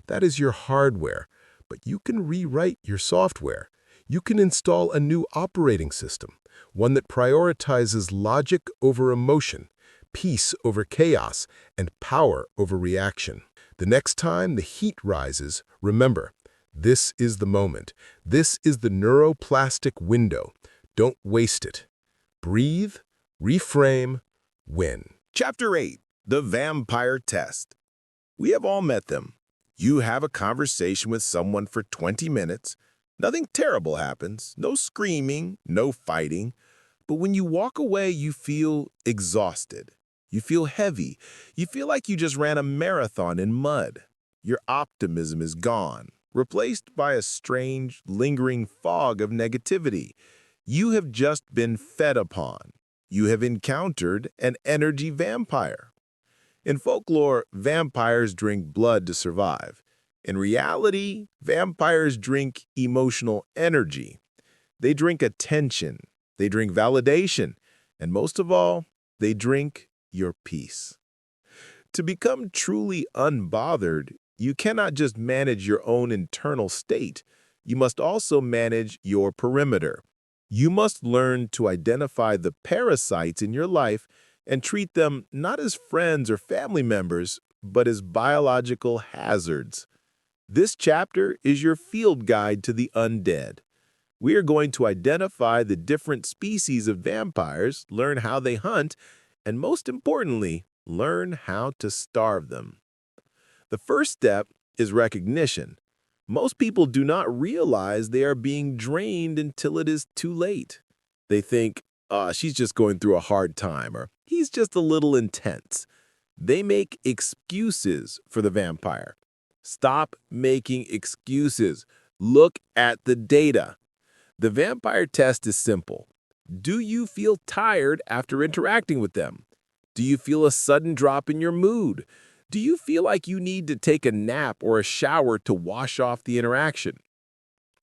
That is your hardware, but you can rewrite your software. You can install a new operating system, one that prioritizes logic over emotion, peace over chaos, and power over reaction. The next time the heat rises, remember, this is the moment. This is the neuroplastic window. Don't waste it. Breathe, reframe, win. Chapter 8, The Vampire Test. We have all met them. You have a conversation with someone for 20 minutes. Nothing terrible happens, no screaming, no fighting. But when you walk away, you feel exhausted. You feel heavy. You feel like you just ran a marathon in mud. Your optimism is gone, replaced by a strange, lingering fog of negativity. You have just been fed upon. You have encountered an energy vampire. In folklore, vampires drink blood to survive. In reality, vampires drink emotional energy. They drink attention. They drink validation. And most of all, they drink your peace. To become truly unbothered, you cannot just manage your own internal state. You must also manage your perimeter. You must learn to identify the parasites in your life and treat them not as friends or family members, but as biological hazards. This chapter is your field guide to the undead. We are going to identify the different species of vampires, learn how they hunt, and most importantly, Learn how to starve them. The first step is recognition. Most people do not realize they are being drained until it is too late. They think, she's just going through a hard time, or he's just a little intense. They make excuses for the vampire. Stop making excuses. Look at the data. The vampire test is simple. Do you feel tired after interacting with them? Do you feel a sudden drop in your mood? Do you feel like you need to take a nap or a shower to wash off the interaction?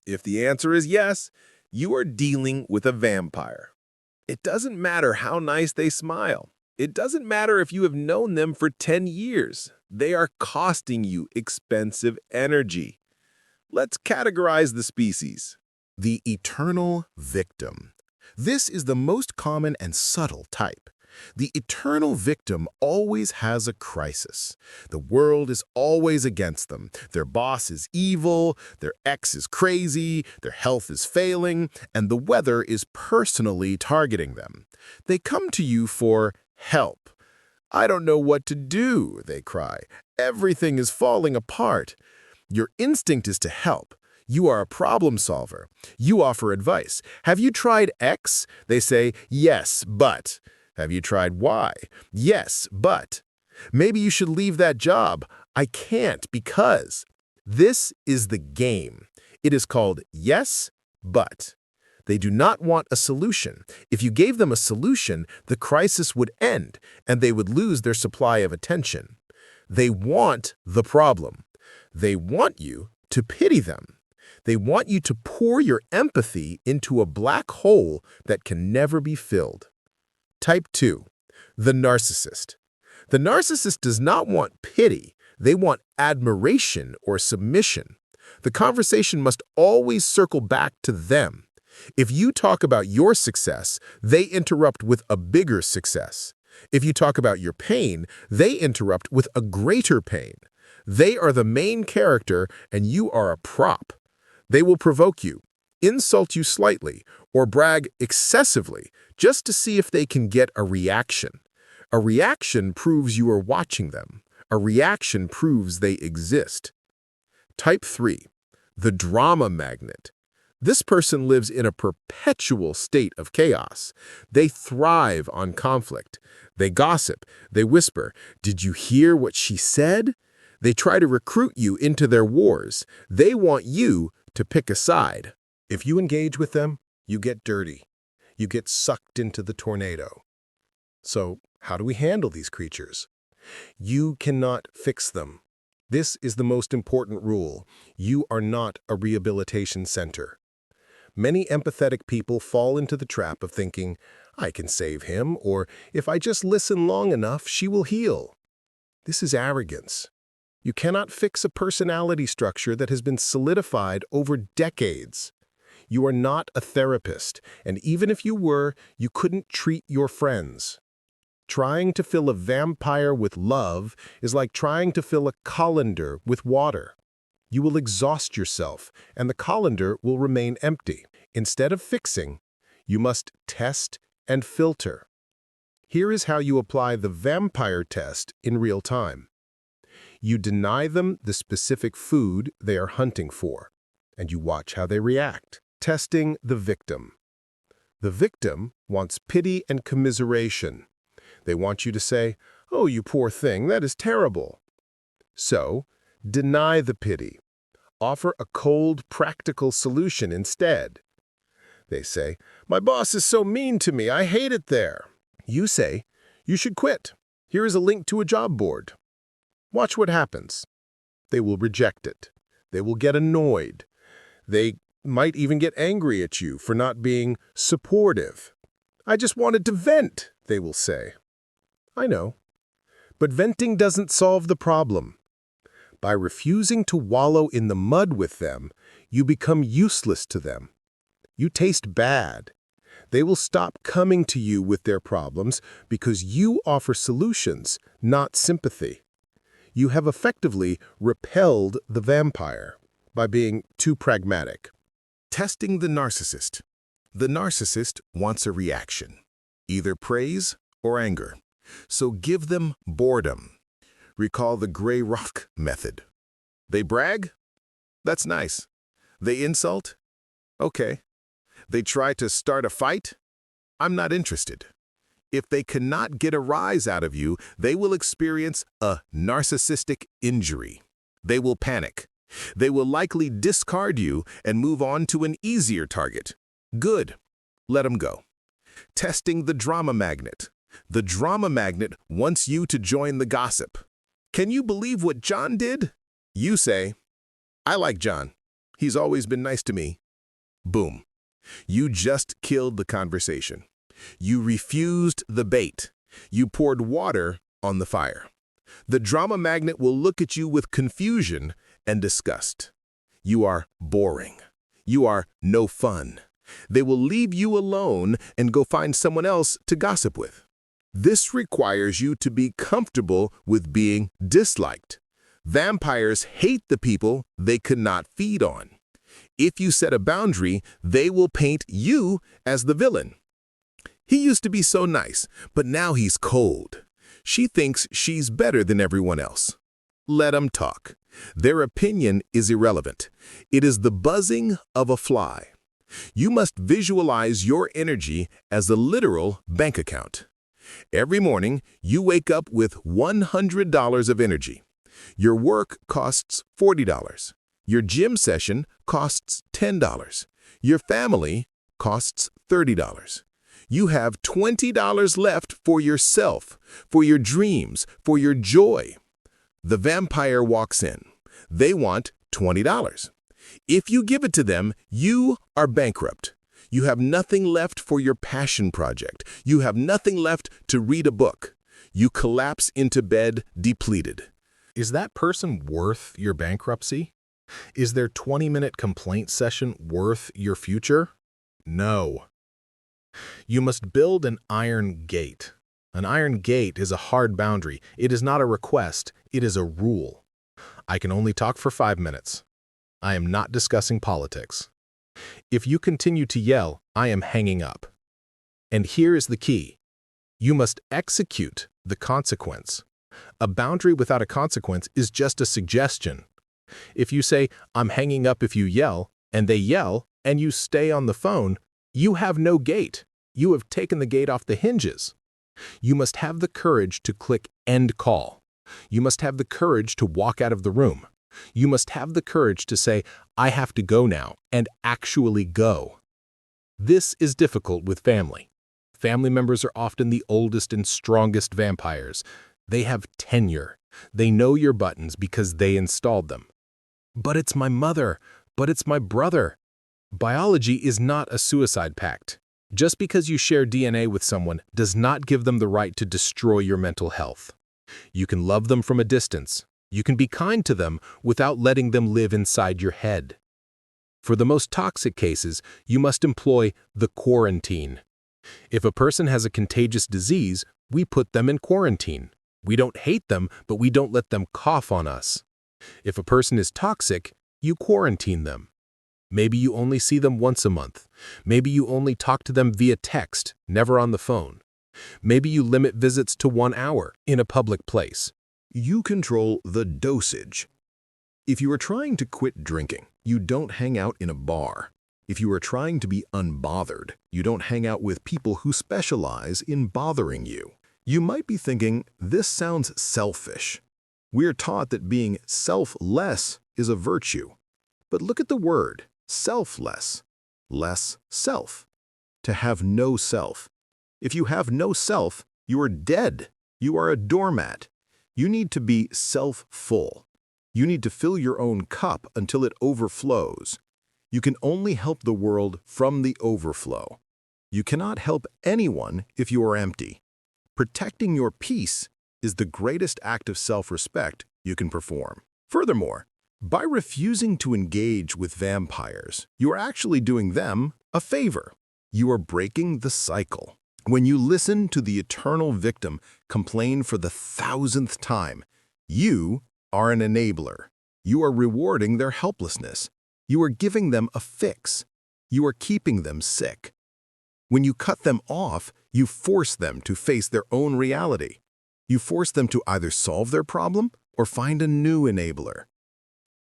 If the answer is yes, you are dealing with a vampire. It doesn't matter how nice they smile. It doesn't matter if you have known them for 10 years. They are costing you expensive energy. Let's categorize the species. The eternal victim. This is the most common and subtle type. The eternal victim always has a crisis. The world is always against them. Their boss is evil, their ex is crazy, their health is failing, and the weather is personally targeting them. They come to you for help. "I don't know what to do," they cry. "Everything is falling apart." Your instinct is to help. You are a problem solver. You offer advice. "Have you tried X?" They say, "Yes, but." "Have you tried Y?" "Yes, but." "Maybe you should leave that job." "I can't because." This is the game. It is called yes, but. They do not want a solution. If you gave them a solution, the crisis would end, and they would lose their supply of attention. They want the problem. They want you to pity them. They want you to pour your empathy into a black hole that can never be filled. Type 2. The narcissist. The narcissist does not want pity. They want admiration or submission. The conversation must always circle back to them. If you talk about your success, they interrupt with a bigger success. If you talk about your pain, they interrupt with a greater pain. They are the main character and you are a prop. They will provoke you, insult you slightly, or brag excessively just to see if they can get a reaction. A reaction proves you are watching them. A reaction proves they exist. Type 3. The drama magnet. This person lives in a perpetual state of chaos. They thrive on conflict. They gossip. They whisper, "Did you hear what she said?" They try to recruit you into their wars. They want you to pick a side. If you engage with them, you get dirty. You get sucked into the tornado. So, how do we handle these creatures? You cannot fix them. This is the most important rule. You are not a rehabilitation center. Many empathetic people fall into the trap of thinking, "I can save him," or "If I just listen long enough, she will heal." This is arrogance. You cannot fix a personality structure that has been solidified over decades. You are not a therapist, and even if you were, you couldn't treat your friends. Trying to fill a vampire with love is like trying to fill a colander with water. You will exhaust yourself, and the colander will remain empty. Instead of fixing, you must test and filter. Here is how you apply the vampire test in real time. You deny them the specific food they are hunting for, and you watch how they react. Testing the victim. The victim wants pity and commiseration. They want you to say, "Oh, you poor thing, that is terrible." So, deny the pity. Offer a cold, practical solution instead. They say, "My boss is so mean to me, I hate it there." You say, "You should quit. Here is a link to a job board." Watch what happens. They will reject it. They will get annoyed. They might even get angry at you for not being supportive. "I just wanted to vent," they will say. I know. But venting doesn't solve the problem. By refusing to wallow in the mud with them, you become useless to them. You taste bad. They will stop coming to you with their problems because you offer solutions, not sympathy. You have effectively repelled the vampire by being too pragmatic. Testing the narcissist. The narcissist wants a reaction, either praise or anger. So give them boredom. Recall the gray rock method. They brag? That's nice. They insult? Okay. They try to start a fight? I'm not interested. If they cannot get a rise out of you, they will experience a narcissistic injury. They will panic. They will likely discard you and move on to an easier target. Good. Let them go. Testing the drama magnet. The drama magnet wants you to join the gossip. Can you believe what John did? You say, I like John. He's always been nice to me. Boom. You just killed the conversation. You refused the bait. You poured water on the fire. The drama magnet will look at you with confusion and disgust. You are boring. You are no fun. They will leave you alone and go find someone else to gossip with. This requires you to be comfortable with being disliked. Vampires hate the people they cannot feed on. If you set a boundary, they will paint you as the villain. He used to be so nice, but now he's cold. She thinks she's better than everyone else. Let them talk. Their opinion is irrelevant. It is the buzzing of a fly. You must visualize your energy as a literal bank account. Every morning, you wake up with $100 of energy. Your work costs $40. Your gym session costs $10. Your family costs $30. You have $20 left for yourself, for your dreams, for your joy. The vampire walks in. They want $20. If you give it to them, you are bankrupt. You have nothing left for your passion project. You have nothing left to read a book. You collapse into bed depleted. Is that person worth your bankruptcy? Is their 20-minute complaint session worth your future? No. You must build an iron gate. An iron gate is a hard boundary. It is not a request. It is a rule. I can only talk for 5 minutes. I am not discussing politics. If you continue to yell, I am hanging up. And here is the key. You must execute the consequence. A boundary without a consequence is just a suggestion. If you say, I'm hanging up if you yell, and they yell, and you stay on the phone, you have no gate. You have taken the gate off the hinges. You must have the courage to click end call. You must have the courage to walk out of the room. You must have the courage to say, I have to go now, and actually go. This is difficult with family. Family members are often the oldest and strongest vampires. They have tenure. They know your buttons because they installed them. But it's my mother. But it's my brother. Biology is not a suicide pact. Just because you share DNA with someone does not give them the right to destroy your mental health. You can love them from a distance. You can be kind to them without letting them live inside your head. For the most toxic cases, you must employ the quarantine. If a person has a contagious disease, we put them in quarantine. We don't hate them, but we don't let them cough on us. If a person is toxic, you quarantine them. Maybe you only see them once a month. Maybe you only talk to them via text, never on the phone. Maybe you limit visits to 1 hour in a public place. You control the dosage. If you are trying to quit drinking, you don't hang out in a bar. If you are trying to be unbothered, you don't hang out with people who specialize in bothering you. You might be thinking, this sounds selfish. We're taught that being selfless is a virtue. But look at the word, selfless. Less self. To have no self. If you have no self, you are dead. You are a doormat. You need to be self-full. You need to fill your own cup until it overflows. You can only help the world from the overflow. You cannot help anyone if you are empty. Protecting your peace is the greatest act of self-respect you can perform. Furthermore, by refusing to engage with vampires, you are actually doing them a favor. You are breaking the cycle. When you listen to the eternal victim complain for the 1,000th time, you are an enabler. You are rewarding their helplessness. You are giving them a fix. You are keeping them sick. When you cut them off, You force them to face their own reality. You force them to either solve their problem or find a new enabler.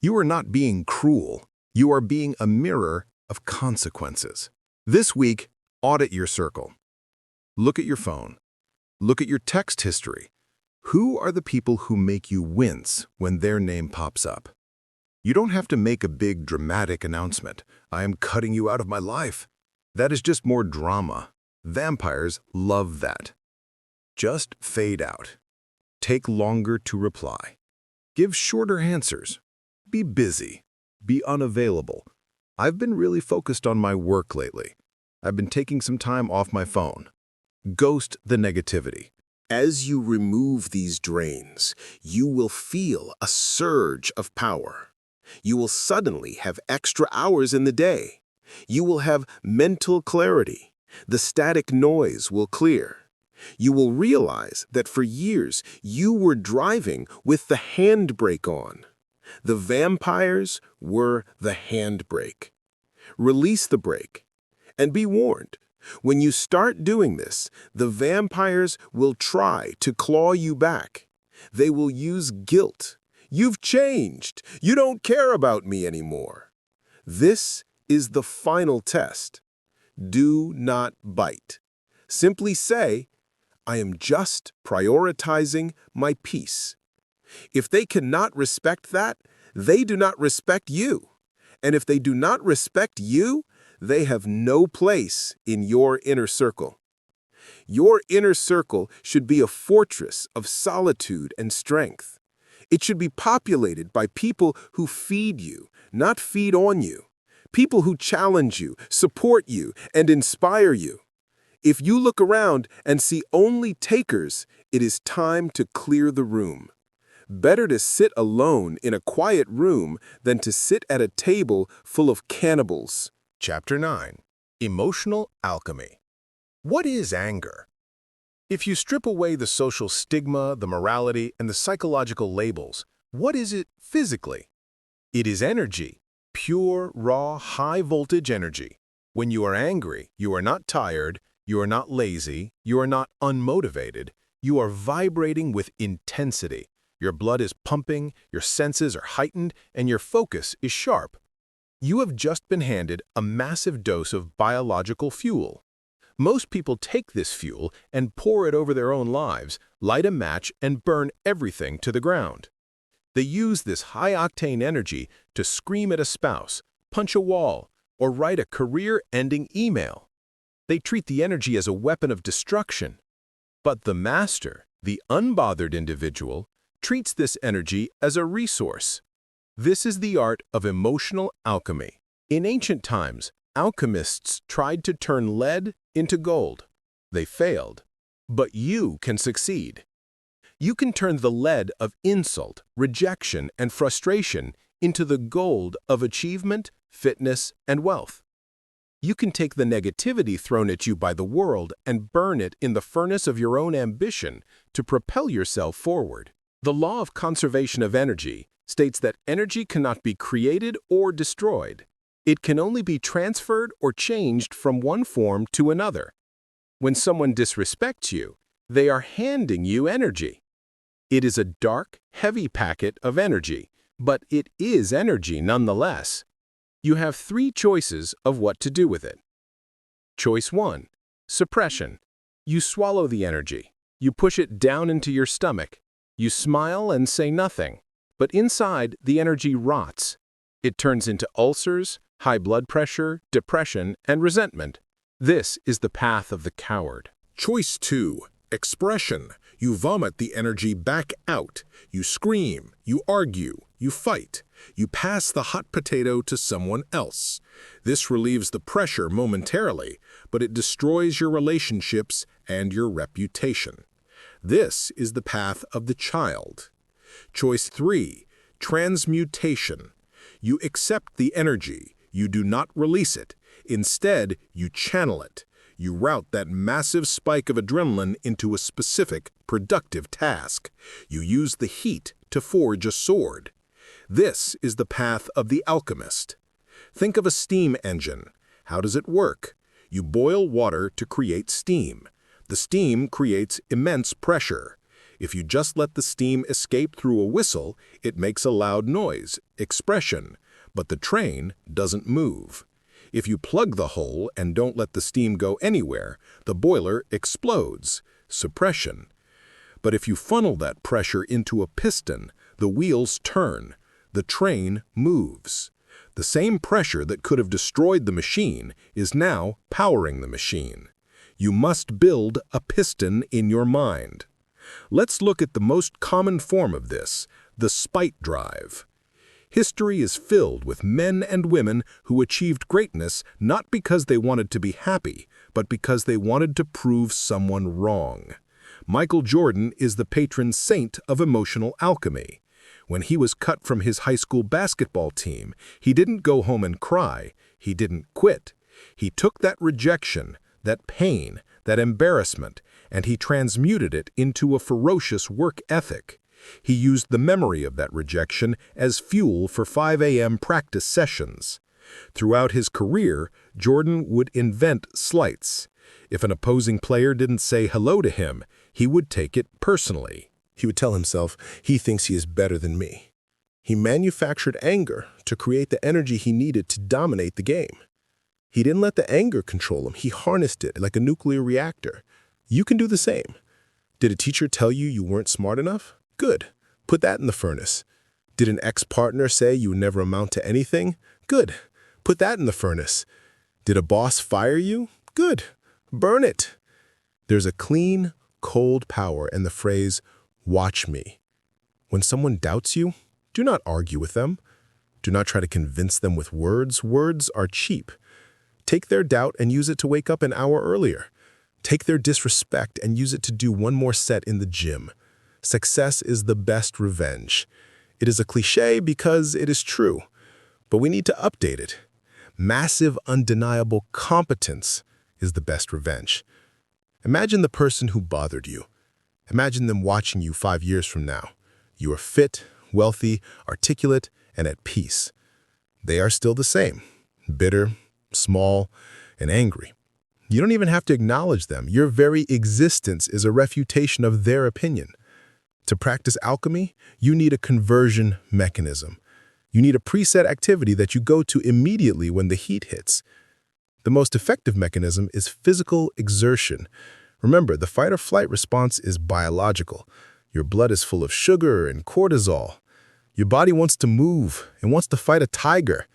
You are not being cruel. You are being a mirror of consequences. This week, audit your circle. Look at your phone. Look at your text history. Who are the people who make you wince when their name pops up? You don't have to make a big dramatic announcement. I am cutting you out of my life. That is just more drama. Vampires love that. Just fade out. Take longer to reply. Give shorter answers. Be busy. Be unavailable. I've been really focused on my work lately. I've been taking some time off my phone. Ghost the negativity. As you remove these drains, you will feel a surge of power. You will suddenly have extra hours in the day. You will have mental clarity. The static noise will clear. You will realize that for years you were driving with the handbrake on. The vampires were the handbrake. Release the brake. And be warned, when you start doing this, the vampires will try to claw you back. They will use guilt. You've changed. You don't care about me anymore. This is the final test. Do not bite. Simply say, I am just prioritizing my peace. If they cannot respect that, they do not respect you. And if they do not respect you, they have no place in your inner circle. Your inner circle should be a fortress of solitude and strength. It should be populated by people who feed you, not feed on you. People who challenge you, support you, and inspire you. If you look around and see only takers, it is time to clear the room. Better to sit alone in a quiet room than to sit at a table full of cannibals. Chapter 9. Emotional Alchemy. What is anger? If you strip away the social stigma, the morality, and the psychological labels, what is it physically? It is energy. Pure, raw, high-voltage energy. When you are angry, you are not tired, you are not lazy, you are not unmotivated, you are vibrating with intensity. Your blood is pumping, your senses are heightened, and your focus is sharp. You have just been handed a massive dose of biological fuel. Most people take this fuel and pour it over their own lives, light a match, and burn everything to the ground. They use this high-octane energy to scream at a spouse, punch a wall, or write a career-ending email. They treat the energy as a weapon of destruction. But the master, the unbothered individual, treats this energy as a resource. This is the art of emotional alchemy. In ancient times, alchemists tried to turn lead into gold. They failed. But you can succeed. You can turn the lead of insult, rejection, and frustration into the gold of achievement, fitness, and wealth. You can take the negativity thrown at you by the world and burn it in the furnace of your own ambition to propel yourself forward. The law of conservation of energy states that energy cannot be created or destroyed. It can only be transferred or changed from one form to another. When someone disrespects you, they are handing you energy. It is a dark, heavy packet of energy, but it is energy nonetheless. You have 3 choices of what to do with it. Choice 1. Suppression. You swallow the energy. You push it down into your stomach. You smile and say nothing. But inside, the energy rots. It turns into ulcers, high blood pressure, depression, and resentment. This is the path of the coward. Choice 2. Expression. You vomit the energy back out. You scream, you argue, you fight. You pass the hot potato to someone else. This relieves the pressure momentarily, but it destroys your relationships and your reputation. This is the path of the child. Choice 3. Transmutation. You accept the energy. You do not release it. Instead, you channel it. You route that massive spike of adrenaline into a specific, productive task. You use the heat to forge a sword. This is the path of the alchemist. Think of a steam engine. How does it work? You boil water to create steam. The steam creates immense pressure. If you just let the steam escape through a whistle, it makes a loud noise, expression, but the train doesn't move. If you plug the hole and don't let the steam go anywhere, the boiler explodes, suppression. But if you funnel that pressure into a piston, the wheels turn, the train moves. The same pressure that could have destroyed the machine is now powering the machine. You must build a piston in your mind. Let's look at the most common form of this, the spite drive. History is filled with men and women who achieved greatness not because they wanted to be happy, but because they wanted to prove someone wrong. Michael Jordan is the patron saint of emotional alchemy. When he was cut from his high school basketball team, he didn't go home and cry. He didn't quit. He took that rejection, that pain, that embarrassment, and he transmuted it into a ferocious work ethic. He used the memory of that rejection as fuel for 5 a.m. practice sessions. Throughout his career, Jordan would invent slights. If an opposing player didn't say hello to him, he would take it personally. He would tell himself, he thinks he is better than me. He manufactured anger to create the energy he needed to dominate the game. He didn't let the anger control him. He harnessed it like a nuclear reactor. You can do the same. Did a teacher tell you you weren't smart enough? Good. Put that in the furnace. Did an ex-partner say you would never amount to anything? Good. Put that in the furnace. Did a boss fire you? Good. Burn it. There's a clean, cold power in the phrase, watch me. When someone doubts you, do not argue with them. Do not try to convince them with words. Words are cheap. Take their doubt and use it to wake up an hour earlier. Take their disrespect and use it to do one more set in the gym. Success is the best revenge. It is a cliché because it is true, but we need to update it. Massive, undeniable competence is the best revenge. Imagine the person who bothered you. Imagine them watching you 5 years from now. You are fit, wealthy, articulate, and at peace. They are still the same, bitter, small, and angry. You don't even have to acknowledge them. Your very existence is a refutation of their opinion. To practice alchemy, you need a conversion mechanism. You need a preset activity that you go to immediately when the heat hits. The most effective mechanism is physical exertion. Remember, the fight-or-flight response is biological. Your blood is full of sugar and cortisol. Your body wants to move and wants to fight a tiger.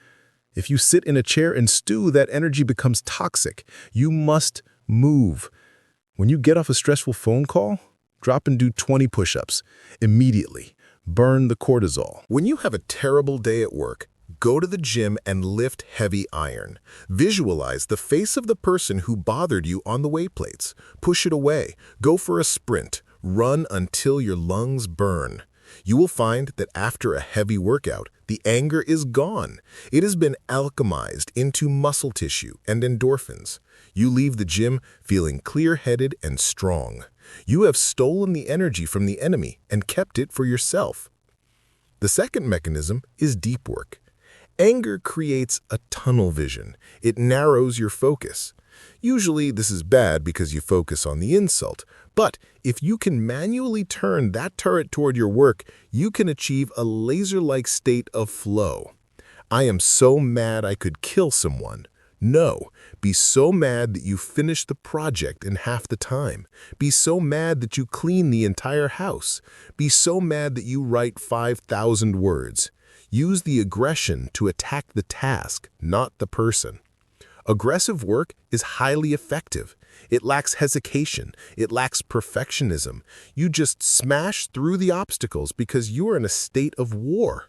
If you sit in a chair and stew, that energy becomes toxic. You must move. When you get off a stressful phone call, drop and do 20 push-ups. Immediately. Burn the cortisol. When you have a terrible day at work, go to the gym and lift heavy iron. Visualize the face of the person who bothered you on the weight plates. Push it away. Go for a sprint. Run until your lungs burn. You will find that after a heavy workout, the anger is gone. It has been alchemized into muscle tissue and endorphins. You leave the gym feeling clear-headed and strong. You have stolen the energy from the enemy and kept it for yourself. The second mechanism is deep work. Anger creates a tunnel vision. It narrows your focus. Usually this is bad because you focus on the insult, but if you can manually turn that turret toward your work, you can achieve a laser-like state of flow. I am so mad I could kill someone. No, be so mad that you finish the project in half the time. Be so mad that you clean the entire house. Be so mad that you write 5,000 words. Use the aggression to attack the task, not the person. Aggressive work is highly effective. It lacks hesitation. It lacks perfectionism. You just smash through the obstacles because you are in a state of war.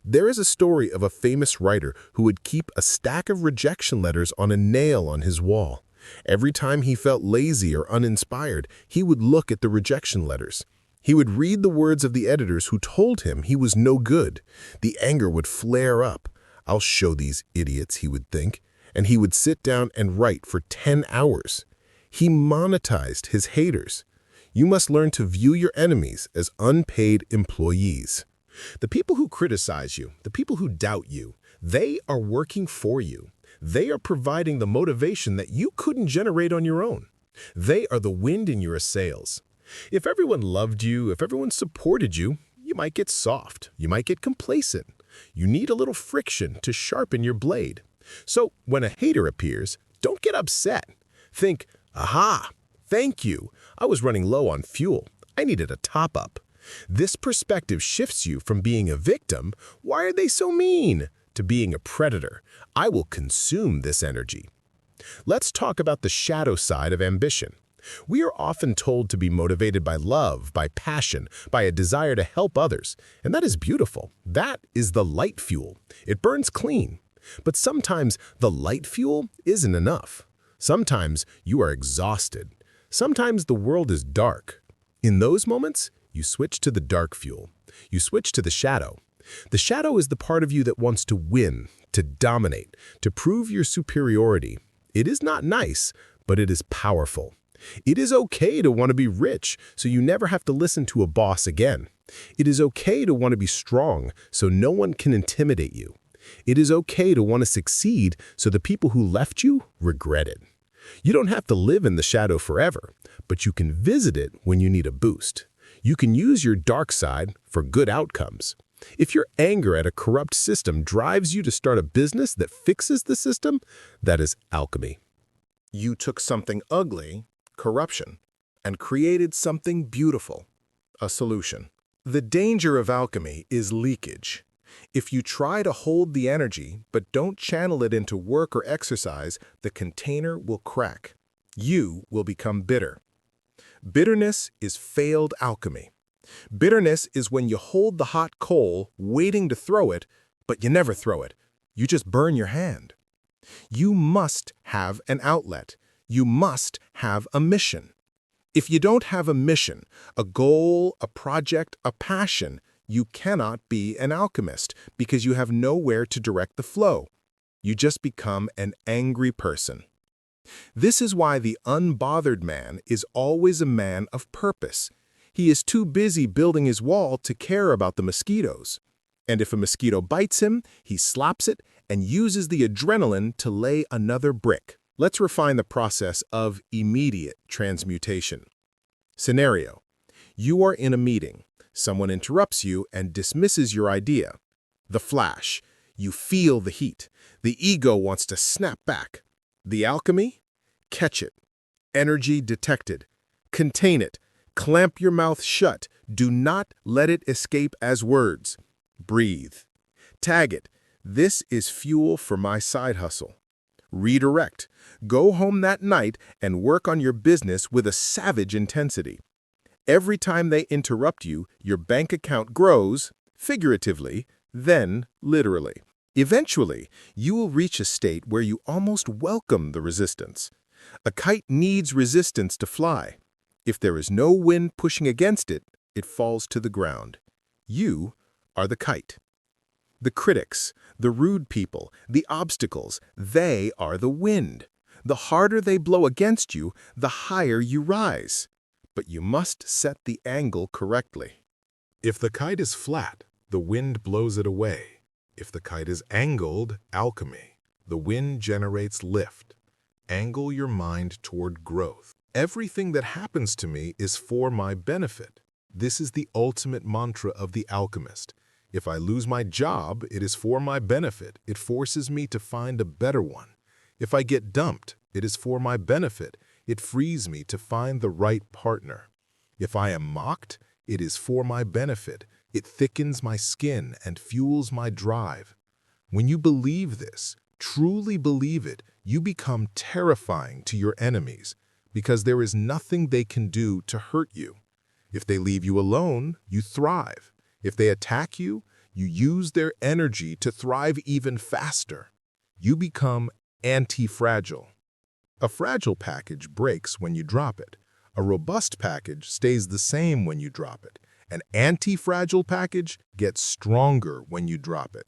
There is a story of a famous writer who would keep a stack of rejection letters on a nail on his wall. Every time he felt lazy or uninspired, he would look at the rejection letters. He would read the words of the editors who told him he was no good. The anger would flare up. "I'll show these idiots," he would think, and he would sit down and write for 10 hours. He monetized his haters. You must learn to view your enemies as unpaid employees. The people who criticize you, the people who doubt you, they are working for you. They are providing the motivation that you couldn't generate on your own. They are the wind in your sails. If everyone loved you, if everyone supported you, you might get soft, you might get complacent. You need a little friction to sharpen your blade. So when a hater appears, don't get upset. Think, aha, thank you. I was running low on fuel. I needed a top-up. This perspective shifts you from being a victim, why are they so mean, to being a predator. I will consume this energy. Let's talk about the shadow side of ambition. We are often told to be motivated by love, by passion, by a desire to help others, and that is beautiful. That is the light fuel. It burns clean. But sometimes the light fuel isn't enough. Sometimes you are exhausted. Sometimes the world is dark. In those moments, you switch to the dark fuel. You switch to the shadow. The shadow is the part of you that wants to win, to dominate, to prove your superiority. It is not nice, but it is powerful. It is okay to want to be rich, so you never have to listen to a boss again. It is okay to want to be strong, so no one can intimidate you. It is okay to want to succeed, so the people who left you regret it. You don't have to live in the shadow forever, but you can visit it when you need a boost. You can use your dark side for good outcomes. If your anger at a corrupt system drives you to start a business that fixes the system, that is alchemy. You took something ugly, corruption, and created something beautiful, a solution. The danger of alchemy is leakage. If you try to hold the energy but don't channel it into work or exercise, the container will crack. You will become bitter. Bitterness is failed alchemy. Bitterness is when you hold the hot coal waiting to throw it, but you never throw it. You just burn your hand. You must have an outlet. You must have a mission. If you don't have a mission, a goal, a project, a passion, you cannot be an alchemist because you have nowhere to direct the flow. You just become an angry person. This is why the unbothered man is always a man of purpose. He is too busy building his wall to care about the mosquitoes. And if a mosquito bites him, he slaps it and uses the adrenaline to lay another brick. Let's refine the process of immediate transmutation. Scenario: you are in a meeting. Someone interrupts you and dismisses your idea. The flash. You feel the heat. The ego wants to snap back. The alchemy? Catch it. Energy detected. Contain it. Clamp your mouth shut. Do not let it escape as words. Breathe. Tag it. This is fuel for my side hustle. Redirect. Go home that night and work on your business with a savage intensity. Every time they interrupt you, your bank account grows, figuratively, then literally. Eventually, you will reach a state where you almost welcome the resistance. A kite needs resistance to fly. If there is no wind pushing against it, it falls to the ground. You are the kite. The critics, the rude people, the obstacles, they are the wind. The harder they blow against you, the higher you rise. But you must set the angle correctly. If the kite is flat, the wind blows it away. If the kite is angled, alchemy, the wind generates lift. Angle your mind toward growth. Everything that happens to me is for my benefit. This is the ultimate mantra of the alchemist. If I lose my job, it is for my benefit. It forces me to find a better one. If I get dumped, it is for my benefit. It frees me to find the right partner. If I am mocked, it is for my benefit. It thickens my skin and fuels my drive. When you believe this, truly believe it, you become terrifying to your enemies because there is nothing they can do to hurt you. If they leave you alone, you thrive. If they attack you, you use their energy to thrive even faster. You become anti-fragile. A fragile package breaks when you drop it. A robust package stays the same when you drop it. An anti-fragile package gets stronger when you drop it.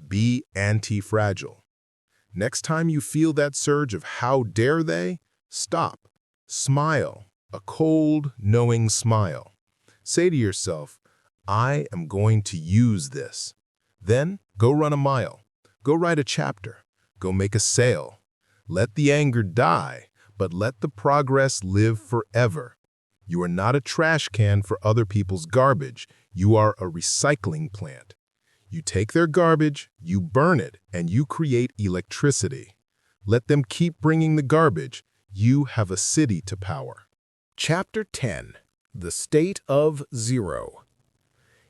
Be anti-fragile. Next time you feel that surge of how dare they, stop. Smile. A cold, knowing smile. Say to yourself, I am going to use this. Then go run a mile. Go write a chapter. Go make a sale. Let the anger die, but let the progress live forever. You are not a trash can for other people's garbage. You are a recycling plant. You take their garbage, you burn it, and you create electricity. Let them keep bringing the garbage. You have a city to power. Chapter 10. The State of Zero.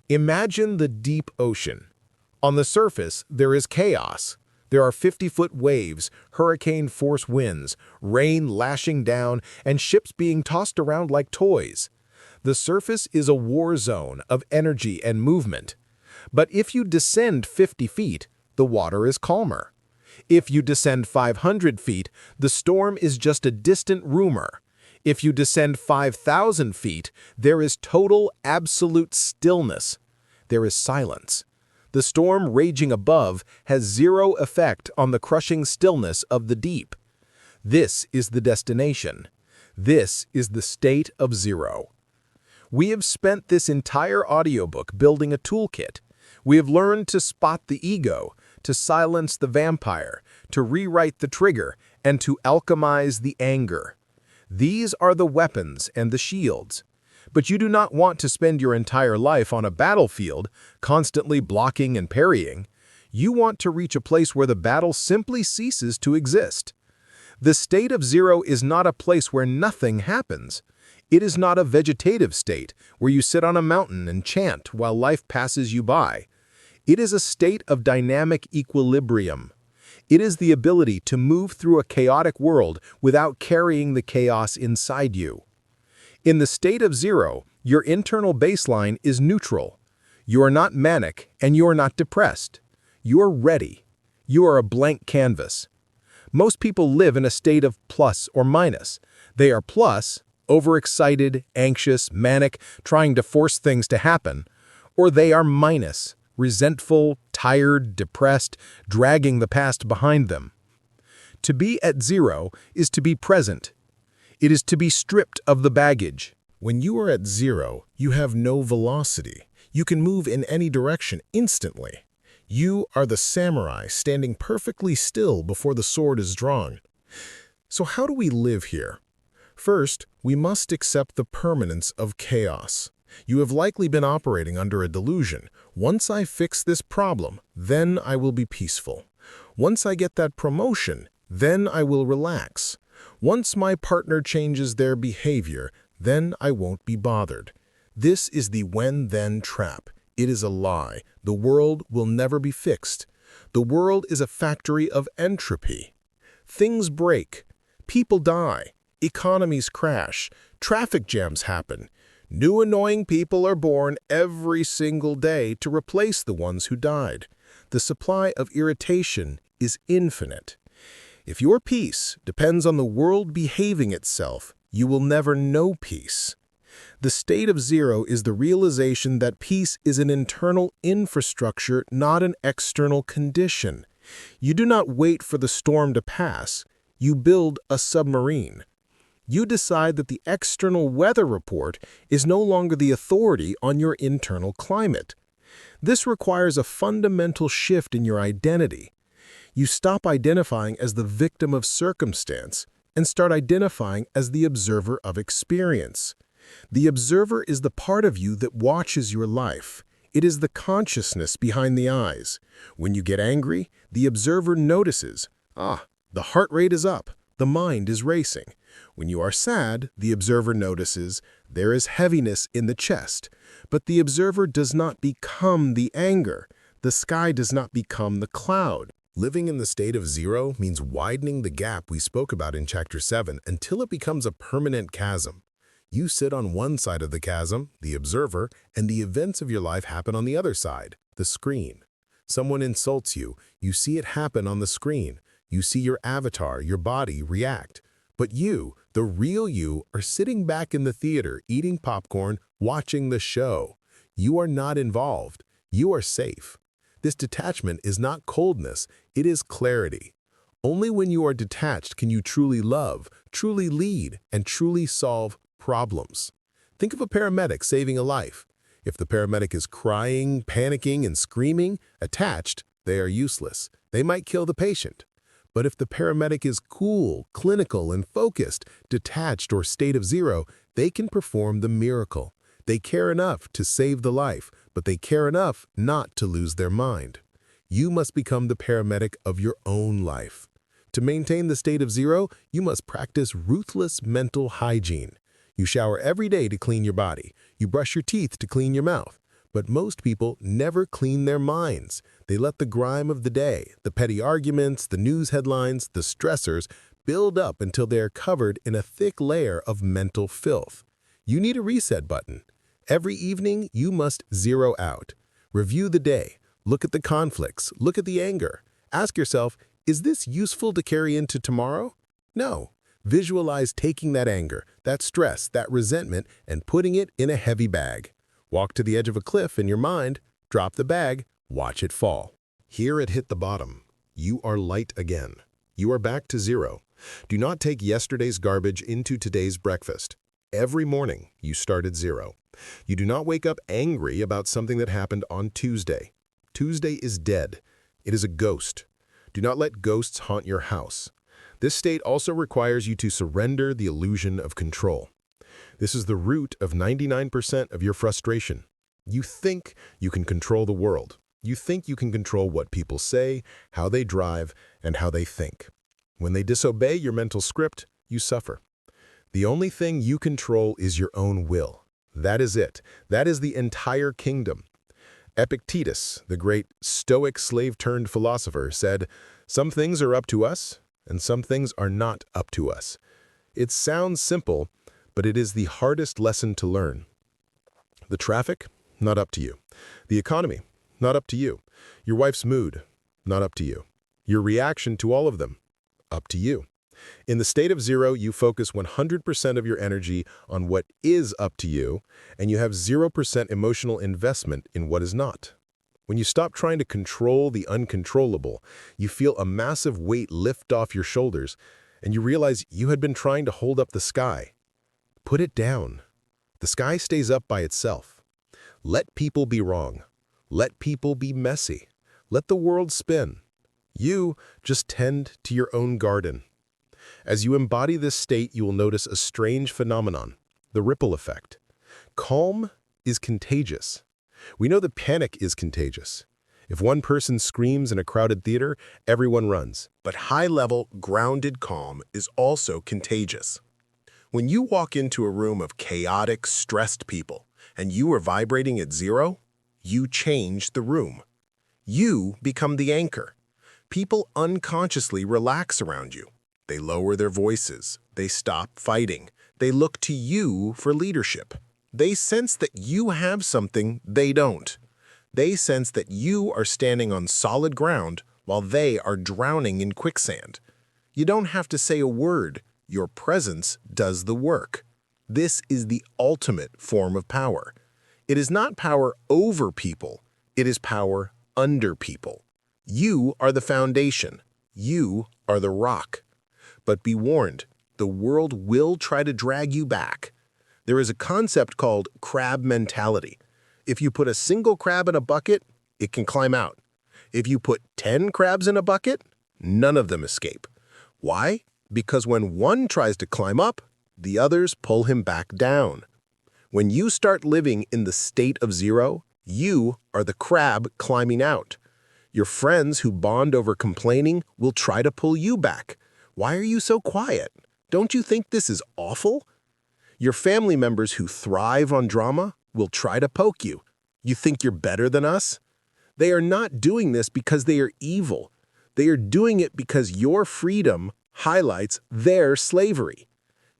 Imagine the deep ocean. On the surface, there is chaos. There are 50-foot waves, hurricane-force winds, rain lashing down, and ships being tossed around like toys. The surface is a war zone of energy and movement. But if you descend 50 feet, the water is calmer. If you descend 500 feet, the storm is just a distant rumor. If you descend 5,000 feet, there is total, absolute stillness. There is silence. The storm raging above has zero effect on the crushing stillness of the deep. This is the destination. This is the state of zero. We have spent this entire audiobook building a toolkit. We have learned to spot the ego, to silence the vampire, to rewrite the trigger, and to alchemize the anger. These are the weapons and the shields. But you do not want to spend your entire life on a battlefield, constantly blocking and parrying. You want to reach a place where the battle simply ceases to exist. The state of zero is not a place where nothing happens. It is not a vegetative state where you sit on a mountain and chant while life passes you by. It is a state of dynamic equilibrium. It is the ability to move through a chaotic world without carrying the chaos inside you. In the state of zero, your internal baseline is neutral. You are not manic and you are not depressed. You are ready. You are a blank canvas. Most people live in a state of plus or minus. They are plus, overexcited, anxious, manic, trying to force things to happen, or they are minus, resentful, tired, depressed, dragging the past behind them. To be at zero is to be present. It is to be stripped of the baggage. When you are at zero, you have no velocity. You can move in any direction instantly. You are the samurai standing perfectly still before the sword is drawn. So how do we live here? First, we must accept the permanence of chaos. You have likely been operating under a delusion. Once I fix this problem, then I will be peaceful. Once I get that promotion, then I will relax. Once my partner changes their behavior, then I won't be bothered. This is the when-then trap. It is a lie. The world will never be fixed. The world is a factory of entropy. Things break. People die. Economies crash. Traffic jams happen. New annoying people are born every single day to replace the ones who died. The supply of irritation is infinite. If your peace depends on the world behaving itself, you will never know peace. The state of zero is the realization that peace is an internal infrastructure, not an external condition. You do not wait for the storm to pass. You build a submarine. You decide that the external weather report is no longer the authority on your internal climate. This requires a fundamental shift in your identity. You stop identifying as the victim of circumstance and start identifying as the observer of experience. The observer is the part of you that watches your life. It is the consciousness behind the eyes. When you get angry, the observer notices, the heart rate is up, the mind is racing. When you are sad, the observer notices, there is heaviness in the chest. But the observer does not become the anger. The sky does not become the cloud. Living in the state of zero means widening the gap we spoke about in Chapter 7 until it becomes a permanent chasm. You sit on one side of the chasm, the observer, and the events of your life happen on the other side, the screen. Someone insults you, you see it happen on the screen. You see your avatar, your body, react. But you, the real you, are sitting back in the theater, eating popcorn, watching the show. You are not involved. You are safe. This detachment is not coldness, it is clarity. Only when you are detached can you truly love, truly lead, and truly solve problems. Think of a paramedic saving a life. If the paramedic is crying, panicking, and screaming, attached, they are useless. They might kill the patient. But if the paramedic is cool, clinical, and focused, detached, or state of zero, they can perform the miracle. They care enough to save the life, but they care enough not to lose their mind. You must become the paramedic of your own life. To maintain the state of zero, you must practice ruthless mental hygiene. You shower every day to clean your body. You brush your teeth to clean your mouth. But most people never clean their minds. They let the grime of the day, the petty arguments, the news headlines, the stressors, build up until they are covered in a thick layer of mental filth. You need a reset button. Every evening, you must zero out. Review the day. Look at the conflicts. Look at the anger. Ask yourself, is this useful to carry into tomorrow? No. Visualize taking that anger, that stress, that resentment, and putting it in a heavy bag. Walk to the edge of a cliff in your mind, drop the bag, watch it fall. Here it hit the bottom. You are light again. You are back to zero. Do not take yesterday's garbage into today's breakfast. Every morning, you start at zero. You do not wake up angry about something that happened on Tuesday. Tuesday is dead. It is a ghost. Do not let ghosts haunt your house. This state also requires you to surrender the illusion of control. This is the root of 99% of your frustration. You think you can control the world. You think you can control what people say, how they drive, and how they think. When they disobey your mental script, you suffer. The only thing you control is your own will. That is it. That is the entire kingdom. Epictetus, the great Stoic slave-turned-philosopher, said, "Some things are up to us, and some things are not up to us." It sounds simple, but it is the hardest lesson to learn. The traffic, not up to you. The economy, not up to you. Your wife's mood, not up to you. Your reaction to all of them, up to you. In the state of zero, you focus 100% of your energy on what is up to you, and you have 0% emotional investment in what is not. When you stop trying to control the uncontrollable, you feel a massive weight lift off your shoulders, and you realize you had been trying to hold up the sky. Put it down. The sky stays up by itself. Let people be wrong. Let people be messy. Let the world spin. You just tend to your own garden. As you embody this state, you will notice a strange phenomenon, the ripple effect. Calm is contagious. We know that panic is contagious. If one person screams in a crowded theater, everyone runs. But high-level, grounded calm is also contagious. When you walk into a room of chaotic, stressed people, and you are vibrating at zero, you change the room. You become the anchor. People unconsciously relax around you. They lower their voices. They stop fighting. They look to you for leadership. They sense that you have something they don't. They sense that you are standing on solid ground while they are drowning in quicksand. You don't have to say a word. Your presence does the work. This is the ultimate form of power. It is not power over people. It is power under people. You are the foundation. You are the rock. But be warned, the world will try to drag you back. There is a concept called crab mentality. If you put a single crab in a bucket, it can climb out. If you put 10 crabs in a bucket, none of them escape. Why? Because when one tries to climb up, the others pull him back down. When you start living in the state of zero, you are the crab climbing out. Your friends who bond over complaining will try to pull you back. Why are you so quiet? Don't you think this is awful? Your family members who thrive on drama will try to poke you. You think you're better than us? They are not doing this because they are evil. They are doing it because your freedom highlights their slavery.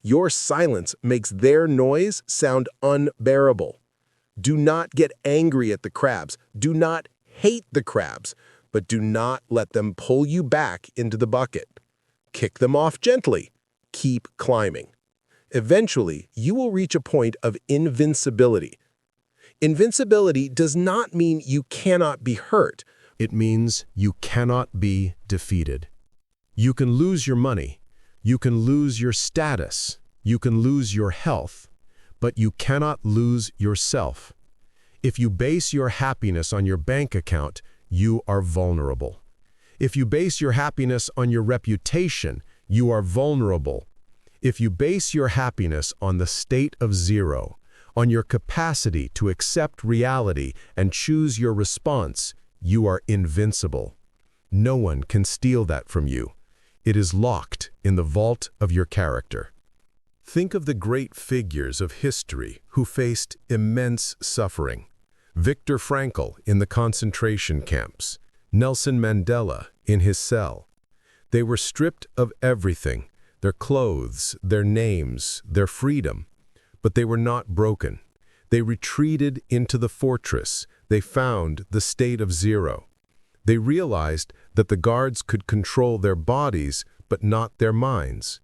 Your silence makes their noise sound unbearable. Do not get angry at the crabs. Do not hate the crabs, but do not let them pull you back into the bucket. Kick them off gently. Keep climbing. Eventually, you will reach a point of invincibility. Invincibility does not mean you cannot be hurt. It means you cannot be defeated. You can lose your money. You can lose your status. You can lose your health. But you cannot lose yourself. If you base your happiness on your bank account, you are vulnerable. If you base your happiness on your reputation, you are vulnerable. If you base your happiness on the state of zero, on your capacity to accept reality and choose your response, you are invincible. No one can steal that from you. It is locked in the vault of your character. Think of the great figures of history who faced immense suffering. Viktor Frankl in the concentration camps, Nelson Mandela in his cell. They were stripped of everything, their clothes, their names, their freedom. But they were not broken. They retreated into the fortress. They found the state of zero. They realized that the guards could control their bodies, but not their minds.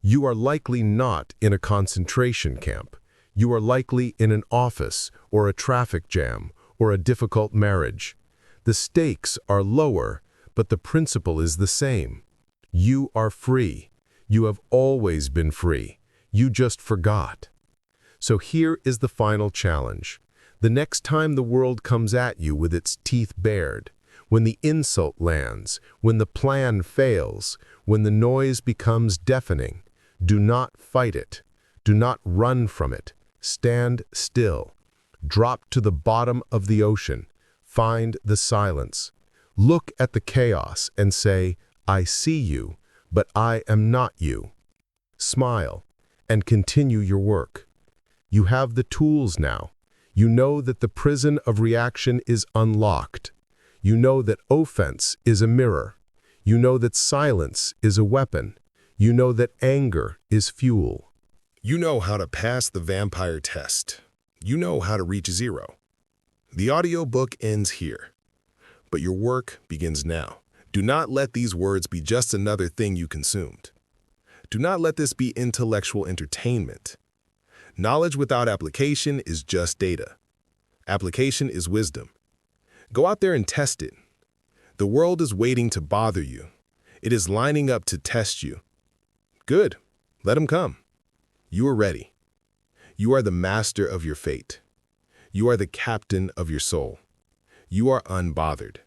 You are likely not in a concentration camp. You are likely in an office, or a traffic jam, or a difficult marriage. The stakes are lower, but the principle is the same. You are free. You have always been free. You just forgot. So here is the final challenge. The next time the world comes at you with its teeth bared, when the insult lands, when the plan fails, when the noise becomes deafening, do not fight it. Do not run from it. Stand still. Drop to the bottom of the ocean. Find the silence. Look at the chaos and say, I see you, but I am not you. Smile and continue your work. You have the tools now. You know that the prison of reaction is unlocked. You know that offense is a mirror. You know that silence is a weapon. You know that anger is fuel. You know how to pass the vampire test. You know how to reach zero. The audiobook ends here, but your work begins now. Do not let these words be just another thing you consumed. Do not let this be intellectual entertainment. Knowledge without application is just data. Application is wisdom. Go out there and test it. The world is waiting to bother you. It is lining up to test you. Good. Let them come. You are ready. You are the master of your fate. You are the captain of your soul. You are unbothered.